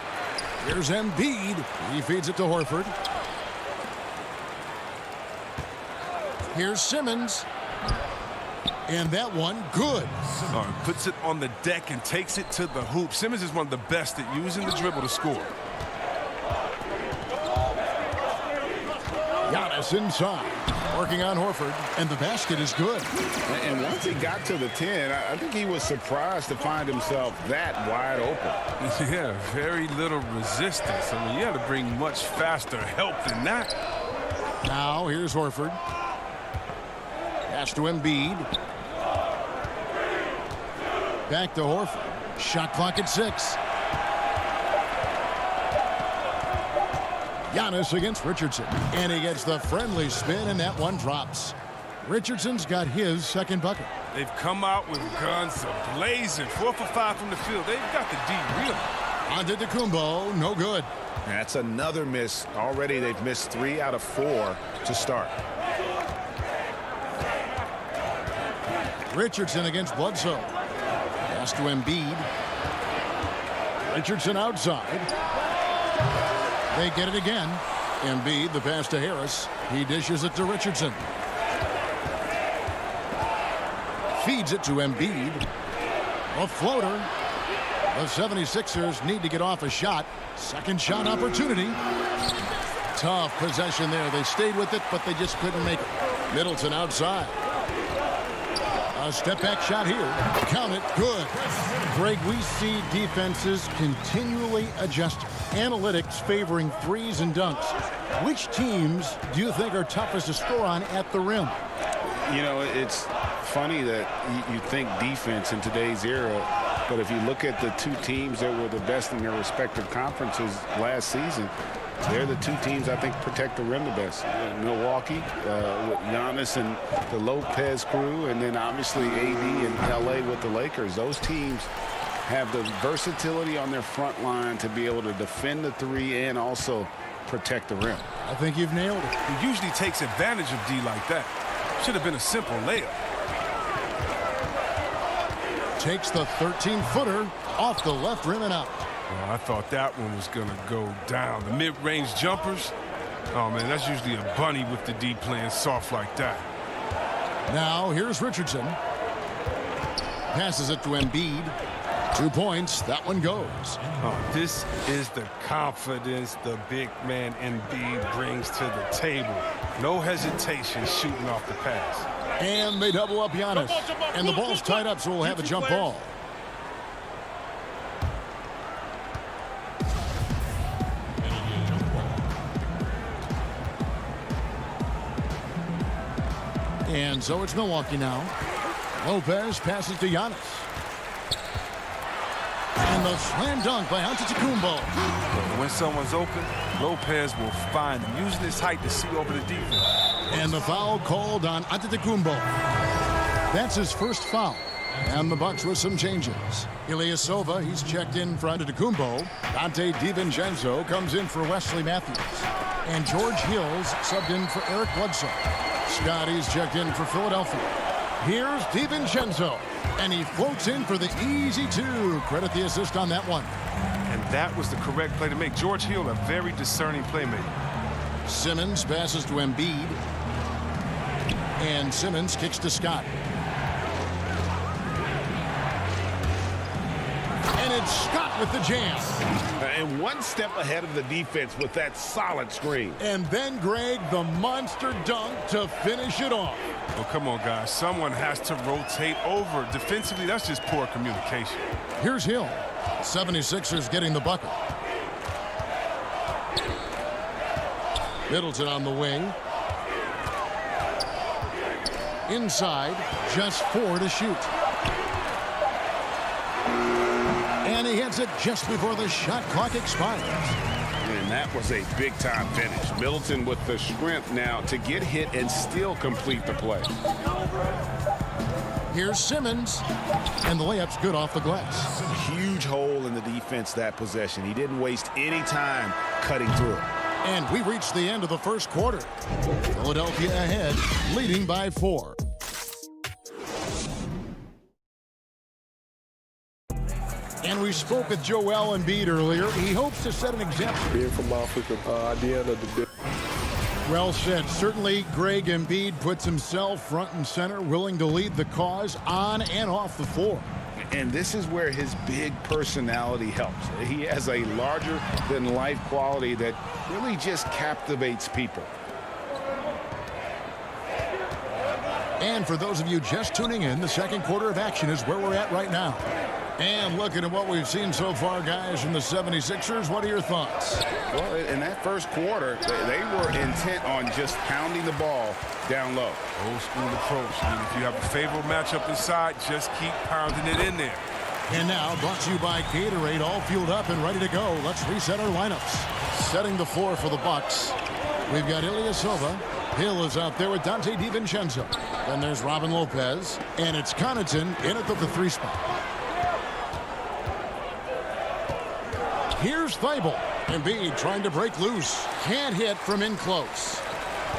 Here's Embiid. He feeds it to Horford. Here's Simmons. And that one, good. Puts it on the deck and takes it to the hoop. Simmons is one of the best at using the dribble to score. Giannis inside. Working on Horford. And the basket is good. And once he got to the 10, I think he was surprised to find himself that wide open. Yeah, very little resistance. I mean, you had to bring much faster help than that. Now here's Horford. Pass to Embiid. Back to Horford. Shot clock at 6. Giannis against Richardson. And he gets the friendly spin, and that one drops. Richardson's got his second bucket. They've come out with guns blazing. 4 for 5 from the field. They've got the D really. Antetokounmpo, no good. That's another miss. Already they've missed 3 out of 4 to start. Richardson against Bledsoe. Pass to Embiid. Richardson outside. They get it again. Embiid, the pass to Harris. He dishes it to Richardson. Feeds it to Embiid. A floater. The 76ers need to get off a shot. Second shot opportunity. Tough possession there. They stayed with it, but they just couldn't make it. Middleton outside. A step-back shot here. Count it. Good. Greg, we see defenses continually adjusting. Analytics favoring threes and dunks. Which teams do you think are toughest to score on at the rim? You know, it's funny that you think defense in today's era, but if you look at the 2 teams that were the best in their respective conferences last season, they're the 2 teams I think protect the rim the best. Milwaukee with Giannis and the Lopez crew, and then obviously AD and LA with the Lakers. Those teams have the versatility on their front line to be able to defend the 3 and also protect the rim. I think you've nailed it. He usually takes advantage of D like that. Should have been a simple layup. Takes the 13-footer off the left rim and out. Well, I thought that one was going to go down. The mid-range jumpers, oh, man, that's usually a bunny with the D playing soft like that. Now, here's Richardson. Passes it to Embiid. 2 points. That one goes. Oh, this is the confidence the big man Embiid brings to the table. No hesitation shooting off the pass. And they double up Giannis. And the ball's tied up, so we'll have a jump ball. And so it's Milwaukee now. Lopez passes to Giannis. And the slam dunk by Antetokounmpo. When someone's open, Lopez will find him, using his height to see over the defense. And the foul called on Antetokounmpo. That's his first foul. And the Bucks with some changes. Ilyasova, he's checked in for Antetokounmpo. Dante DiVincenzo comes in for Wesley Matthews. And George Hill's subbed in for Eric Bledsoe. Scotty's checked in for Philadelphia. Here's DiVincenzo. And he floats in for the easy two. Credit the assist on that one. And that was the correct play to make. George Hill, a very discerning playmaker. Simmons passes to Embiid. And Simmons kicks to Scott. And it's Scott with the jam. And one step ahead of the defense with that solid screen. And then, Greg, the monster dunk to finish it off. Well, come on, guys. Someone has to rotate over. Defensively, that's just poor communication. Here's Hill. 76ers getting the bucket. Middleton on the wing. Inside, just 4 to shoot. And he hits it just before the shot clock expires. And that was a big-time finish. Middleton with the strength now to get hit and still complete the play. Here's Simmons. And the layup's good off the glass. Huge hole in the defense that possession. He didn't waste any time cutting through it. And we reached the end of the first quarter. Philadelphia ahead, leading by 4. And we spoke with Joel Embiid earlier. He hopes to set an example. Being from Africa, at the end of the day. Well said. Certainly, Greg Embiid puts himself front and center, willing to lead the cause on and off the floor. And this is where his big personality helps. He has a larger-than-life quality that really just captivates people. And for those of you just tuning in, the second quarter of action is where we're at right now. And looking at what we've seen so far, guys, from the 76ers, what are your thoughts? Well, in that first quarter, they were intent on just pounding the ball down low. Old school approach. I mean, if you have a favorable matchup inside, just keep pounding it in there. And now, brought to you by Gatorade, all fueled up and ready to go. Let's reset our lineups. Setting the floor for the Bucks. We've got Ilyasova. Hill is out there with Dante DiVincenzo. Then there's Robin Lopez. And it's Connaughton in at the 3 spot. Here's Thibault. Embiid trying to break loose. Can't hit from in close.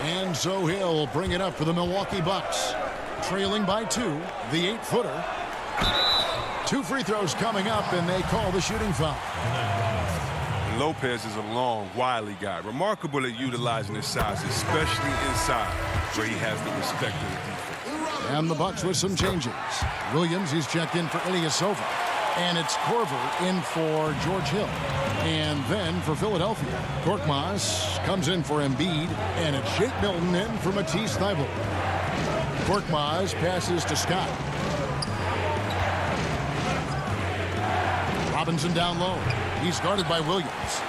And so Hill bring it up for the Milwaukee Bucks. Trailing by 2, the 8-footer. 2 free throws coming up, and they call the shooting foul. And Lopez is a long, wily guy. Remarkable at utilizing his size, especially inside, where he has the respect of the defense. And the Bucks with some changes. Williams, he's checked in for Ilyasova. And it's Korver in for George Hill. And then for Philadelphia, Korkmaz comes in for Embiid. And it's Shake Milton in for Matisse Thybulle. Korkmaz passes to Scott. Robinson down low. He's guarded by Williams.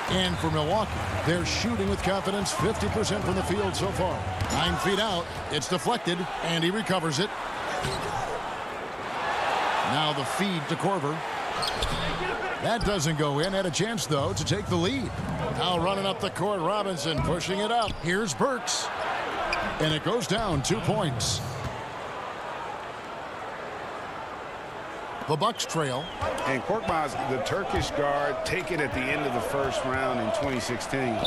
And for Milwaukee, they're shooting with confidence, 50% from the field so far. 9 feet out. It's deflected, and he recovers it. Now the feed to Korver. That doesn't go in. Had a chance, though, to take the lead. Now running up the court, Robinson pushing it up. Here's Burks. And it goes down 2 points. The Bucks trail. And Korkmaz, the Turkish guard, taken at the end of the first round in 2016.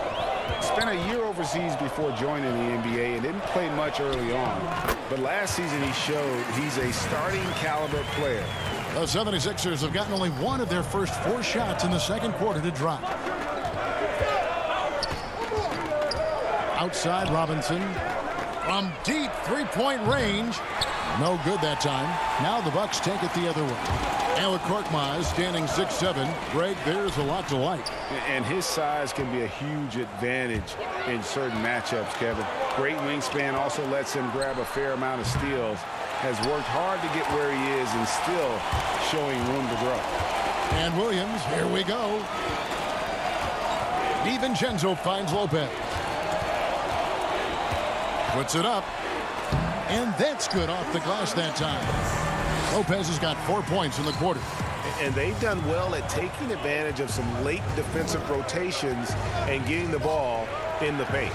Spent a year overseas before joining the NBA and didn't play much early on. But last season he showed he's a starting caliber player. The 76ers have gotten only 1 of their first 4 shots in the second quarter to drop. Outside Robinson. From deep 3-point range. No good that time. Now the Bucks take it the other way. And with Korkmaz standing 6'7", Greg, there's a lot to like. And his size can be a huge advantage in certain matchups, Kevin. Great wingspan also lets him grab a fair amount of steals. Has worked hard to get where he is and still showing room to grow. And Williams, here we go. DiVincenzo finds Lopez. Puts it up. And that's good off the glass that time. Lopez has got 4 points in the quarter. And they've done well at taking advantage of some late defensive rotations and getting the ball in the paint.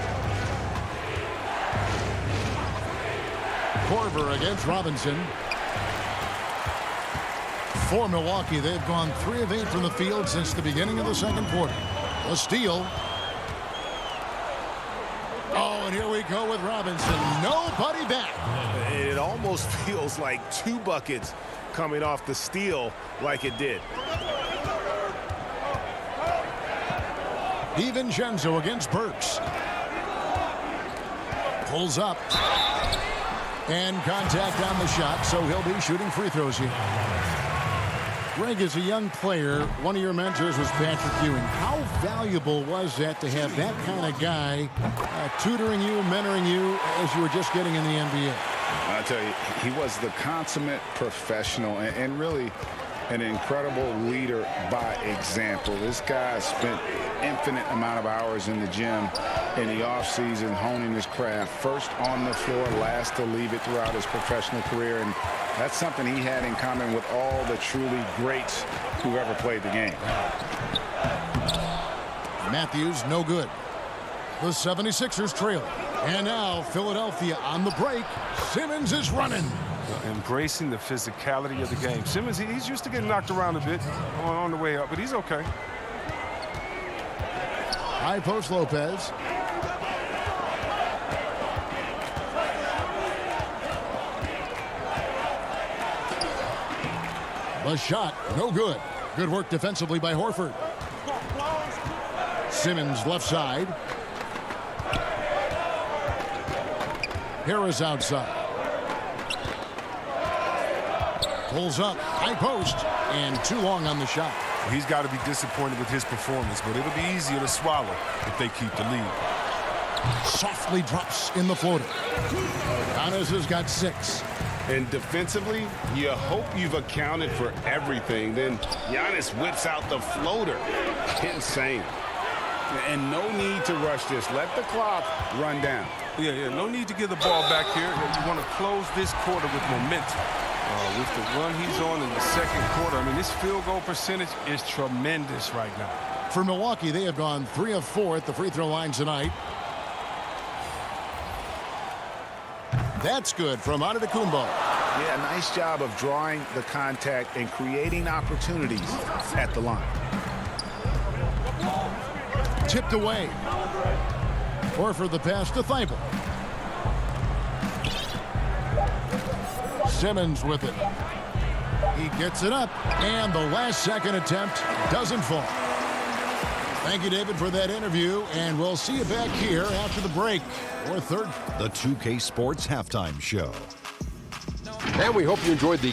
Korver against Robinson. For Milwaukee, they've gone 3 of 8 from the field since the beginning of the second quarter. A steal. Oh, and here we go with Robinson. Nobody back. It almost feels like 2 buckets coming off the steal like it did. DiVincenzo against Burks. Pulls up. And contact on the shot, so he'll be shooting free throws here. Greg, as a young player, one of your mentors was Patrick Ewing. How valuable was that to have that kind of guy tutoring you, mentoring you as you were just getting in the NBA? I'll tell you, he was the consummate professional and really an incredible leader by example. This guy spent infinite amount of hours in the gym in the offseason honing his craft. First on the floor, last to leave it throughout his professional career. And that's something he had in common with all the truly greats who ever played the game. Matthews, no good. The 76ers trail. And now Philadelphia on the break. Simmons is running. Embracing the physicality of the game. Simmons, he's used to getting knocked around a bit on the way up, but he's okay. High post Lopez. The shot, no good. Good work defensively by Horford. Simmons left side. Harris outside. Pulls up, high post, and too long on the shot. He's got to be disappointed with his performance, but it'll be easier to swallow if they keep the lead. Softly drops in the floater. Giannis has got 6. And defensively, you hope you've accounted for everything. Then Giannis whips out the floater. Insane. And no need to rush this. Let the clock run down. Yeah, no need to give the ball back here. You want to close this quarter with momentum. With the run he's on in the second quarter, I mean, this field goal percentage is tremendous right now. For Milwaukee, they have gone 3 of 4 at the free throw line tonight. That's good from Antetokounmpo. Yeah, nice job of drawing the contact and creating opportunities at the line. Tipped away. Horford the pass to Thibault. Simmons with it. He gets it up, and the last second attempt doesn't fall. Thank you, David, for that interview, and we'll see you back here after the break. Or third. The 2K Sports Halftime Show. And we hope you enjoyed a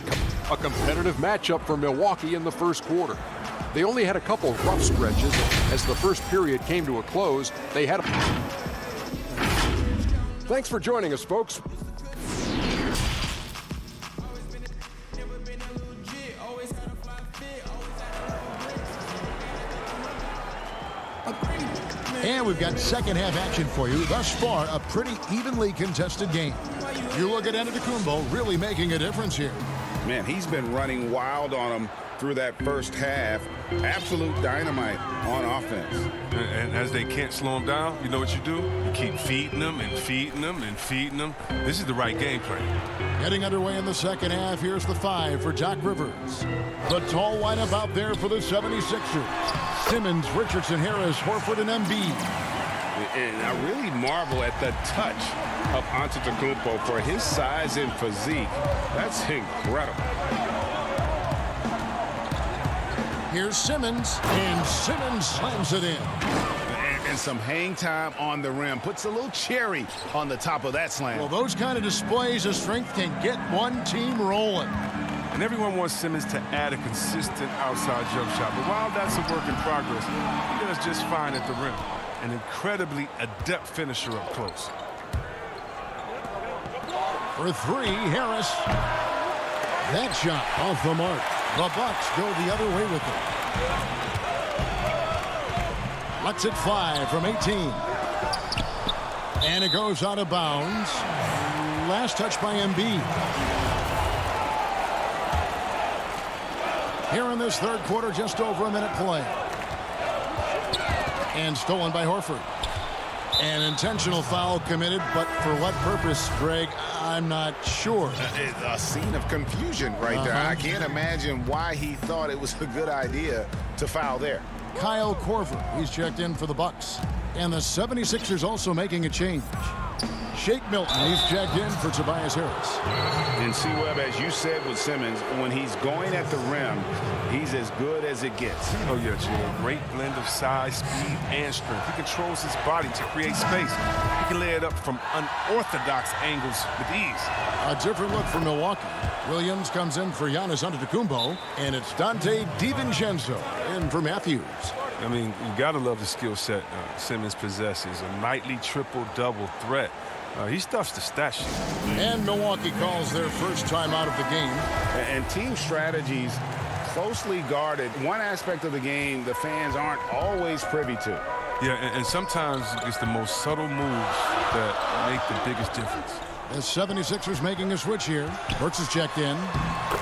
competitive matchup for Milwaukee in the first quarter. They only had a couple rough stretches. As the first period came to a close, they had Thanks for joining us, folks. And we've got second half action for you. Thus far, a pretty evenly contested game. You look at Antetokounmpo really making a difference here. Man, he's been running wild on him through that first half. Absolute dynamite on offense. And as they can't slow him down, you know what you do? You keep feeding them and feeding them and feeding them. This is the right game plan. Getting underway in the second half. Here's the 5 for Doc Rivers. The tall lineup out there for the 76ers. Simmons, Richardson, Harris, Horford, and Embiid. And I really marvel at the touch of Antetokounmpo for his size and physique. That's incredible. Here's Simmons, and Simmons slams it in. And some hang time on the rim. Puts a little cherry on the top of that slam. Well, those kind of displays of strength can get one team rolling. And everyone wants Simmons to add a consistent outside jump shot. But while that's a work in progress, he does just fine at the rim. An incredibly adept finisher up close. For 3, Harris. That shot off the mark. The Bucks go the other way with it. Lets it fly from 18. And it goes out of bounds. Last touch by Embiid. Here in this third quarter, just over a minute play. And stolen by Horford. An intentional foul committed, but for what purpose, Greg? I'm not sure. A scene of confusion right there. I can't imagine why he thought it was a good idea to foul there. Kyle Korver, he's checked in for the Bucks. And the 76ers also making a change. Shake Milton, he's checked in for Tobias Harris. And C-Webb, as you said with Simmons, when he's going at the rim, he's as good as it gets. Oh, yeah, Joe. Great blend of size, speed, and strength. He controls his body to create space. He can lay it up from unorthodox angles with ease. A different look for Milwaukee. Williams comes in for Giannis Antetokounmpo, and it's Dante DiVincenzo in for Matthews. I mean, you got to love the skill set Simmons possesses. A nightly triple-double threat. He stuffs the stat sheet. And Milwaukee calls their first time out of the game. And team strategies closely guarded. One aspect of the game the fans aren't always privy to. Yeah, and sometimes it's the most subtle moves that make the biggest difference. The 76ers making a switch here. Burks is checked in.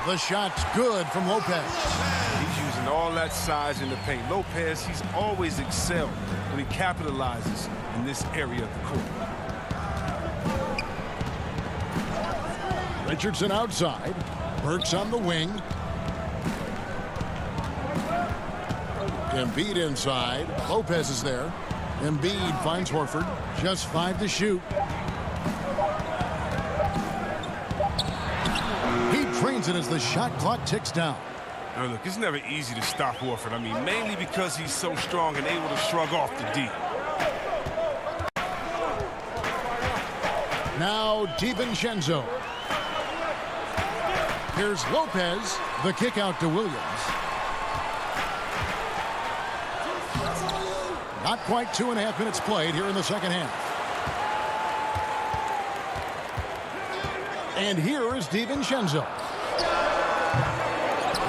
The shot's good from Lopez. He's using all that size in the paint. Lopez, he's always excelled when he capitalizes in this area of the court. Richardson outside. Burks on the wing. Embiid inside. Lopez is there. Embiid finds Horford. Just 5 to shoot. He trains it as the shot clock ticks down. Now look, it's never easy to stop Horford. I mean, mainly because he's so strong and able to shrug off the D. Now DiVincenzo. Here's Lopez. The kick out to Williams. Not quite 2.5 minutes played here in the second half. And here is DiVincenzo.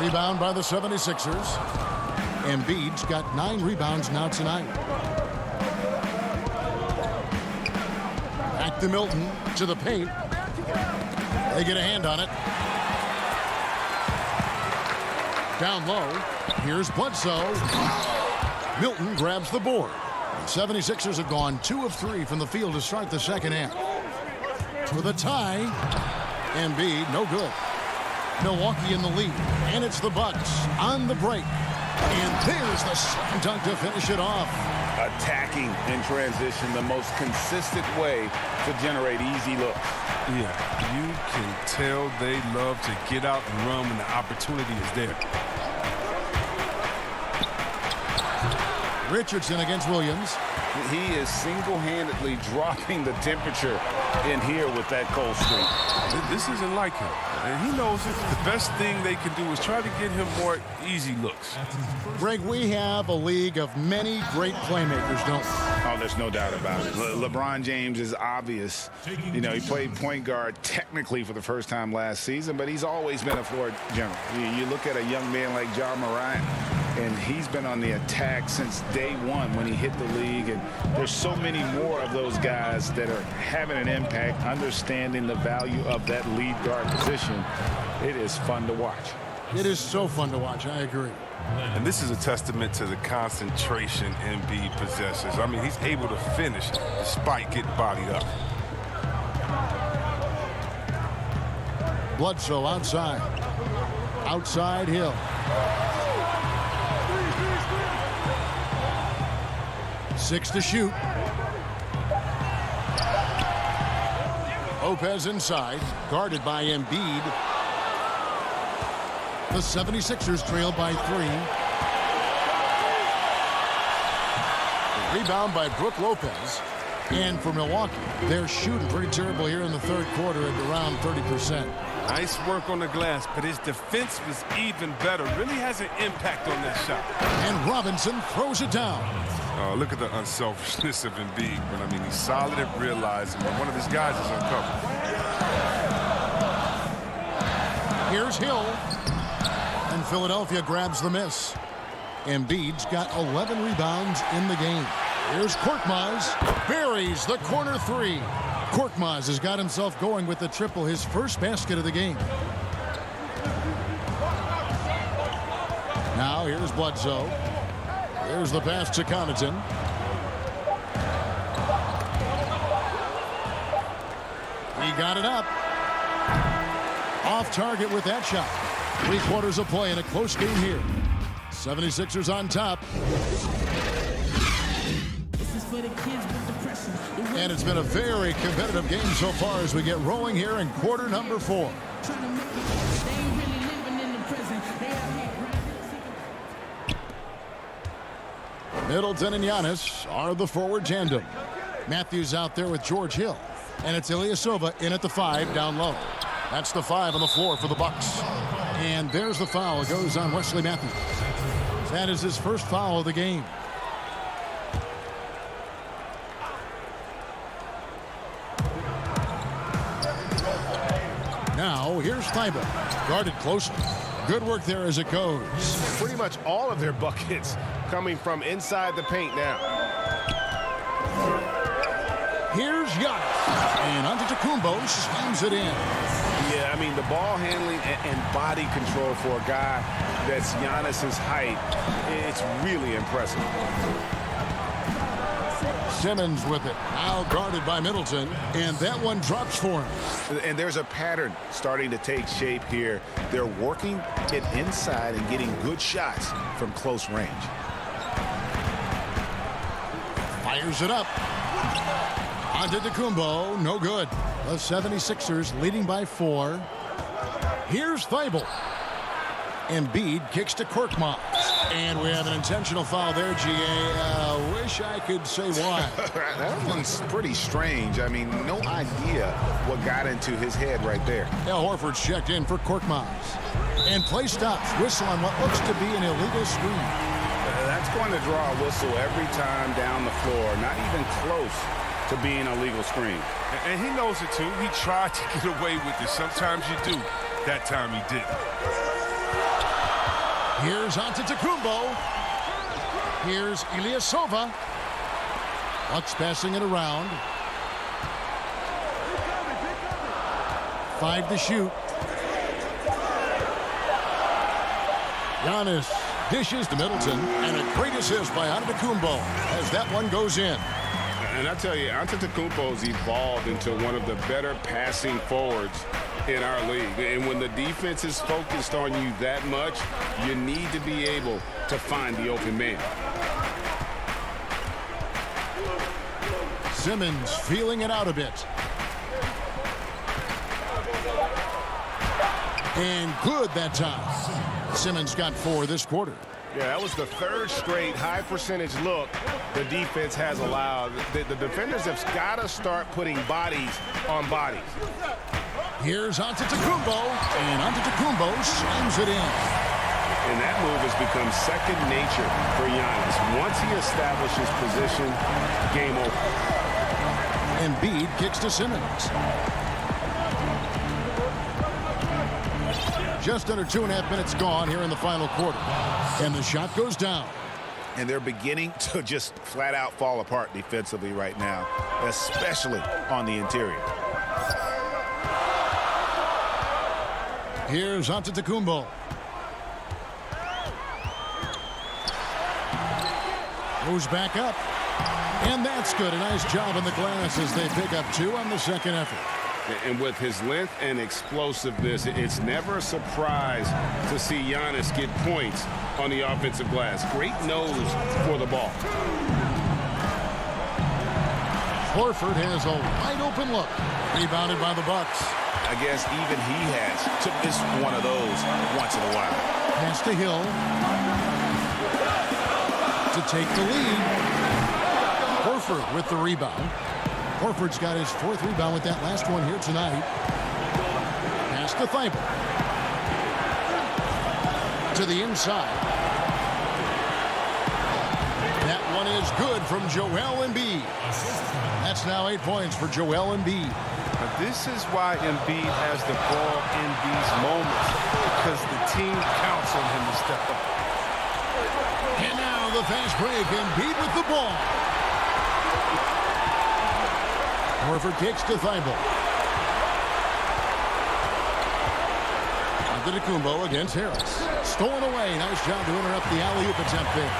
Rebound by the 76ers. Embiid's got 9 rebounds now tonight. Back to Milton, to the paint. They get a hand on it. Down low. Here's Bledsoe. Milton grabs the board. The 76ers have gone 2 of 3 from the field to start the second half. With a tie. Embiid, no good. Milwaukee in the lead. And it's the Bucks on the break. And there's the slam dunk to finish it off. Attacking in transition, the most consistent way to generate easy looks. Yeah, you can tell they love to get out and run when the opportunity is there. Richardson against Williams. He is single-handedly dropping the temperature in here with that cold streak. This isn't like him. And he knows it. The best thing they can do is try to get him more easy looks. Greg, we have a league of many great playmakers, don't we? Oh, there's no doubt about it. LeBron James is obvious. You know, he played point guard technically for the first time last season, but he's always been a floor general. You look at a young man like Ja Morant, and he's been on the attack since day one when he hit the league. And there's so many more of those guys that are having an impact, understanding the value of that lead guard position. It is fun to watch. It is so fun to watch. I agree. And this is a testament to the concentration Embiid possesses. I mean, he's able to finish despite getting bodied up. Bledsoe outside. Outside Hill. Six to shoot. Lopez inside, guarded by Embiid. The 76ers trail by 3. Rebound by Brook Lopez. And for Milwaukee, they're shooting pretty terrible here in the third quarter at around 30%. Nice work on the glass, but his defense was even better. Really has an impact on that shot. And Robinson throws it down. Look at the unselfishness of Embiid. But I mean, he's solid at realizing when one of his guys is uncovered. Here's Hill. And Philadelphia grabs the miss. Embiid's got 11 rebounds in the game. Here's Korkmaz. Buries the corner 3. Korkmaz has got himself going with the triple, his first basket of the game. Now here's Bledsoe. Here's the pass to Connaughton. He got it up. Off target with that shot. 3/4 of play in a close game here. 76ers on top. And it's been a very competitive game so far as we get rolling here in quarter number 4. Middleton and Giannis are the forward tandem. Matthews out there with George Hill. And it's Ilyasova in at the 5 down low. That's the 5 on the floor for the Bucks. And there's the foul. It goes on Wesley Matthews. That is his first foul of the game. Now here's Thibault. Guarded closely. Good work there as it goes. Pretty much all of their buckets coming from inside the paint now. Here's Giannis. And Antetokounmpo slams it in. Yeah, I mean, the ball handling and body control for a guy that's Giannis's height, it's really impressive. Simmons with it. Now guarded by Middleton. And that one drops for him. And there's a pattern starting to take shape here. They're working it inside and getting good shots from close range. Fires it up. Antetokounmpo, no good. The 76ers leading by 4. Here's Thibault. Embiid kicks to Korkmaz. And we have an intentional foul there, GA. Wish I could say why. That one's pretty strange. I mean, no idea what got into his head right there. Al Horford's checked in for Korkmaz. And play stops. Whistle on what looks to be an illegal screen. That's going to draw a whistle every time down the floor. Not even close to being a legal screen. And he knows it too. He tried to get away with it. Sometimes you do. That time he didn't. Here's Antetokounmpo. Here's Ilyasova. Bucks passing it around. 5 to shoot. Giannis dishes to Middleton. And a great assist by Antetokounmpo as that one goes in. And I tell you, Antetokounmpo's evolved into one of the better passing forwards in our league. And when the defense is focused on you that much, you need to be able to find the open man. Simmons feeling it out a bit. And good that time. Simmons got 4 this quarter. Yeah, that was the 3rd straight high percentage look the defense has allowed. The defenders have got to start putting bodies on bodies. Here's Antetokounmpo, and Antetokounmpo slams it in. And that move has become second nature for Giannis. Once he establishes position, game over. Embiid kicks to Simmons. Just under 2.5 minutes gone here in the final quarter. And the shot goes down. And they're beginning to just flat out fall apart defensively right now, especially on the interior. Here's Antetokounmpo. Goes back up. And that's good. A nice job on the glass as they pick up 2 on the second effort. And with his length and explosiveness, it's never a surprise to see Giannis get points on the offensive glass. Great nose for the ball. Horford has a wide open look. Rebounded by the Bucks. I guess even he took this one of those once in a while. Pass to Hill. To take the lead. Horford with the rebound. Horford's got his 4th rebound with that last one here tonight. Pass to Thibault. To the inside. That one is good from Joel Embiid. That's now 8 points for Joel Embiid. Now this is why Embiid has the ball in these moments, because the team counts on him to step up. And now the fast break. Embiid with the ball. Horford kicks to Thibault. Antetokounmpo against Harris. Stolen away. Nice job to interrupt the alley-oop attempt there.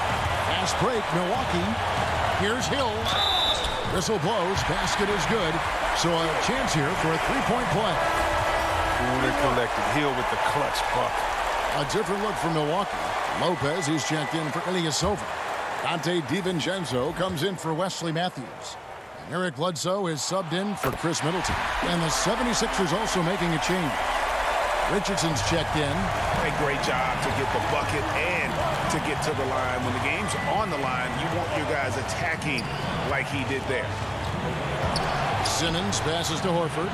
Fast break, Milwaukee. Here's Hill. Whistle blows. Basket is good. So a chance here for a three-point play. Cool and collected. Hill with the clutch buck. A different look for Milwaukee. Lopez is checked in for Ilyasova. Dante DiVincenzo comes in for Wesley Matthews. And Eric Bledsoe is subbed in for Chris Middleton. And the 76ers also making a change. Richardson's checked in. A great job to get the bucket and to get to the line. When the game's on the line, you want your guys attacking like he did there. Simmons passes to Horford.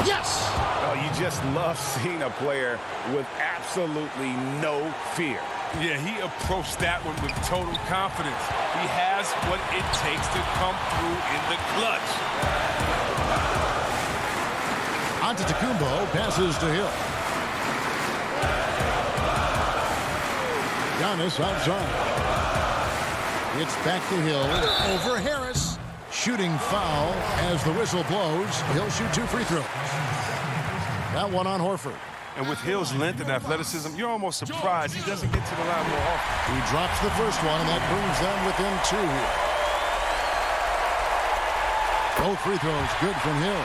Yes! Oh, you just love seeing a player with absolutely no fear. Yeah, he approached that one with total confidence. He has what it takes to come through in the clutch. Antetokounmpo passes to Hill. Giannis outside. It's back to Hill. Over Harris. Shooting foul as the whistle blows. He'll shoot 2 free throws. That one on Horford. And with Hill's length and athleticism, you're almost surprised he doesn't get to the line more often. He drops the first one, and that brings them within 2 here. Both free throws good from Hill.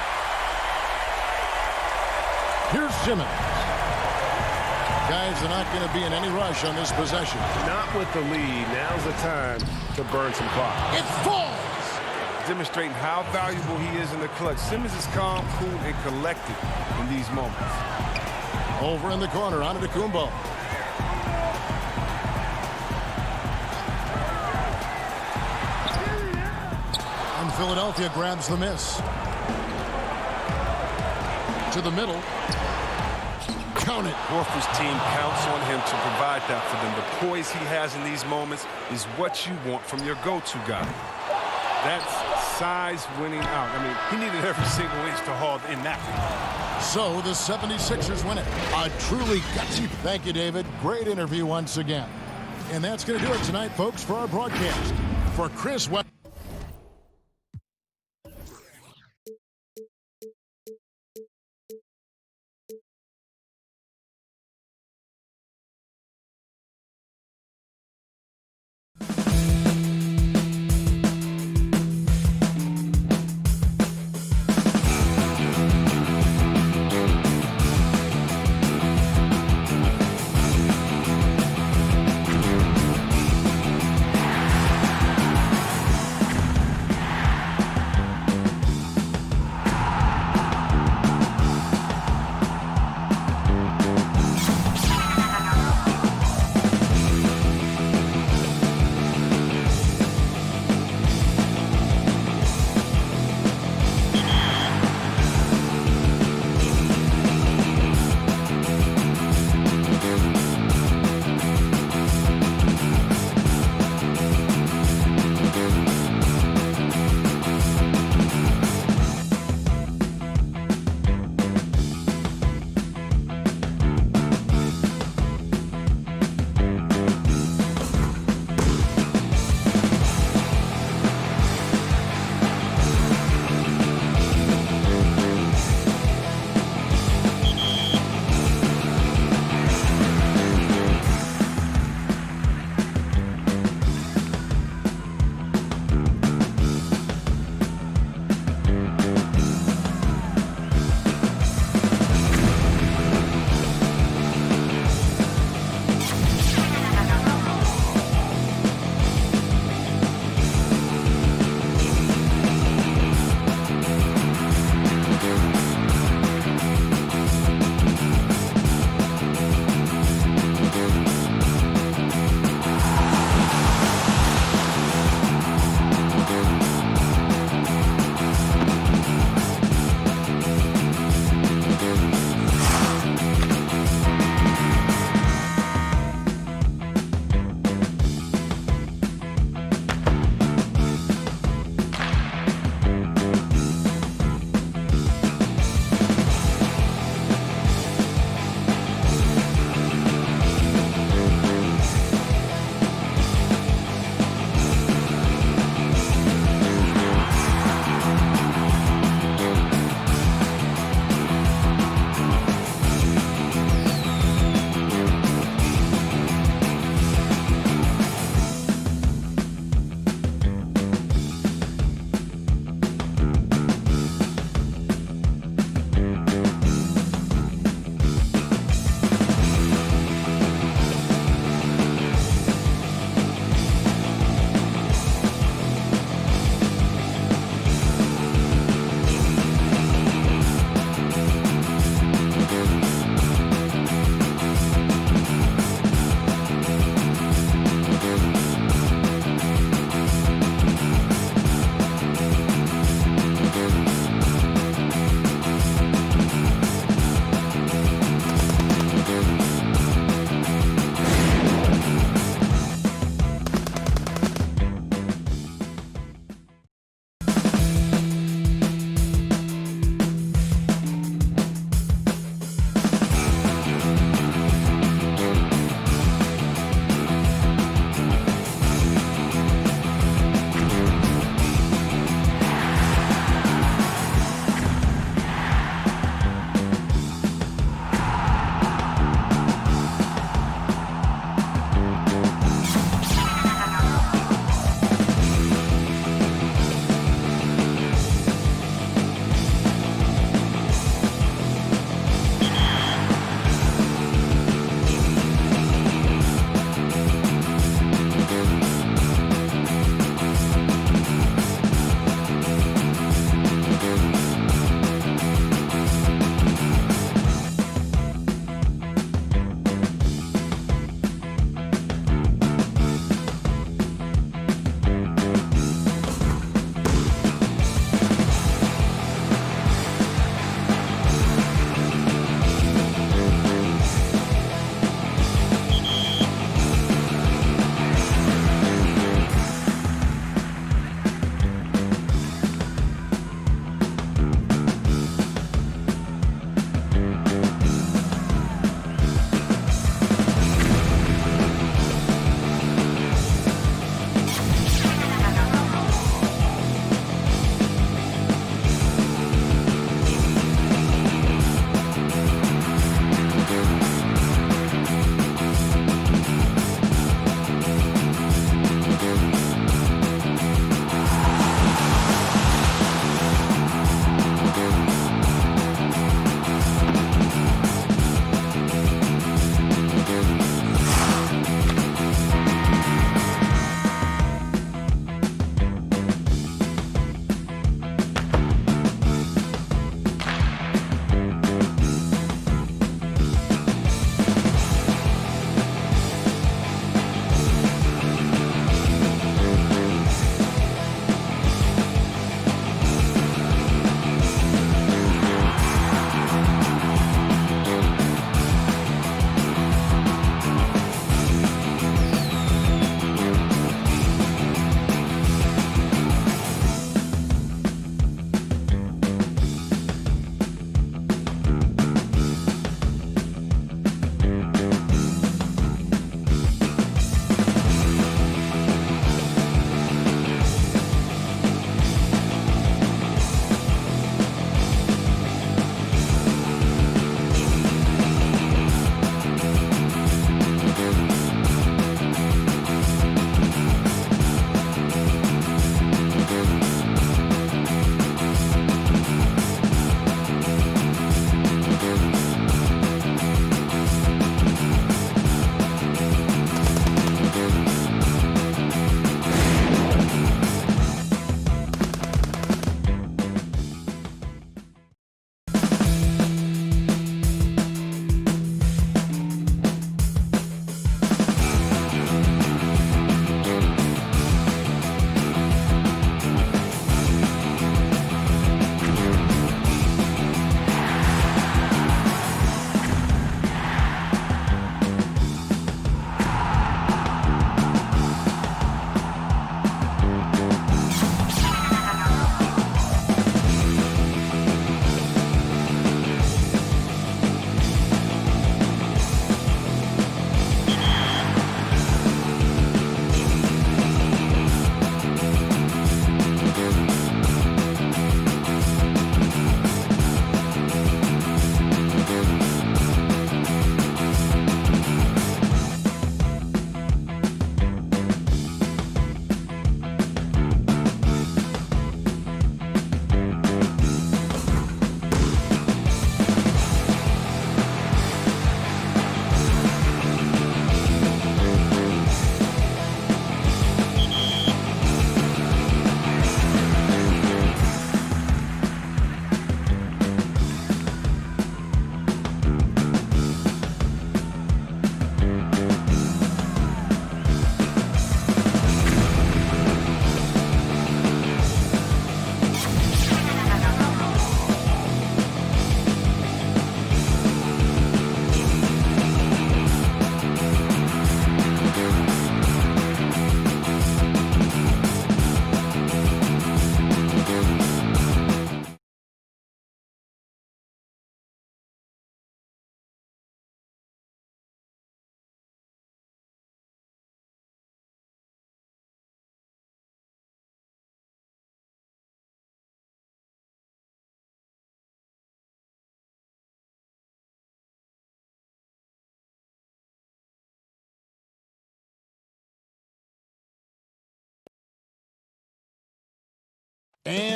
Here's Simmons. Guys are not going to be in any rush on this possession. Not with the lead. Now's the time to burn some clock. It falls! Demonstrating how valuable he is in the clutch. Simmons is calm, cool, and collected in these moments. Over in the corner, Antetokounmpo. And Philadelphia grabs the miss. To the middle. Count it. Horford's team counts on him to provide that for them. The poise he has in these moments is what you want from your go-to guy. That's size winning out. I mean, he needed every single inch to haul in that one. So the 76ers win it. A truly gutsy. Thank you, David. Great interview once again. And that's going to do it tonight, folks, for our broadcast. For Chris West.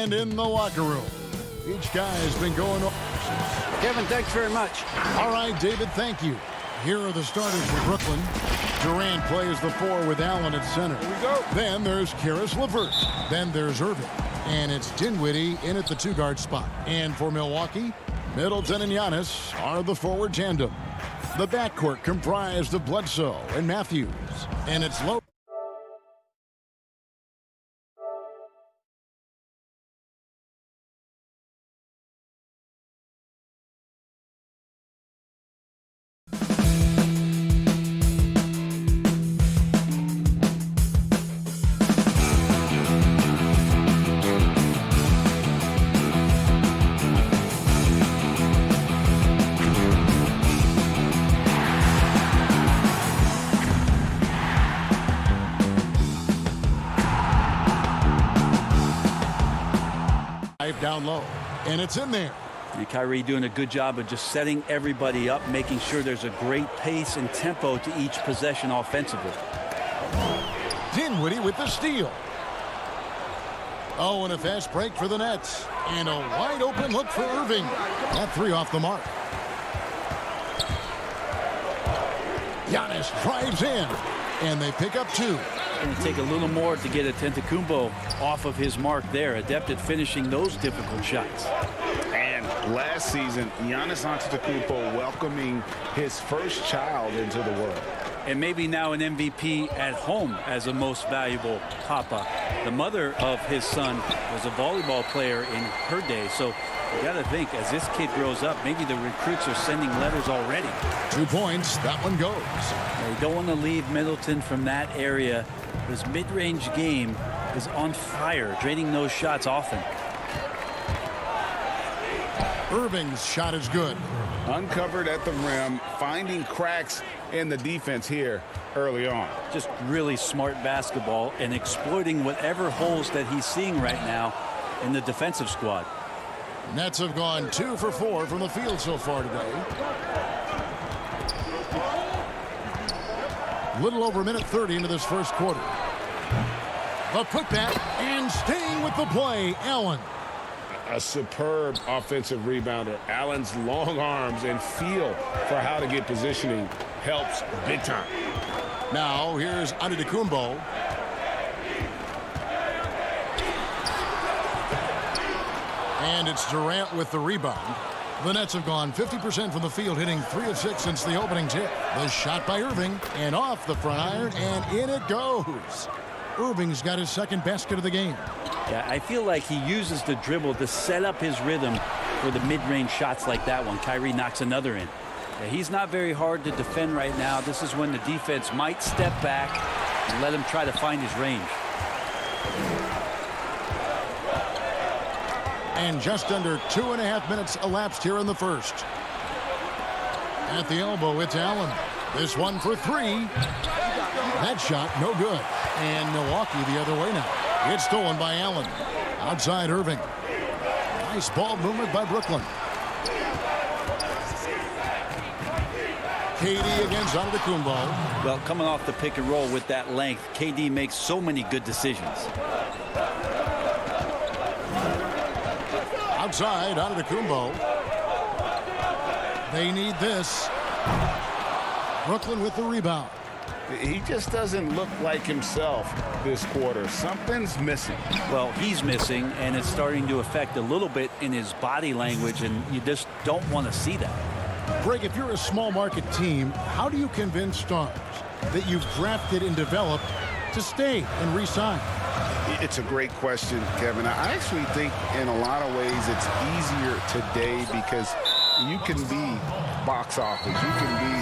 And in the locker room, each guy's been going on. Kevin, thanks very much. All right, David, thank you. Here are the starters for Brooklyn. Durant plays the 4 with Allen at center. Here we go. Then there's Karis LeVert. Then there's Irving. And it's Dinwiddie in at the 2-guard spot. And for Milwaukee, Middleton and Giannis are the forward tandem. The backcourt comprised of Bledsoe and Matthews. And it's low. Down low, and it's in there. And Kyrie doing a good job of just setting everybody up, making sure there's a great pace and tempo to each possession offensively. Dinwiddie with the steal. Oh, and a fast break for the Nets. And a wide open look for Irving. That 3 off the mark. Giannis drives in, and they pick up 2. Going to take a little more to get Antetokounmpo off of his mark there. Adept at finishing those difficult shots. And last season, Giannis Antetokounmpo welcoming his first child into the world. And maybe now an MVP at home as a most valuable papa. The mother of his son was a volleyball player in her day. So you got to think, as this kid grows up, maybe the recruits are sending letters already. 2 points. That one goes. You don't want to leave Middleton from that area. His mid-range game is on fire, draining those shots often. Irving's shot is good. Uncovered at the rim, finding cracks in the defense here early on. Just really smart basketball and exploiting whatever holes that he's seeing right now in the defensive squad. Nets have gone 2 for 4 from the field so far today. Little over a minute 30 into this first quarter. The putback, and staying with the play, Allen. A superb offensive rebounder. Allen's long arms and feel for how to get positioning helps big time. Now here's Antetokounmpo. And it's Durant with the rebound. The Nets have gone 50% from the field, hitting 3 of 6 since the opening tip. The shot by Irving, and off the front iron, and in it goes. Irving's got his second basket of the game. Yeah, I feel like he uses the dribble to set up his rhythm for the mid-range shots like that one. Kyrie knocks another in. Yeah, he's not very hard to defend right now. This is when the defense might step back and let him try to find his range. And just under 2.5 minutes elapsed here in the first. At the elbow, it's Allen. This one for 3. That shot, no good. And Milwaukee the other way now. It's stolen by Allen. Outside Irving. Nice ball movement by Brooklyn. KD against Antetokounmpo. Well, coming off the pick and roll with that length, KD makes so many good decisions. Outside, Antetokounmpo. They need this. Brooklyn with the rebound. He just doesn't look like himself this quarter. Something's missing. Well, he's missing, and it's starting to affect a little bit in his body language, and you just don't want to see that. Greg, if you're a small market team, how do you convince stars that you've drafted and developed to stay and re-sign? It's a great question, Kevin. I actually think in a lot of ways it's easier today because you can be box office. You can be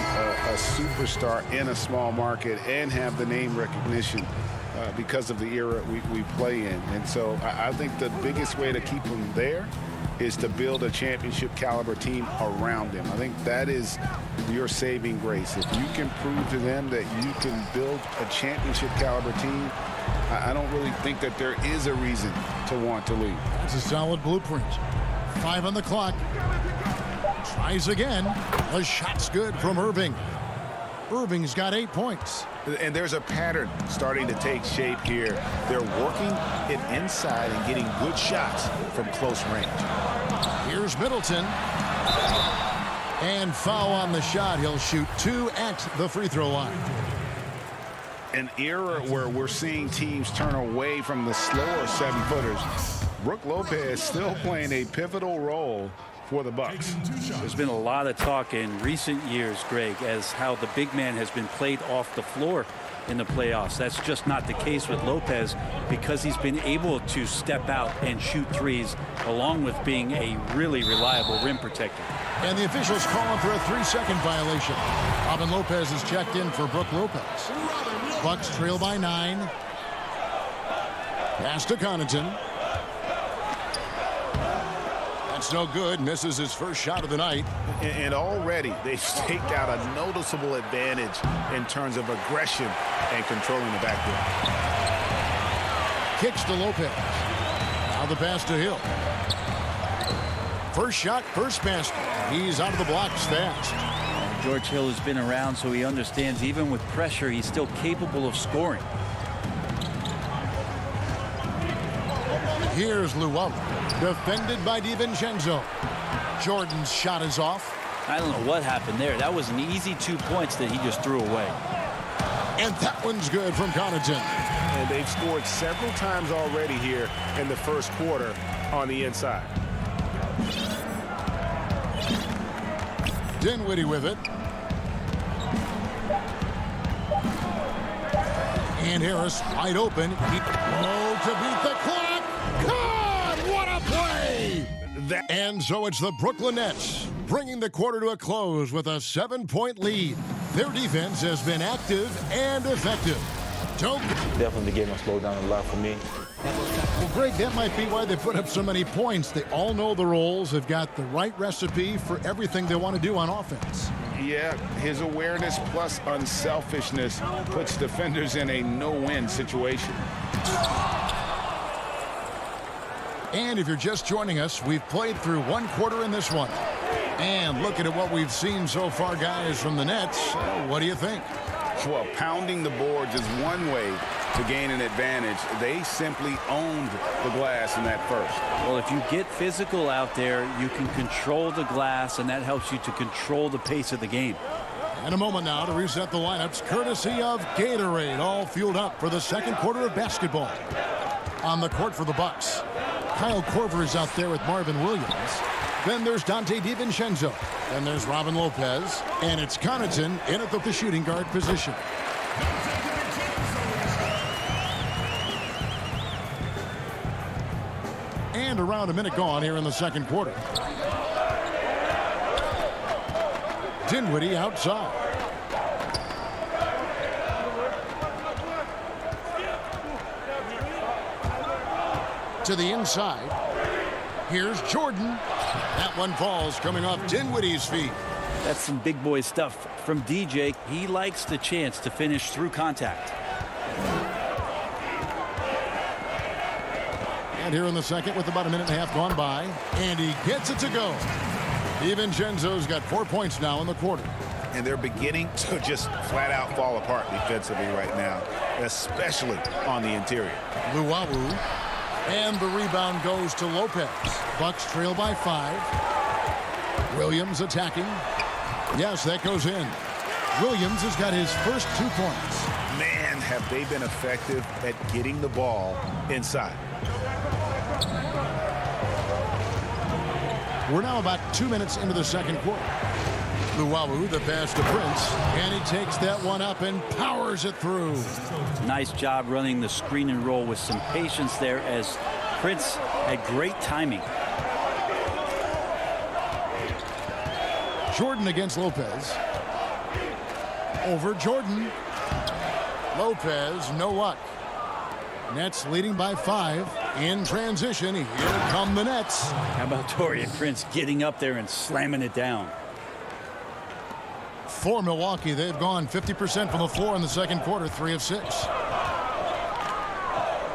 a superstar in a small market and have the name recognition because of the era we play in. And so I think the biggest way to keep them there is to build a championship caliber team around them. I think that is your saving grace. If you can prove to them that you can build a championship caliber team, I don't really think that there is a reason to want to leave. That's a solid blueprint. 5 on the clock. Tries again. The shot's good from Irving. Irving's got 8 points. And there's a pattern starting to take shape here. They're working it inside and getting good shots from close range. Here's Middleton. And foul on the shot. He'll shoot 2 at the free throw line. An era where we're seeing teams turn away from the slower 7-footers. Brook Lopez still playing a pivotal role for the Bucks. There's been a lot of talk in recent years, Greg, as how the big man has been played off the floor in the playoffs. That's just not the case with Lopez because he's been able to step out and shoot threes along with being a really reliable rim protector. And the officials calling for a 3-second violation. Robin Lopez is checked in for Brook Lopez. Bucks trail by 9. Pass to Connaughton. That's no good. Misses his first shot of the night. And already they've staked out a noticeable advantage in terms of aggression and controlling the backcourt. Kicks to Lopez. Now the pass to Hill. First shot, first basket. He's out of the blocks fast. George Hill has been around, so he understands even with pressure, he's still capable of scoring. Here's Luau, defended by DiVincenzo. Jordan's shot is off. I don't know what happened there. That was an easy 2 points that he just threw away. And that one's good from Connaughton. And they've scored several times already here in the first quarter on the inside. Dinwiddie with it. And Harris wide open. To beat the clock. God, what a play! And so it's the Brooklyn Nets bringing the quarter to a close with a 7-point lead. Their defense has been active and effective. Definitely the game has slowed down a lot for me. Well, Greg, that might be why they put up so many points. They all know the roles. They've got the right recipe for everything they want to do on offense. Yeah, his awareness plus unselfishness puts defenders in a no-win situation. And if you're just joining us, we've played through 1 quarter in this one. And looking at what we've seen so far, guys, from the Nets, what do you think? Well, pounding the boards is one way to gain an advantage. They simply owned the glass in that first. Well, if you get physical out there, you can control the glass, and that helps you to control the pace of the game. And a moment now to reset the lineups, courtesy of Gatorade, all fueled up for the second quarter of basketball. On the court for the Bucks, Kyle Korver is out there with Marvin Williams. Then there's Dante DiVincenzo. Then there's Robin Lopez. And it's Connaughton in at the shooting guard position. And around a minute gone here in the second quarter. Dinwiddie outside. To the inside. Here's Jordan. That one falls coming off Dinwiddie's feet. That's some big boy stuff from DJ. He likes the chance to finish through contact. And here in the second with about a minute and a half gone by. And he gets it to go. DiVincenzo's got 4 points now in the quarter. And they're beginning to just flat out fall apart defensively right now, especially on the interior. Luau. And the rebound goes to Lopez. Bucks trail by 5. Williams attacking. Yes, that goes in. Williams has got his first 2 points. Man, have they been effective at getting the ball inside. We're now about 2 minutes into the second quarter. Luau, the pass to Prince, and he takes that one up and powers it through. Nice job running the screen and roll with some patience there as Prince had great timing. Jordan against Lopez. Over Jordan. Lopez, no luck. Nets leading by 5. In transition, here come the Nets. How about Taurean Prince getting up there and slamming it down? For Milwaukee, they've gone 50% from the floor in the second quarter, 3 of 6.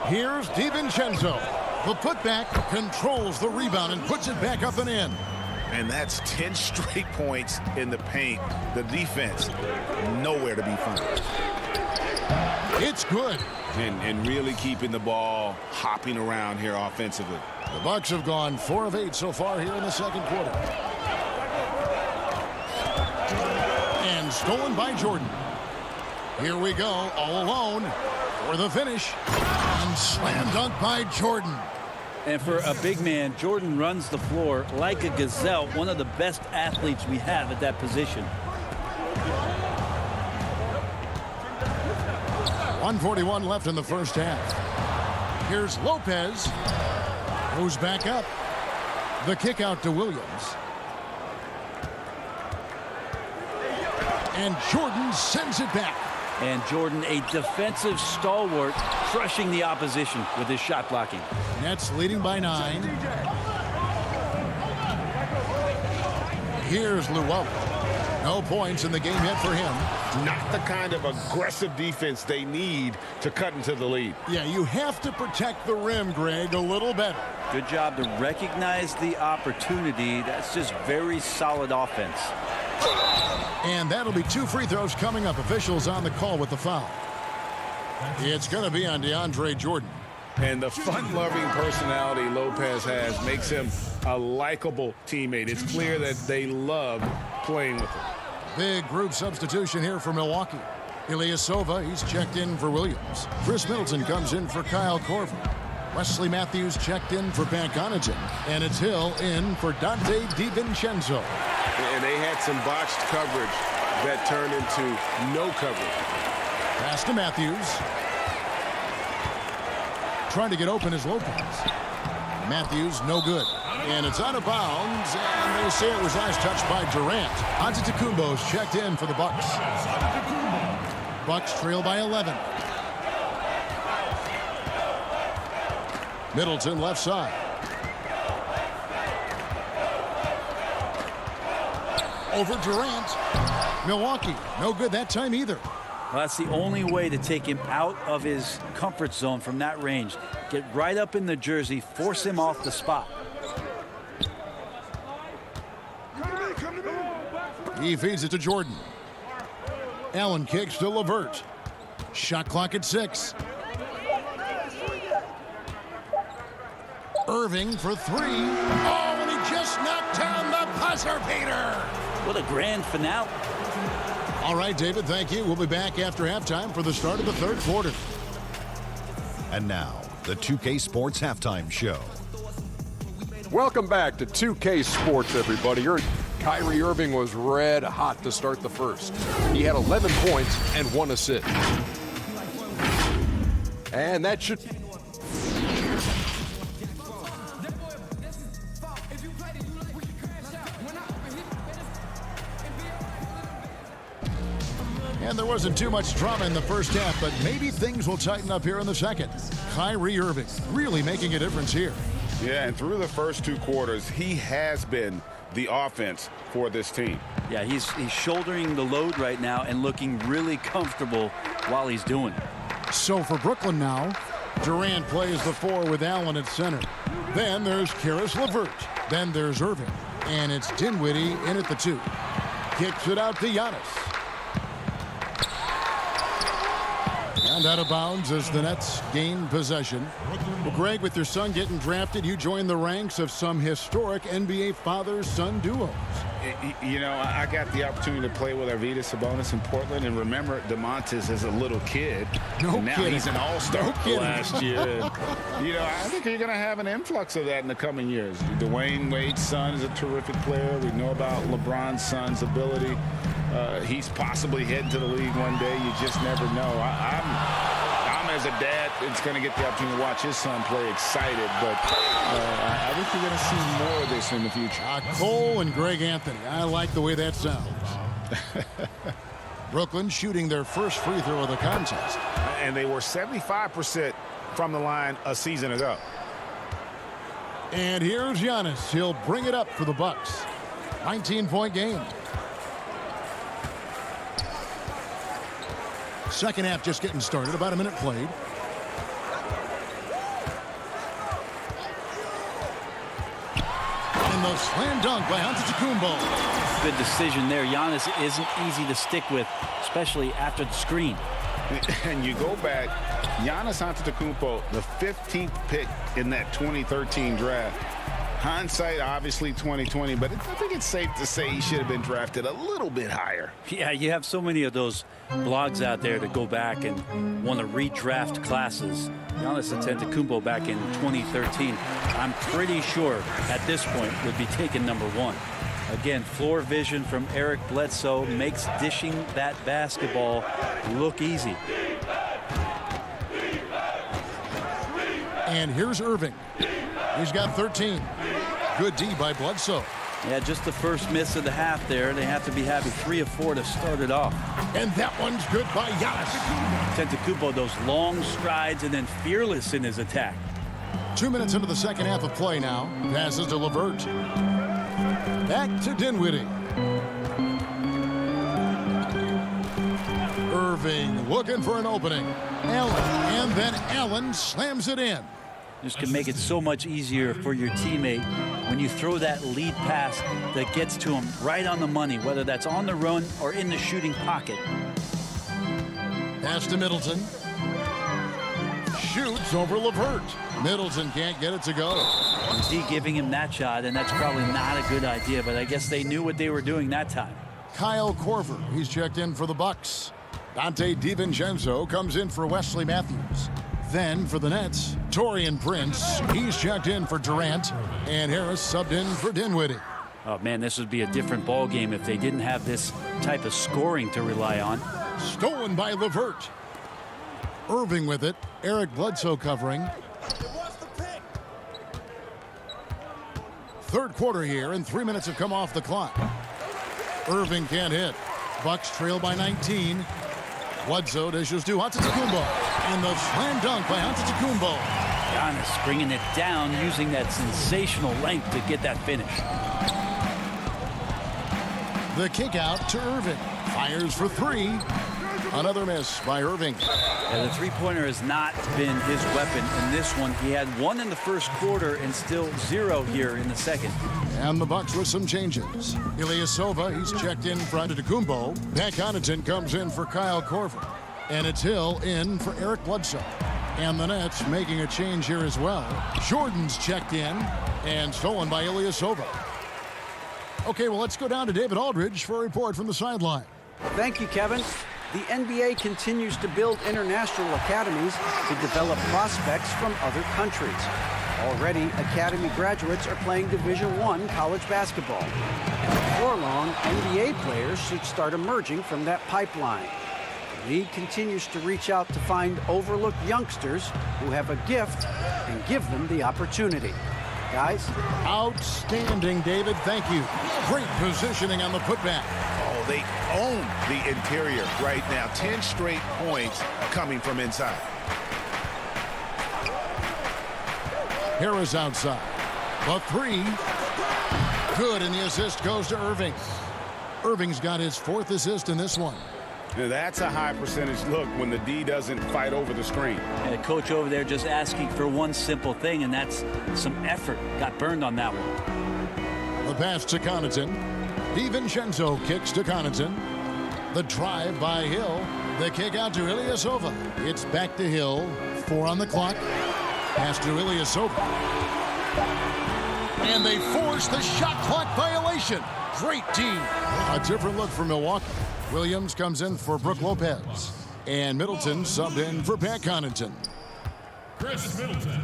Here's DiVincenzo. The putback controls the rebound and puts it back up and in. And that's 10 straight points in the paint. The defense, nowhere to be found. It's good. And really keeping the ball hopping around here offensively. The Bucks have gone 4 of 8 so far here in the second quarter. And stolen by Jordan. Here we go, all alone for the finish. And slam dunk by Jordan. And for a big man, Jordan runs the floor like a gazelle, one of the best athletes we have at that position. 1:41 left in the first half. Here's Lopez. Goes back up. The kick out to Williams. And Jordan sends it back. And Jordan, a defensive stalwart, crushing the opposition with his shot blocking. Nets leading by 9. Here's Llewellyn. No points in the game yet for him. Not the kind of aggressive defense they need to cut into the lead. Yeah, you have to protect the rim, Greg, a little better. Good job to recognize the opportunity. That's just very solid offense. And that'll be 2 free throws coming up. Officials on the call with the foul. It's going to be on DeAndre Jordan. And the fun-loving personality Lopez has makes him a likable teammate. It's clear that they love playing with him. Big group substitution here for Milwaukee. Ilyasova, he's checked in for Williams. Chris Middleton comes in for Kyle Korver. Wesley Matthews checked in for Pat Connaughton. And it's Hill in for Dante DiVincenzo. And they had some botched coverage that turned into no coverage. Pass to Matthews. Trying to get open is Lopez. Matthews, no good. And it's out of bounds, and they say it was last touched by Durant. Antetokounmpo's checked in for the Bucks. Bucks trail by 11. Middleton left side. Over Durant. Milwaukee, no good that time either. Well, that's the only way to take him out of his comfort zone from that range. Get right up in the jersey, force him off the spot. He feeds it to Jordan. Allen kicks to LeVert. Shot clock at 6. Irving for 3. Oh, and he just knocked down the buzzer beater. What a grand finale. All right, David, thank you. We'll be back after halftime for the start of the third quarter. And now, the 2K Sports Halftime Show. Welcome back to 2K Sports, everybody. Kyrie Irving was red hot to start the first. He had 11 points and 1 assist. And that should... And there wasn't too much drama in the first half, but maybe things will tighten up here in the second. Kyrie Irving really making a difference here. Yeah, and through the first 2 quarters, he has been the offense for this team. Yeah, he's shouldering the load right now and looking really comfortable while he's doing it. So for Brooklyn now, Durant plays the 4 with Allen at center. Then there's Karis LeVert. Then there's Irving. And it's Dinwiddie in at the 2. Kicks it out to Giannis. And out of bounds as the Nets gain possession. Well, Greg, with your son getting drafted, you joined the ranks of some historic NBA father-son duos. You know, I got the opportunity to play with Arvydas Sabonis in Portland, and remember DeMontis as a little kid. No now kidding. He's an all-star No last year. And, you know, I think you're going to have an influx of that in the coming years. Dwayne Wade's son is a terrific player. We know about LeBron's son's ability. He's possibly heading to the league one day. You just never know. I'm as a dad, it's going to get the opportunity to watch his son play excited, but I think you're going to see more of this in the future. Cole and Greg Anthony. I like the way that sounds. Brooklyn shooting their first free throw of the contest. And they were 75% from the line a season ago. And here's Giannis. He'll bring it up for the Bucks. 19-point game. Second half just getting started. About a minute played. And And the slam dunk by Antetokounmpo. Good decision there. Giannis isn't easy to stick with, especially after the screen. And you go back, Giannis Antetokounmpo, the 15th pick in that 2013 draft. Hindsight, obviously 2020, but I think it's safe to say he should have been drafted a little bit higher. Yeah, you have so many of those blogs out there to go back and want to redraft classes. Giannis Antetokounmpo back in 2013, I'm pretty sure at this point would be taken #1. Again, floor vision from Eric Bledsoe makes dishing that basketball look easy. And here's Irving. He's got 13. Good D by Bledsoe. Yeah, just the first miss of the half there. They have to be having 3 of 4 to start it off. And that one's good by Giannis. Antetokounmpo, those long strides and then fearless in his attack. 2 minutes into the second half of play now. Passes to LeVert. Back to Dinwiddie. Irving looking for an opening. Allen, and then Allen slams it in. This can make it so much easier for your teammate when you throw that lead pass that gets to him right on the money, whether that's on the run or in the shooting pocket. Pass to Middleton. Shoots over LeVert. Middleton can't get it to go. D giving him that shot, and that's probably not a good idea, but I guess they knew what they were doing that time. Kyle Korver, he's checked in for the Bucks. Dante DiVincenzo comes in for Wesley Matthews. Then for the Nets, Taurean Prince, he's checked in for Durant, and Harris subbed in for Dinwiddie. Oh man, this would be a different ball game if they didn't have this type of scoring to rely on. Stolen by LeVert. Irving with it. Eric Bledsoe covering. Third quarter here, and 3 minutes have come off the clock. Irving can't hit. Bucks trail by 19. Bledsoe dishes to Antetokounmpo. And the slam dunk by Antetokounmpo. Giannis bringing it down, using that sensational length to get that finish. The kick out to Irving. Fires for 3. Another miss by Irving. Yeah, the three-pointer has not been his weapon in this one. He had 1 in the first quarter and still 0 here in the second. And the Bucks with some changes. Ilyasova, he's checked in for Antetokounmpo. Pat Connaughton comes in for Kyle Korver. And it's Hill in for Eric Bledsoe. And the Nets making a change here as well. Jordan's checked in and stolen by Ilyasova. Okay, well, let's go down to David Aldridge for a report from the sideline. Thank you, Kevin. The NBA continues to build international academies to develop prospects from other countries. Already, academy graduates are playing Division I college basketball. And before long, NBA players should start emerging from that pipeline. The league continues to reach out to find overlooked youngsters who have a gift and give them the opportunity. Guys? Outstanding, David. Thank you. Great positioning on the putback. Oh, they own the interior right now. 10 straight points coming from inside. Harris outside. The 3. Good, and the assist goes to Irving. Irving's got his 4th assist in this one. Now that's a high percentage look when the D doesn't fight over the screen. And the coach over there just asking for one simple thing, and that's some effort. Got burned on that one. The pass to Connaughton. DiVincenzo kicks to Connaughton. The drive by Hill. The kick out to Ilyasova. It's back to Hill. 4 on the clock. Pass to Ilyasova. And they force the shot clock violation. Great team. A different look for Milwaukee. Williams comes in for Brook Lopez. And Middleton subbed in for Pat Connaughton. Chris Middleton.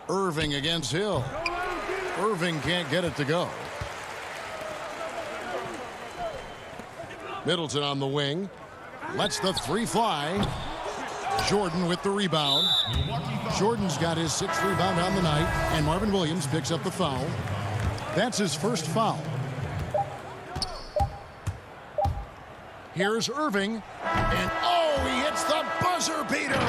Irving against Hill. Irving can't get it to go. Middleton on the wing. Lets the 3 fly. Jordan with the rebound. Jordan's got his 6th rebound on the night. And Marvin Williams picks up the foul. That's his first foul. Here's Irving. And oh, he hits the buzzer beater.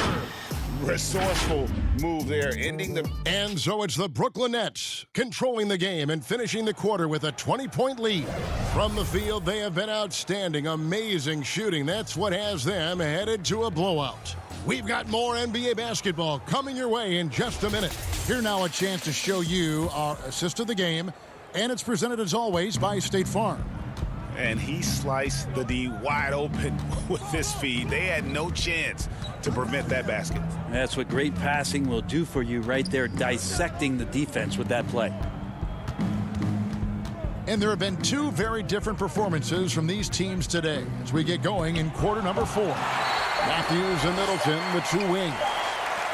Resourceful move there, ending the... And so it's the Brooklyn Nets controlling the game and finishing the quarter with a 20-point lead. From the field, they have been outstanding, amazing shooting. That's what has them headed to a blowout. We've got more NBA basketball coming your way in just a minute. Here now a chance to show you our assist of the game, and it's presented as always by State Farm. And he sliced the D wide open with this feed. They had no chance to prevent that basket. That's what great passing will do for you right there, dissecting the defense with that play. And there have been two very different performances from these teams today as we get going in quarter number 4. Matthews and Middleton, the two wings.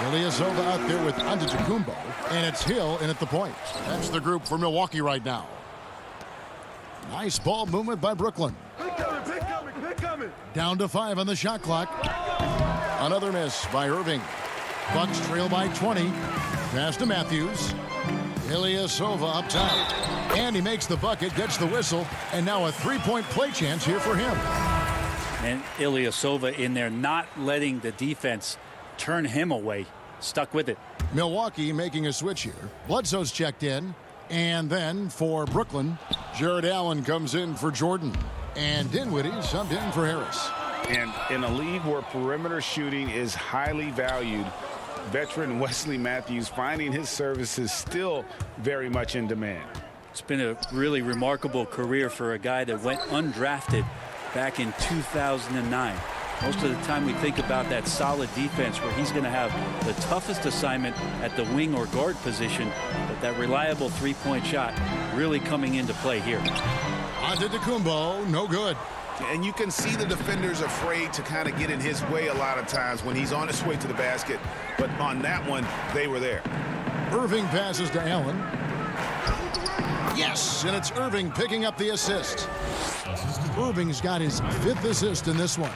Ilyasova out there with Antetokounmpo, and it's Hill in at the point. That's the group for Milwaukee right now. Nice ball movement by Brooklyn. Down to 5 on the shot clock. Another miss by Irving. Bucks trail by 20. Pass to Matthews. Ilyasova up top. And he makes the bucket, gets the whistle, and now a three-point play chance here for him. And Ilyasova in there, not letting the defense turn him away. Stuck with it. Milwaukee making a switch here. Bledsoe's checked in. And then for Brooklyn, Jared Allen comes in for Jordan. And Dinwiddie subbed in for Harris. And in a league where perimeter shooting is highly valued, veteran Wesley Matthews finding his services still very much in demand. It's been a really remarkable career for a guy that went undrafted back in 2009. Most of the time we think about that solid defense where he's going to have the toughest assignment at the wing or guard position, but that reliable three-point shot really coming into play here. Antetokounmpo, no good. And you can see the defenders afraid to kind of get in his way a lot of times when he's on his way to the basket. But on that one, they were there. Irving passes to Allen. Yes, and it's Irving picking up the assist. Irving's got his 5th assist in this one.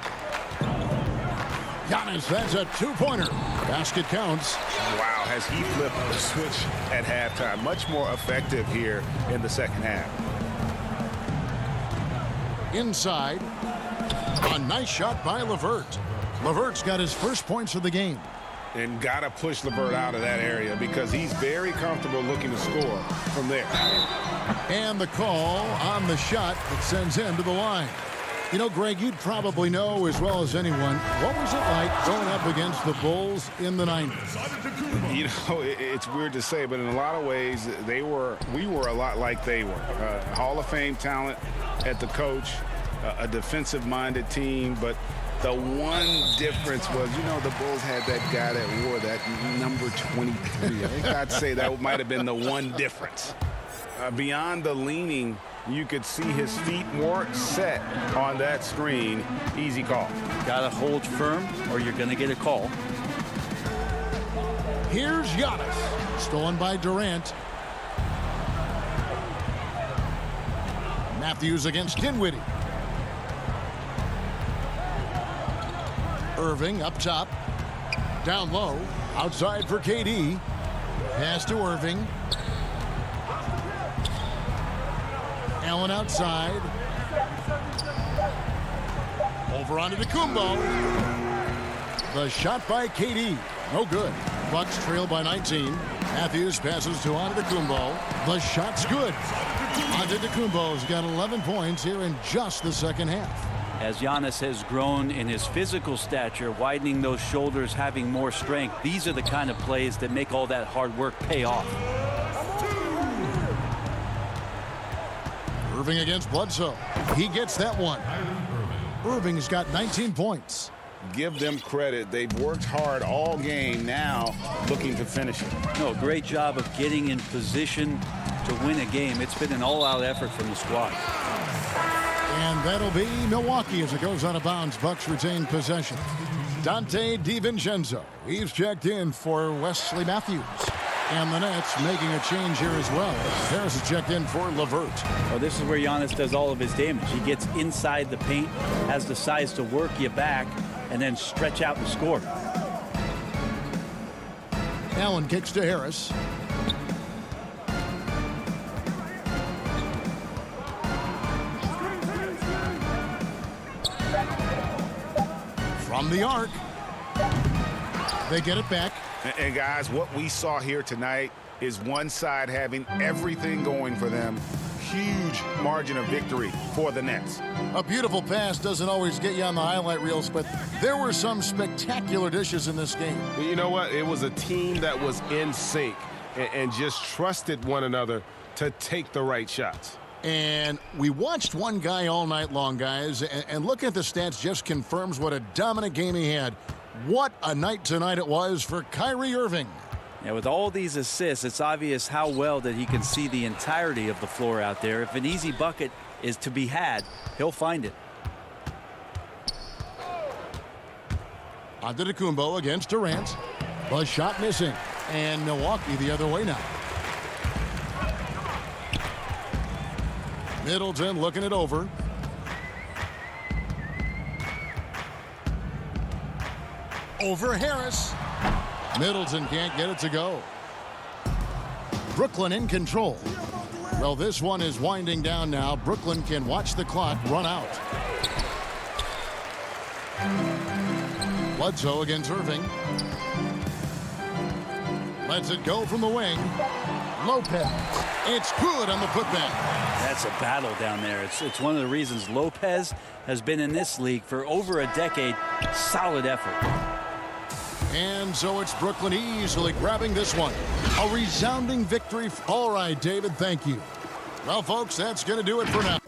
Giannis, that's a two-pointer. Basket counts. Wow, has he flipped the switch at halftime. Much more effective here in the second half. Inside. A nice shot by LeVert. LeVert's got his first points of the game. And got to push LeVert out of that area because he's very comfortable looking to score from there. And the call on the shot that sends him to the line. You know, Greg, you'd probably know as well as anyone, what was it like going up against the Bulls in the 90s? You know, it's weird to say, but in a lot of ways, we were a lot like they were. Hall of Fame talent at the coach, a defensive-minded team, but the one difference was, you know, the Bulls had that guy that wore that number 23. I think I'd say that might have been the one difference. Beyond the leaning, you could see his feet weren't set on that screen. Easy call. Got to hold firm or you're going to get a call. Here's Giannis. Stolen by Durant. Matthews against Dinwiddie. Irving up top. Down low. Outside for KD. Pass to Irving. Allen outside. Over onto Antetokounmpo. The shot by KD. No good. Bucks trail by 19. Matthews passes to Antetokounmpo. The shot's good. Antetokounmpo's got 11 points here in just the second half. As Giannis has grown in his physical stature, widening those shoulders, having more strength, these are the kind of plays that make all that hard work pay off. Irving against Bledsoe. He gets that one. Irving's got 19 points. Give them credit. They've worked hard all game, now looking to finish it. No, great job of getting in position to win a game. It's been an all-out effort from the squad. And that'll be Milwaukee as it goes out of bounds. Bucks retain possession. Dante DiVincenzo. He's checked in for Wesley Matthews. And the Nets making a change here as well. Harris is checked in for LeVert. Well, this is where Giannis does all of his damage. He gets inside the paint, has the size to work you back, and then stretch out and score. Allen kicks to Harris. From the arc. They get it back. And guys, what we saw here tonight is one side having everything going for them, huge margin of victory for the Nets. A beautiful pass doesn't always get you on the highlight reels, but there were some spectacular dishes in this game. You know what? It was a team that was in sync and just trusted one another to take the right shots. And we watched one guy all night long, guys, and looking at the stats just confirms what a dominant game he had. What a night tonight it was for Kyrie Irving. Yeah, with all these assists, it's obvious how well that he can see the entirety of the floor out there. If an easy bucket is to be had, he'll find it. Antetokounmpo against Durant. Buzz shot missing. And Milwaukee the other way now. Middleton looking it over. Over Harris. Middleton can't get it to go. Brooklyn in control. Well, this one is winding down now. Brooklyn can watch the clock run out. Bledsoe against Irving. Lets it go from the wing. Lopez. It's good on the putback. That's a battle down there. It's one of the reasons Lopez has been in this league for over a decade. Solid effort. And so it's Brooklyn easily grabbing this one. A resounding victory. All right, David, thank you. Well, folks, that's going to do it for now.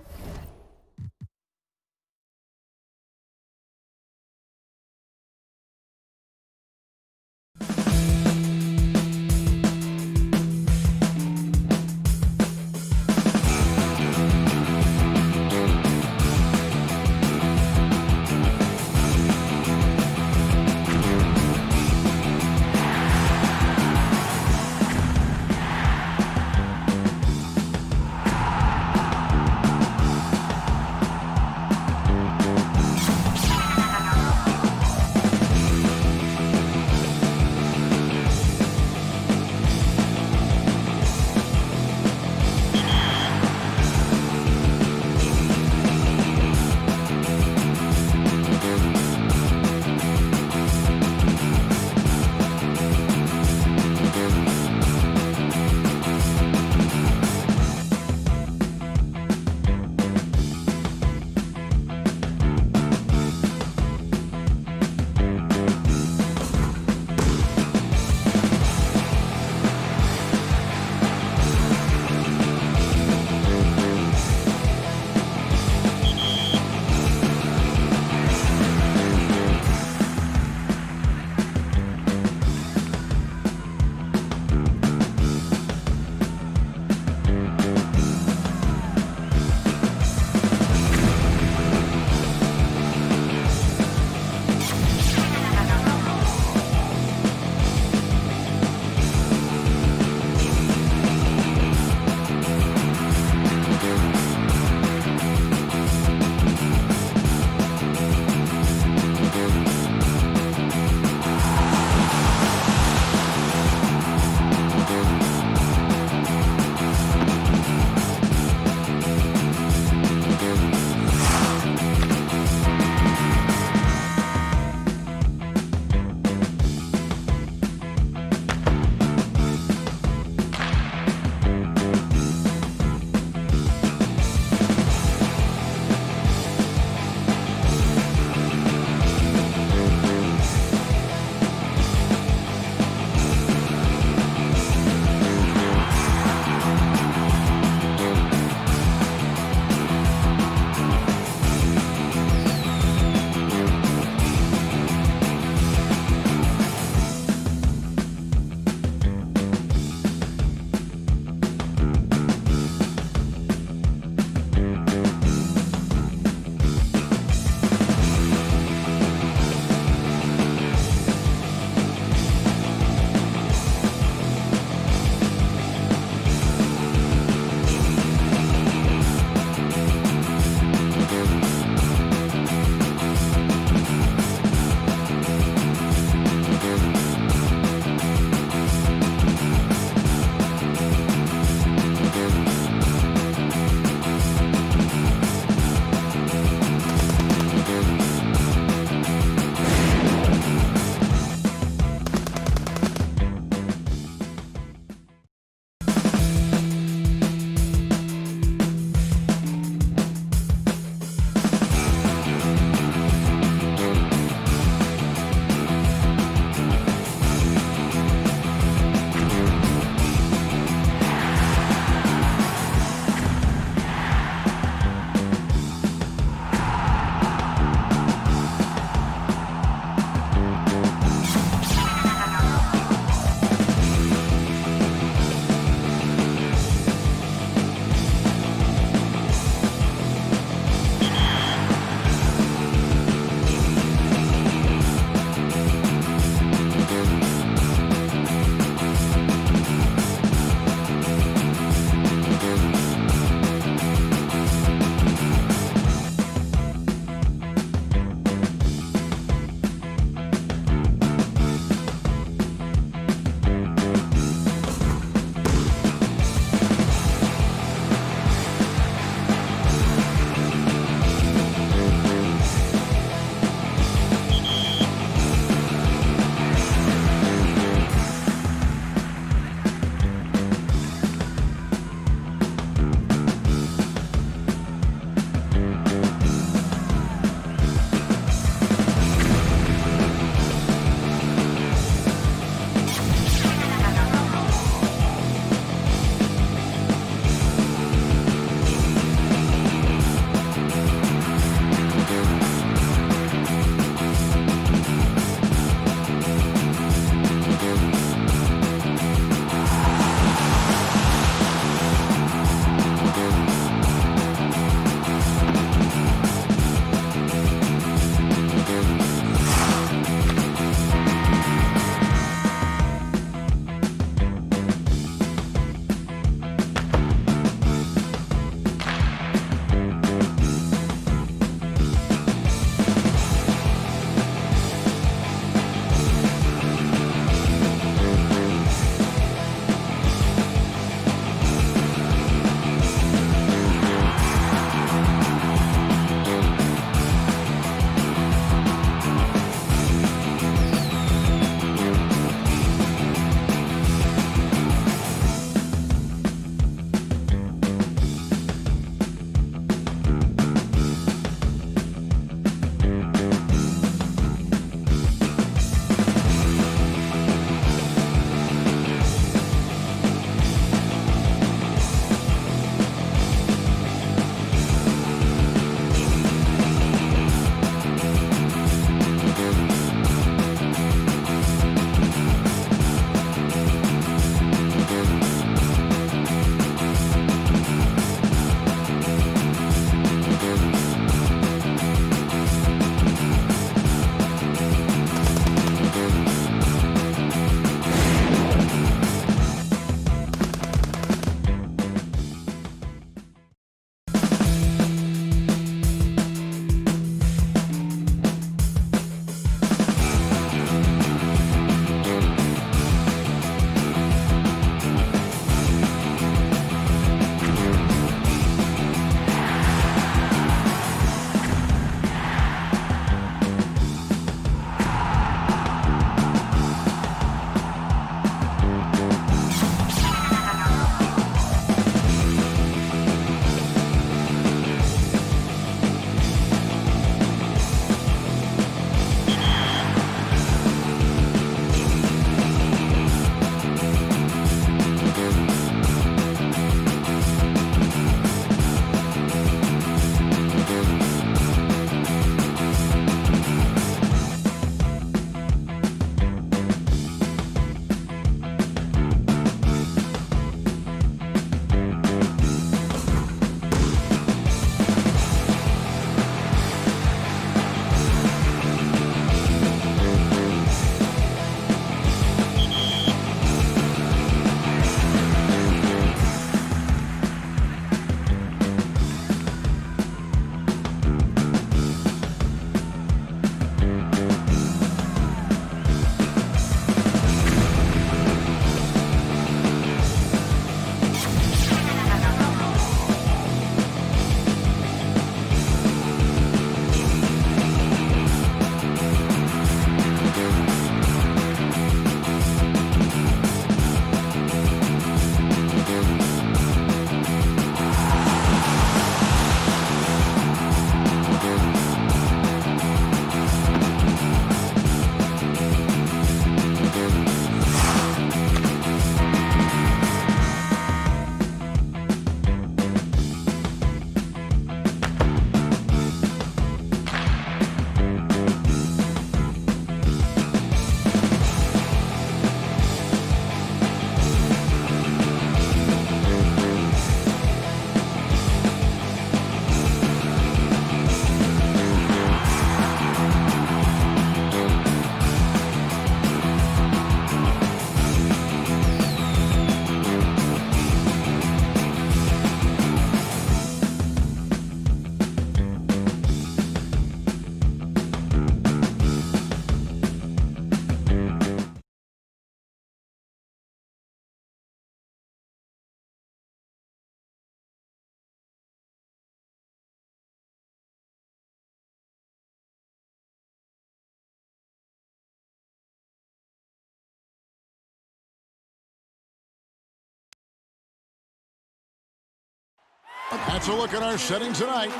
That's a look at our setting tonight.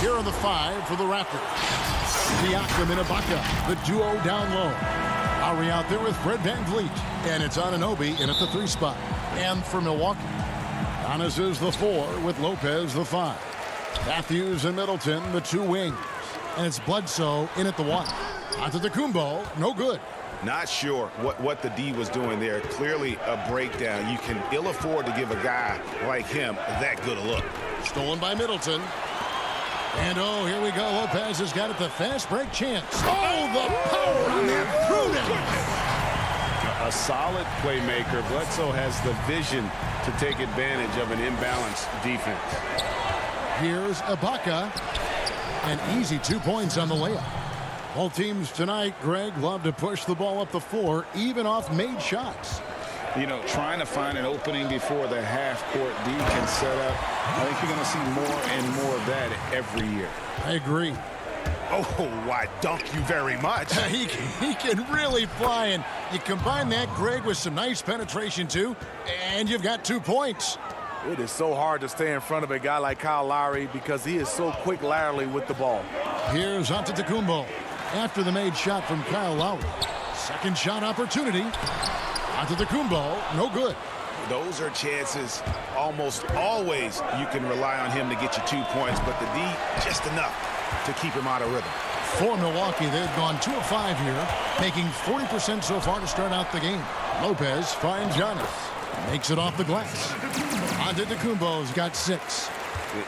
Here are the 5 for the Raptors. Siakam and Ibaka, the duo down low. Lowry out there with Fred VanVleet. And it's Anunoby in at the 3 spot. And for Milwaukee, Giannis is the 4 with Lopez the 5. Matthews and Middleton, the 2 wings. And it's Bledsoe in at the 1. Antetokounmpo, no good. Not sure what the D was doing there. Clearly a breakdown. You can ill afford to give a guy like him that good a look. Stolen by Middleton. And oh, here we go. Lopez has got it, the fast break chance. Oh, the power on that prudent. A solid playmaker. Bledsoe has the vision to take advantage of an imbalanced defense. Here's Ibaka. An easy 2 points on the layup. Both teams tonight, Greg, love to push the ball up the floor, even off made shots. You know, trying to find an opening before the half-court D can set up. I think you're going to see more and more of that every year. I agree. Oh, why, dunk you very much. He can really fly, and you combine that, Greg, with some nice penetration, too, and you've got 2 points. It is so hard to stay in front of a guy like Kyle Lowry because he is so quick laterally with the ball. Here's Antetokounmpo after the made shot from Kyle Lowry. Second shot opportunity. Antetokounmpo, no good. Those are chances almost always you can rely on him to get you 2 points, but the D just enough to keep him out of rhythm. For Milwaukee, they've gone 2 of 5 here, making 40% so far to start out the game. Lopez finds Giannis, makes it off the glass. Antetokounmpo's got 6.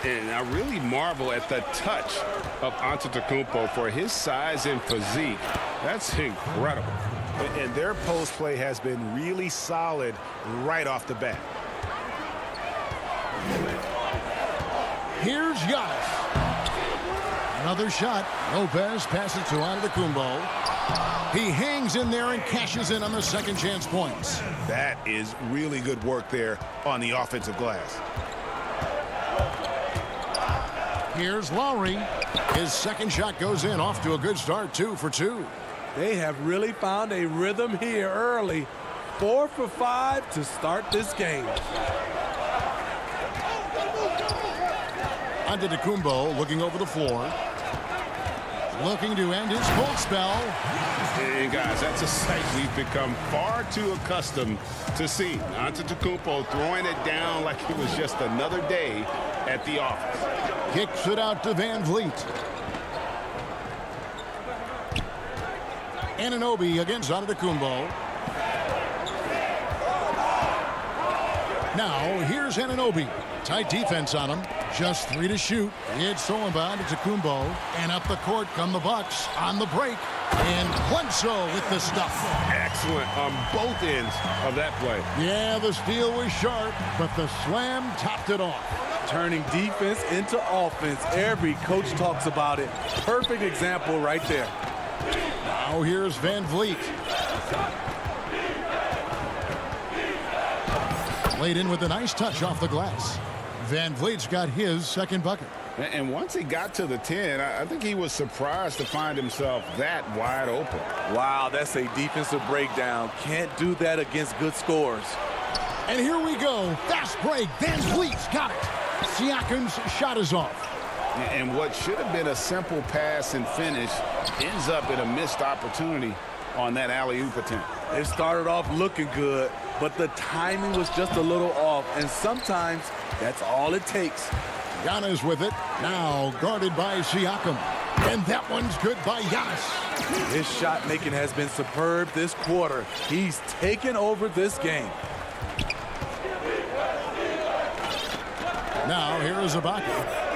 And I really marvel at the touch of Antetokounmpo for his size and physique. That's incredible. And their post play has been really solid right off the bat. Here's Giannis. Another shot. Lopez passes to Antetokounmpo. He hangs in there and cashes in on the second chance points. That is really good work there on the offensive glass. Here's Lowry. His second shot goes in, off to a good start, 2 for 2. They have really found a rhythm here early. 4 for 5 to start this game. Antetokounmpo looking over the floor. Looking to end his cold spell. And guys, that's a sight we've become far too accustomed to seeing. Antetokounmpo throwing it down like it was just another day at the office. Kicks it out to VanVleet. Anunoby against Antetokounmpo. Now, here's Anunoby. Tight defense on him. Just 3 to shoot. It's stolen by Antetokounmpo. And up the court come the Bucks on the break. And Bledsoe with the stuff. Excellent on both ends of that play. Yeah, the steal was sharp, but the slam topped it off. Turning defense into offense. Every coach talks about it. Perfect example right there. Now here's VanVleet. Laid in with a nice touch off the glass. VanVleet's got his second bucket. And once he got to the 10, I think he was surprised to find himself that wide open. Wow, that's a defensive breakdown. Can't do that against good scores. And here we go. Fast break. VanVleet's got it. Siakam's shot is off. And what should have been a simple pass and finish ends up in a missed opportunity on that alley-oop attempt. It started off looking good, but the timing was just a little off, and sometimes that's all it takes. Giannis with it. Now guarded by Siakam. And that one's good by Giannis. His shot making has been superb this quarter. He's taken over this game. Now here is Ibaka.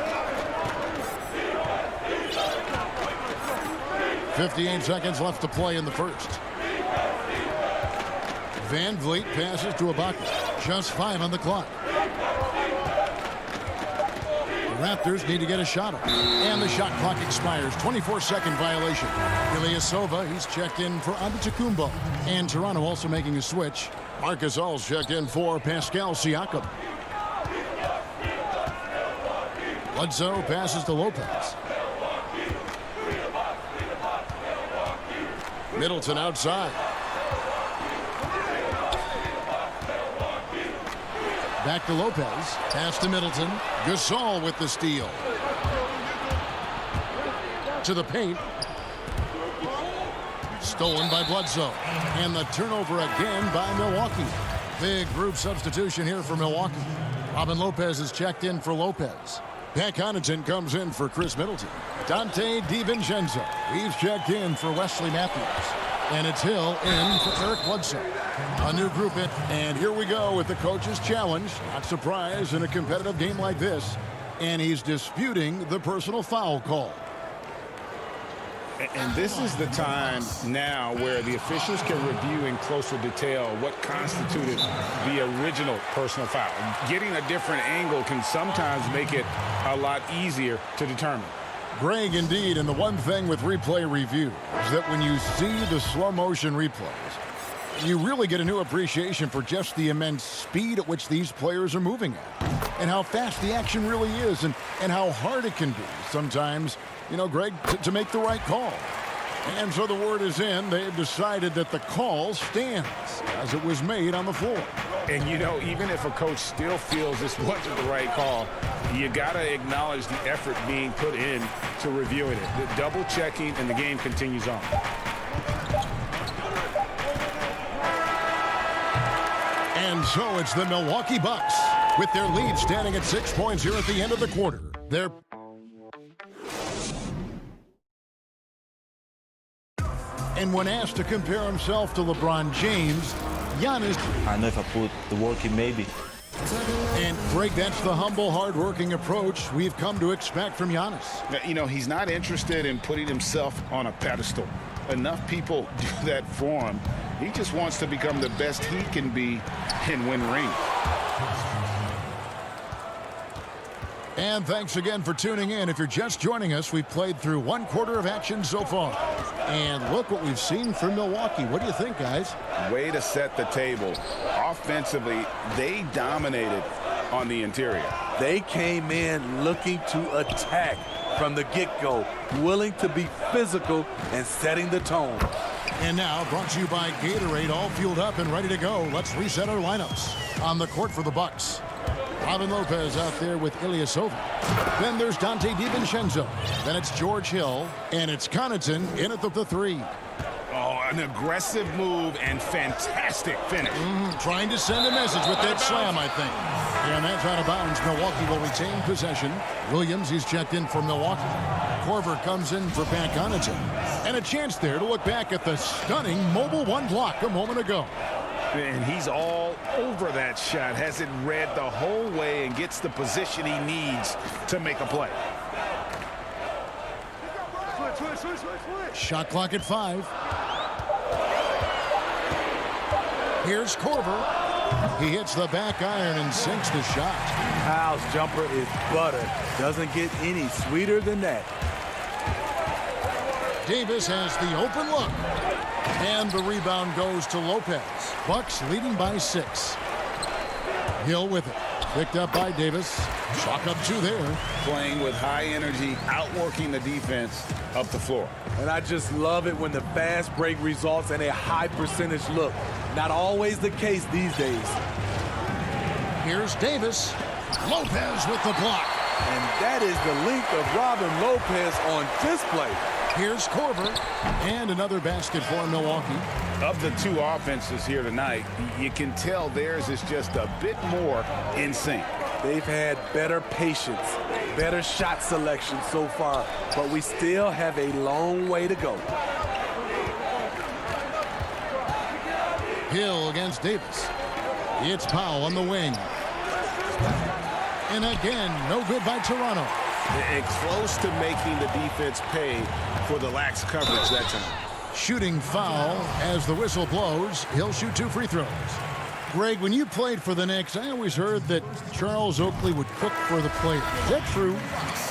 58 seconds left to play in the first. VanVleet passes to Ibaka. Just 5 on the clock. The Raptors need to get a shot up. And the shot clock expires. 24-second violation. Ilyasova, he's checked in for Antetokounmpo. And Toronto also making a switch. Marc Gasol's checked in for Pascal Siakam. Bledsoe passes to Lopez. Middleton outside. Back to Lopez. Pass to Middleton. Gasol with the steal. To the paint. Stolen by Bledsoe. And the turnover again by Milwaukee. Big group substitution here for Milwaukee. Robin Lopez is checked in for Lopez. Pat Connaughton comes in for Chris Middleton. Dante DiVincenzo. He's checked in for Wesley Matthews. And it's Hill in for Eric Bledsoe. A new group in. And here we go with the coach's challenge. Not surprised in a competitive game like this. And he's disputing the personal foul call. And this is the time now where the officials can review in closer detail what constituted the original personal foul. Getting a different angle can sometimes make it a lot easier to determine. Greg, indeed, and the one thing with replay review is that when you see the slow motion replays, you really get a new appreciation for just the immense speed at which these players are moving at and how fast the action really is and how hard it can be sometimes, you know, Greg, to make the right call. And so the word is in. They've decided that the call stands as it was made on the floor. And, you know, even if a coach still feels this wasn't the right call, you got to acknowledge the effort being put in to reviewing it. The double checking, and the game continues on. And so it's the Milwaukee Bucks with their lead standing at 6 points here at the end of the quarter. And when asked to compare himself to LeBron James, Giannis. I know if I put the work in, maybe. And Greg, that's the humble, hard-working approach we've come to expect from Giannis. You know, he's not interested in putting himself on a pedestal. Enough people do that for him. He just wants to become the best he can be and win rings. And thanks again for tuning in. If you're just joining us, we've played through one quarter of action so far. And look what we've seen from Milwaukee. What do you think, guys? Way to set the table. Offensively, they dominated on the interior. They came in looking to attack from the get-go, willing to be physical and setting the tone. And now, brought to you by Gatorade, all fueled up and ready to go. Let's reset our lineups. On the court for the Bucks, Robin Lopez out there with Ilyasova. Then there's Dante DiVincenzo. Then it's George Hill. And it's Connaughton in at the three. Oh, an aggressive move and fantastic finish. Trying to send a message with that slam, I think. And that's out of bounds. Milwaukee will retain possession. Williams, he's checked in for Milwaukee. Korver comes in for Pat Connaughton. And a chance there to look back at the stunning mobile one block a moment ago. And he's all over that shot, has it read the whole way and gets the position he needs to make a play. Shot clock at 5. Here's Korver. He hits the back iron and sinks the shot. Kyle's jumper is butter. Doesn't get any sweeter than that. Davis has the open look. And the rebound goes to Lopez. Bucks leading by 6. Hill with it. Picked up by Davis. Chalk up 2 there. Playing with high energy, outworking the defense up the floor. And I just love it when the fast break results in a high percentage look. Not always the case these days. Here's Davis. Lopez with the block. And that is the length of Robin Lopez on display. Here's Korver. And another basket for Milwaukee. Of the two offenses here tonight, you can tell theirs is just a bit more in sync. They've had better patience, better shot selection so far, but we still have a long way to go. Hill against Davis. It's Powell on the wing. And again, no good by Toronto. And close to making the defense pay for the lax coverage that time. Shooting foul as the whistle blows. He'll shoot 2 free throws. Greg, when you played for the Knicks, I always heard that Charles Oakley would cook for the players. Is that true?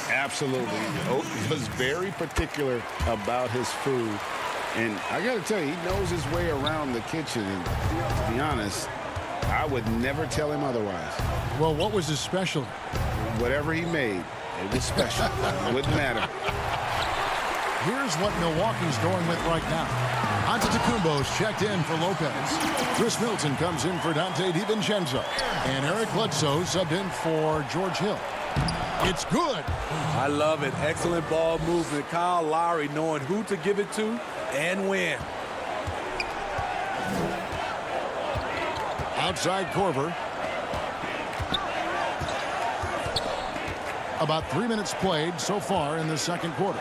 Absolutely. Oakley was very particular about his food. And I got to tell you, he knows his way around the kitchen. And to be honest, I would never tell him otherwise. Well, what was his specialty? Whatever he made, it was special. It wouldn't matter. Here's what Milwaukee's going with right now. Antetokounmpo's checked in for Lopez. Chris Middleton comes in for Dante DiVincenzo. And Eric Bledsoe subbed in for George Hill. It's good. I love it. Excellent ball movement. Kyle Lowry knowing who to give it to and when. Outside Korver. About 3 minutes played so far in the second quarter.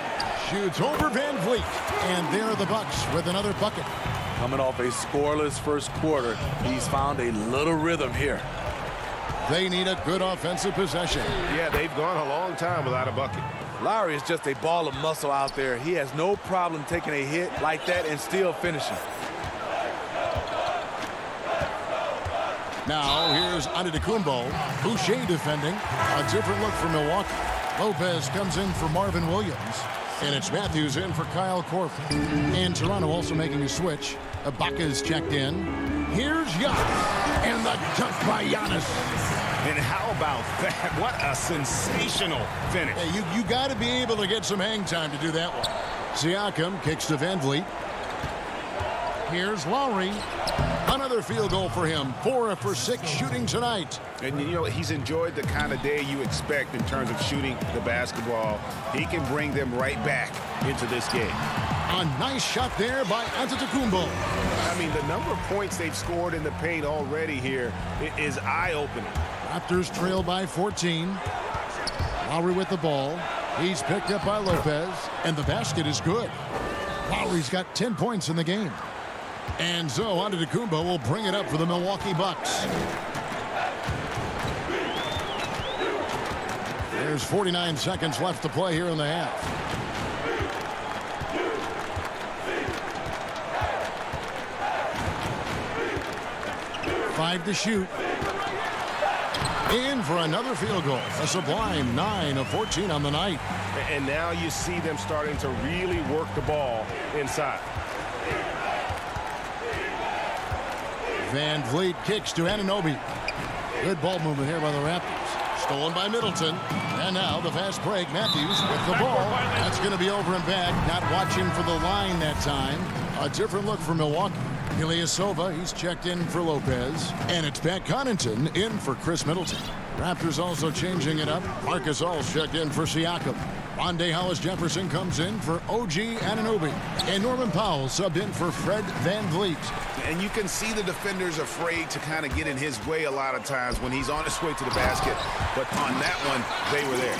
Shoots over Van Vliet. And there are the Bucks with another bucket. Coming off a scoreless first quarter, he's found a little rhythm here. They need a good offensive possession. Yeah, they've gone a long time without a bucket. Lowry is just a ball of muscle out there. He has no problem taking a hit like that and still finishing. Now here's Antetokounmpo. Boucher defending. A different look for Milwaukee. Lopez comes in for Marvin Williams. And it's Matthews in for Kyle Korver. And Toronto also making a switch. Ibaka's checked in. Here's Giannis. And the dunk by Giannis. And how about that? What a sensational finish. Hey, you got to be able to get some hang time to do that one. Siakam kicks to Van Vliet. Here's Lowry. Another field goal for him. 4 for 6 shooting tonight. And you know, he's enjoyed the kind of day you expect in terms of shooting the basketball. He can bring them right back into this game. A nice shot there by Antetokounmpo. I mean, the number of points they've scored in the paint already here is eye-opening. Raptors trail by 14. Lowry with the ball. He's picked up by Lopez. And the basket is good. Lowry's got 10 points in the game. And so Antetokounmpo will bring it up for the Milwaukee Bucks. There's 49 seconds left to play here in the half. Five to shoot. In for another field goal. A sublime 9 of 14 on the night. And now you see them starting to really work the ball inside. Van Vliet kicks to Anunoby. Good ball movement here by the Raptors. Stolen by Middleton. And now the fast break. Matthews with the ball. That's going to be over and back. Not watching for the line that time. A different look for Milwaukee. Ilyasova, he's checked in for Lopez. And it's Pat Connaughton in for Chris Middleton. Raptors also changing it up. Marcus All's checked in for Siakam. Rondé Hollis-Jefferson comes in for OG Anunoby. And Norman Powell subbed in for Fred Van Vliet. And you can see the defenders afraid to kind of get in his way a lot of times when he's on his way to the basket. But on that one, they were there.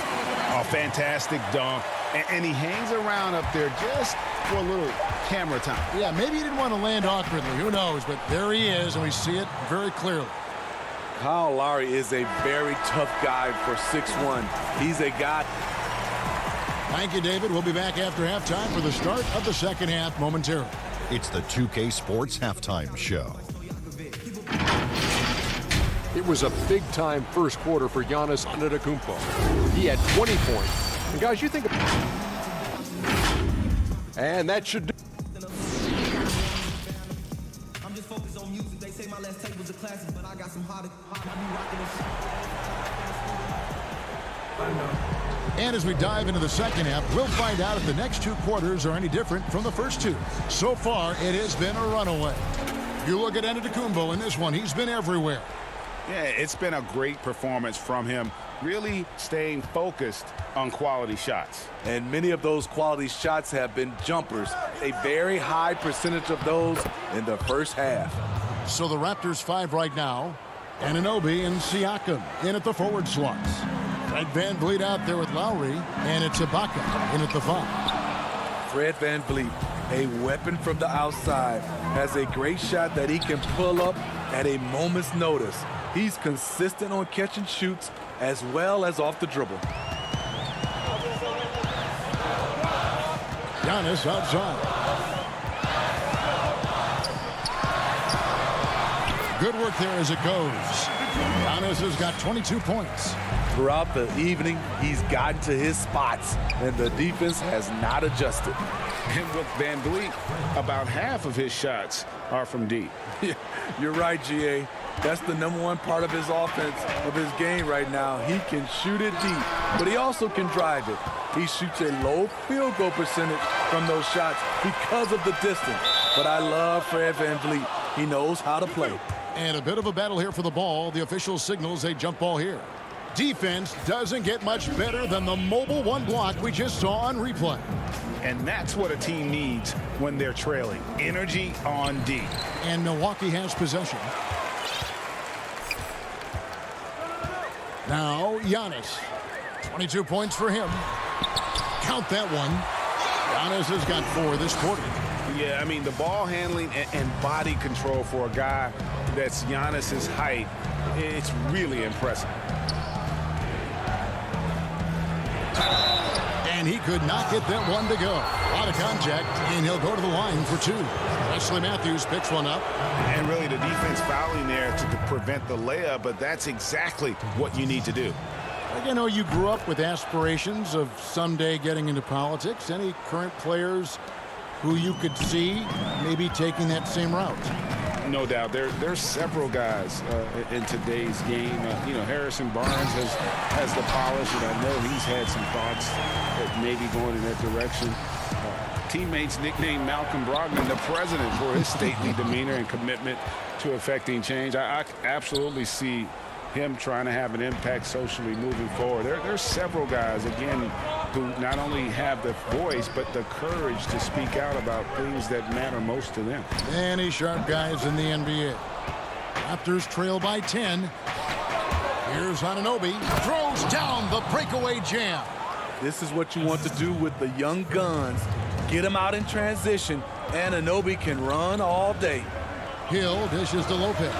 A fantastic dunk. And he hangs around up there just for a little camera time. Yeah, maybe he didn't want to land awkwardly. Who knows? But there he is, and we see it very clearly. Kyle Lowry is a very tough guy for 6'1". He's a guy. Thank you, David. We'll be back after halftime for the start of the second half momentarily. It's the 2K Sports Halftime Show. It was a big-time first quarter for Giannis Antetokounmpo. He had 20 points. And guys, you think... And that should do... I'm just focused on music. They say my last tape was a classic, but I got some hot And as we dive into the second half, we'll find out if the next 2 quarters are any different from the first 2. So far, it has been a runaway. You look at Antetokounmpo in this one, he's been everywhere. Yeah, it's been a great performance from him, really staying focused on quality shots. And many of those quality shots have been jumpers. A very high percentage of those in the first half. So the Raptors 5 right now. Anunoby and Siakam in at the forward slots. Fred Van Vliet out there with Lowry, and it's Ibaka in at the 5. Fred Van Vliet, a weapon from the outside, has a great shot that he can pull up at a moment's notice. He's consistent on catch and shoots as well as off the dribble. Giannis outside. Good work there as it goes. Giannis has got 22 points. Throughout the evening, he's gotten to his spots, and the defense has not adjusted. And with Van Vliet, about half of his shots are from deep. You're right, GA. That's the #1 part of his offense, of his game right now. He can shoot it deep, but he also can drive it. He shoots a low field goal percentage from those shots because of the distance. but I love Fred VanVleet. He knows how to play. And a bit of a battle here for the ball. The official signals a jump ball here. Defense doesn't get much better than the mobile one block we just saw on replay. And that's what a team needs when they're trailing. Energy on D. And Milwaukee has possession. Now Giannis. 22 points for him. Count that one. Giannis has got 4 this quarter. Yeah, I mean, the ball handling and body control for a guy that's Giannis's height, it's really impressive. And he could not get that one to go. A lot of contact, and he'll go to the line for 2. Wesley Matthews picks one up. And really the defense fouling there to prevent the layup, but that's exactly what you need to do. You know, you grew up with aspirations of someday getting into politics. Any current players who you could see maybe taking that same route? No doubt. There's several guys in today's game. You know, Harrison Barnes has the polish, and I know he's had some thoughts that maybe going in that direction. Teammates nicknamed Malcolm Brogdon the president for his stately demeanor and commitment to affecting change. I absolutely see him trying to have an impact socially moving forward. There's several guys, again, who not only have the voice, but the courage to speak out about things that matter most to them. Any sharp guys in the NBA. Raptors trail by 10. Here's Anunoby. Throws down the breakaway jam. This is what you want to do with the young guns. Get them out in transition. Anunoby can run all day. Hill dishes to Lopez.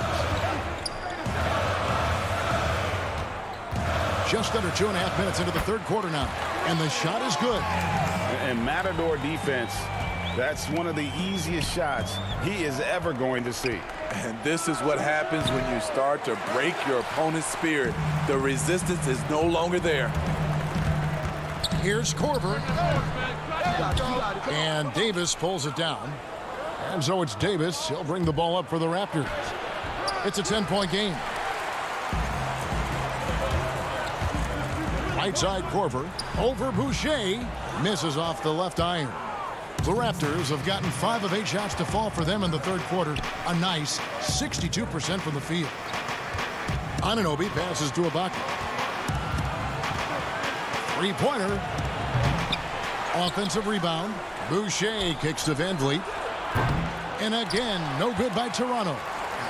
Just under 2.5 minutes into the third quarter now. And the shot is good. And Matador defense, that's one of the easiest shots he is ever going to see. And this is what happens when you start to break your opponent's spirit. The resistance is no longer there. Here's Korver. And Davis pulls it down. And so it's Davis. He'll bring the ball up for the Raptors. It's a 10-point game. Right side Korver. Over Boucher. Misses off the left iron. The Raptors have gotten 5 of 8 shots to fall for them in the third quarter. A nice 62% from the field. Anunoby passes to Ibaka. Three-pointer. Offensive rebound. Boucher kicks to VanVleet. And again, no good by Toronto.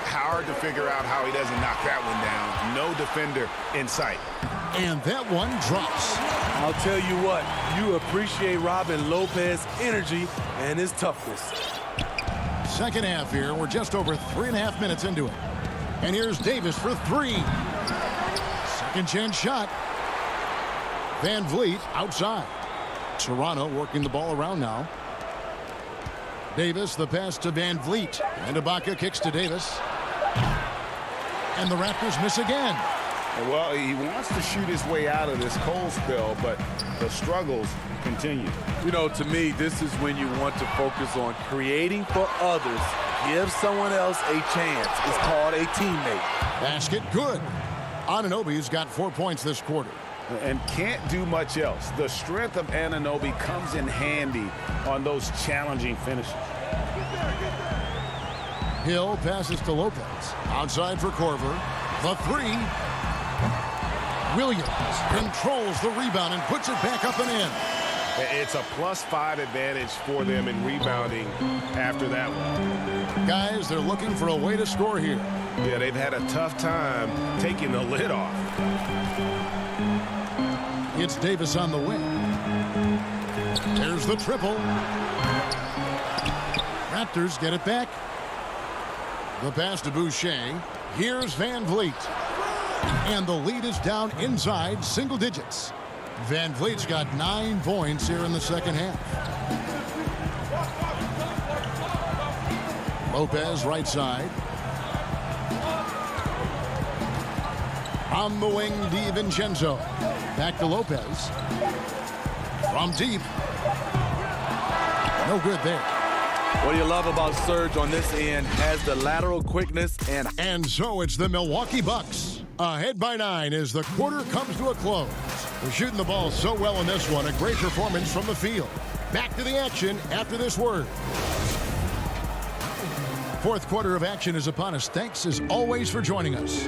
Hard to figure out how he doesn't knock that one down. No defender in sight. And that one drops. I'll tell you what, you appreciate Robin Lopez's energy and his toughness. Second half here. We're just over 3.5 minutes into it. And here's Davis for 3. Second chance shot. VanVleet outside. Toronto working the ball around now. Davis, the pass to VanVleet. And Ibaka kicks to Davis. And the Raptors miss again. Well, he wants to shoot his way out of this cold spell, but the struggles continue. You know, to me, this is when you want to focus on creating for others. Give someone else a chance. It's called a teammate. Basket good. Anunoby's got 4 points this quarter. And can't do much else. The strength of Anunoby comes in handy on those challenging finishes. Hill passes to Lopez. Outside for Korver. The 3. Williams controls the rebound and puts it back up and in. It's a +5 advantage for them in rebounding after that one. Guys, they're looking for a way to score here. Yeah, they've had a tough time taking the lid off. It's Davis on the wing. There's the triple. Raptors get it back. The pass to Boucher. Here's VanVleet. And the lead is down inside single digits. VanVleet's got 9 points here in the second half. Lopez right side. On the wing, DiVincenzo. Back to Lopez. From deep. No good there. What do you love about Serge on this end? Has the lateral quickness and so it's the Milwaukee Bucks. Ahead by 9 as the quarter comes to a close. We're shooting the ball so well in this one. A great performance from the field. Back to the action after this word. Fourth quarter of action is upon us. Thanks as always for joining us.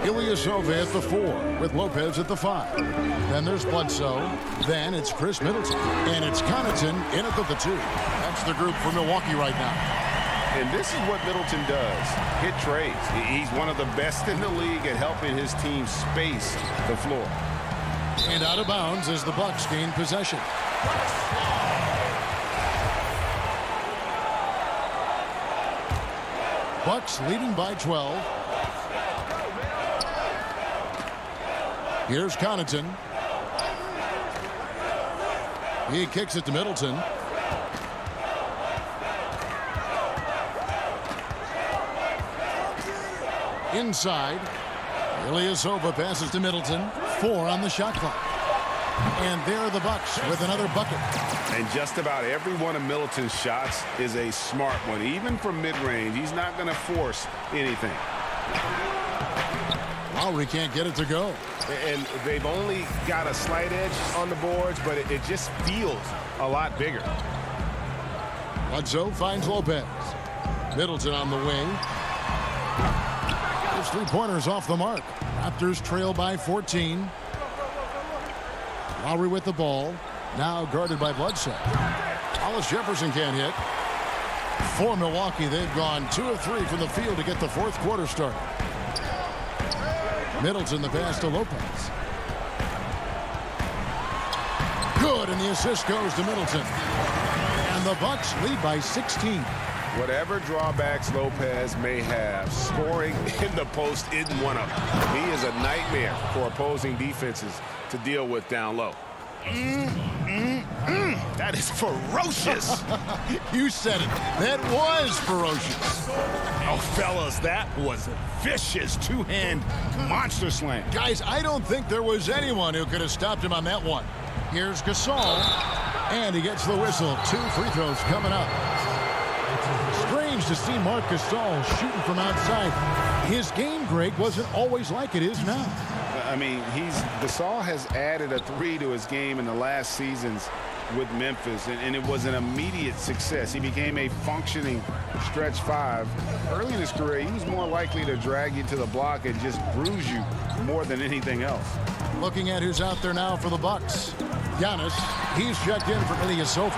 Ilyasova at the 4 with Lopez at the 5. Then there's Bledsoe. Then it's Chris Middleton. And it's Connaughton in at the 2. That's the group for Milwaukee right now. And this is what Middleton does. Hit trades. He's one of the best in the league at helping his team space the floor. And out of bounds as the Bucks gain possession. Bucks leading by 12. Here's Connaughton. He kicks it to Middleton. Inside. Ilyasova passes to Middleton. 4 on the shot clock. And there are the Bucks with another bucket. And just about every one of Middleton's shots is a smart one. Even from mid-range, he's not going to force anything. Lowry can't get it to go. And they've only got a slight edge on the boards, but it just feels a lot bigger. Bledsoe finds Lopez. Middleton on the wing. His 3-pointers off the mark. Raptors trail by 14. Lowry with the ball. Now guarded by Bledsoe. Hollis Jefferson can't hit. For Milwaukee, they've gone 2 of 3 from the field to get the fourth quarter started. Middleton the pass to Lopez. Good, and the assist goes to Middleton. And the Bucks lead by 16. Whatever drawbacks Lopez may have, scoring in the post isn't one of them. He is a nightmare for opposing defenses to deal with down low. That is ferocious. You said it. That was ferocious. Oh, fellas, that was a vicious two-hand monster slam. Guys, I don't think there was anyone who could have stopped him on that one. Here's Gasol, and he gets the whistle. 2 free throws coming up. Strange to see Marc Gasol shooting from outside. His game, Greg, wasn't always like it is now. I mean, Gasol has added a 3 to his game in the last seasons with Memphis, and it was an immediate success. He became a functioning stretch 5. Early in his career, he was more likely to drag you to the block and just bruise you more than anything else. Looking at who's out there now for the Bucks. Giannis, he's checked in for Ilyasova.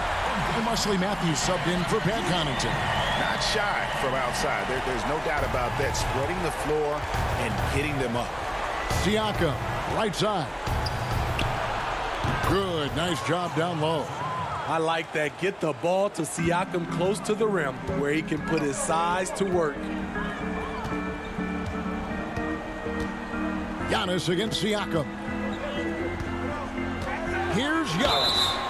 And Wesley Matthews subbed in for Pat Connaughton. Not shy from outside. There's no doubt about that. Spreading the floor and hitting them up. Siakam, right side. Good, nice job down low. I like that. Get the ball to Siakam close to the rim where he can put his size to work. Giannis against Siakam. Here's Giannis.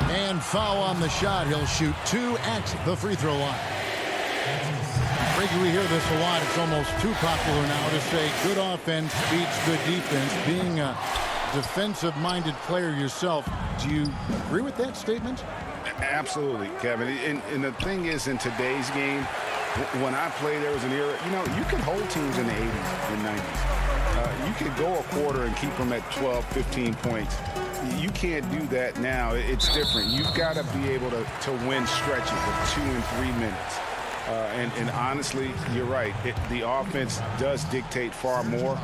And foul on the shot. He'll shoot 2 at the free throw line. Frankie, we hear this a lot. It's almost too popular now to say good offense beats good defense. Being a defensive-minded player yourself, do you agree with that statement? Absolutely, Kevin. And the thing is, in today's game, when I played, there was an era, you could hold teams in the 80s and 90s. You could go a quarter and keep them at 12, 15 points. You can't do that now. It's different. You've got to be able to win stretches of 2 and 3 minutes. And honestly, you're right. The offense does dictate far more,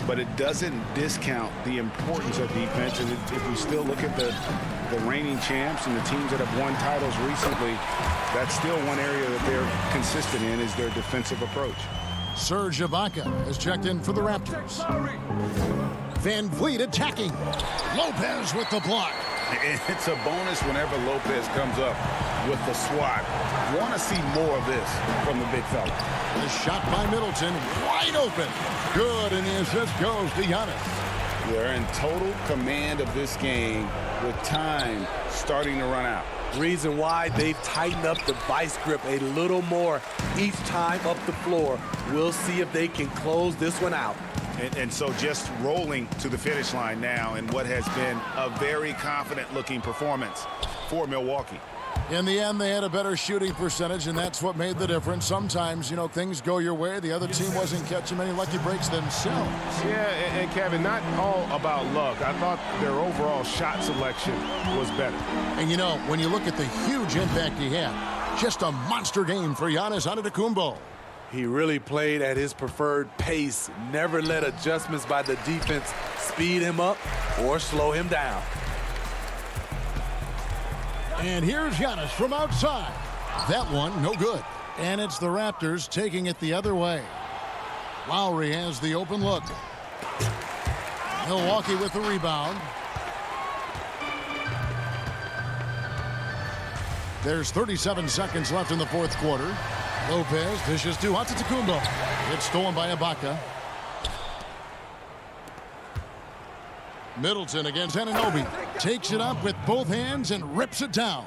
but it doesn't discount the importance of defense. And if we still look at the reigning champs and the teams that have won titles recently, that's still one area that they're consistent in is their defensive approach. Serge Ibaka has checked in for the Raptors. Van Vliet attacking. Lopez with the block. It's a bonus whenever Lopez comes up with the swat. Want to see more of this from the big fella. The shot by Middleton, wide open. Good, and the assist goes to Giannis. They're in total command of this game with time starting to run out. Reason why they've tightened up the vice grip a little more each time up the floor. We'll see if they can close this one out. And so just rolling to the finish line now in what has been a very confident-looking performance for Milwaukee. In the end, they had a better shooting percentage, and that's what made the difference. Sometimes, things go your way. The other team wasn't catching many lucky breaks themselves. Yeah, and Kevin, not all about luck. I thought their overall shot selection was better. And, when you look at the huge impact he had, Just a monster game for Giannis Antetokounmpo. He really played at his preferred pace, never let adjustments by the defense speed him up or slow him down. And here's Giannis from outside. That one, no good. And it's the Raptors taking it the other way. Lowry has the open look. Milwaukee with the rebound. There's 37 seconds left in the fourth quarter. Lopez dishes to Antetokounmpo. It's stolen by Ibaka. Middleton against Anunoby. Takes it up with both hands and rips it down.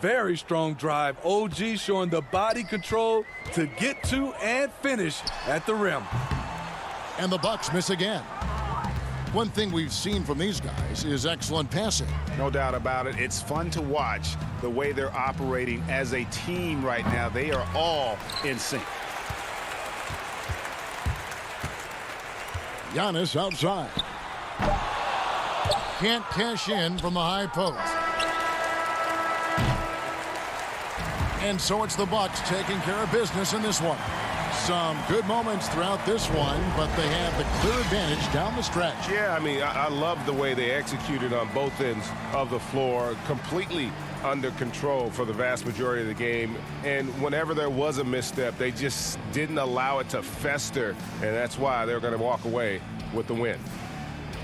Very strong drive. OG showing the body control to get to and finish at the rim. And the Bucks miss again. One thing we've seen from these guys is excellent passing. No doubt about it. It's fun to watch the way they're operating as a team right now. They are all in sync. Giannis outside. Can't cash in from the high post. And so it's the Bucks taking care of business in this one. Some good moments throughout this one, but they have the clear advantage down the stretch. Yeah, I mean, I love the way they executed on both ends of the floor, completely under control for the vast majority of the game. And whenever there was a misstep, they just didn't allow it to fester, and that's why they're going to walk away with the win.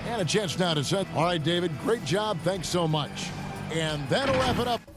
And a chance now to set. All right, David, great job. Thanks so much. And that'll wrap it up.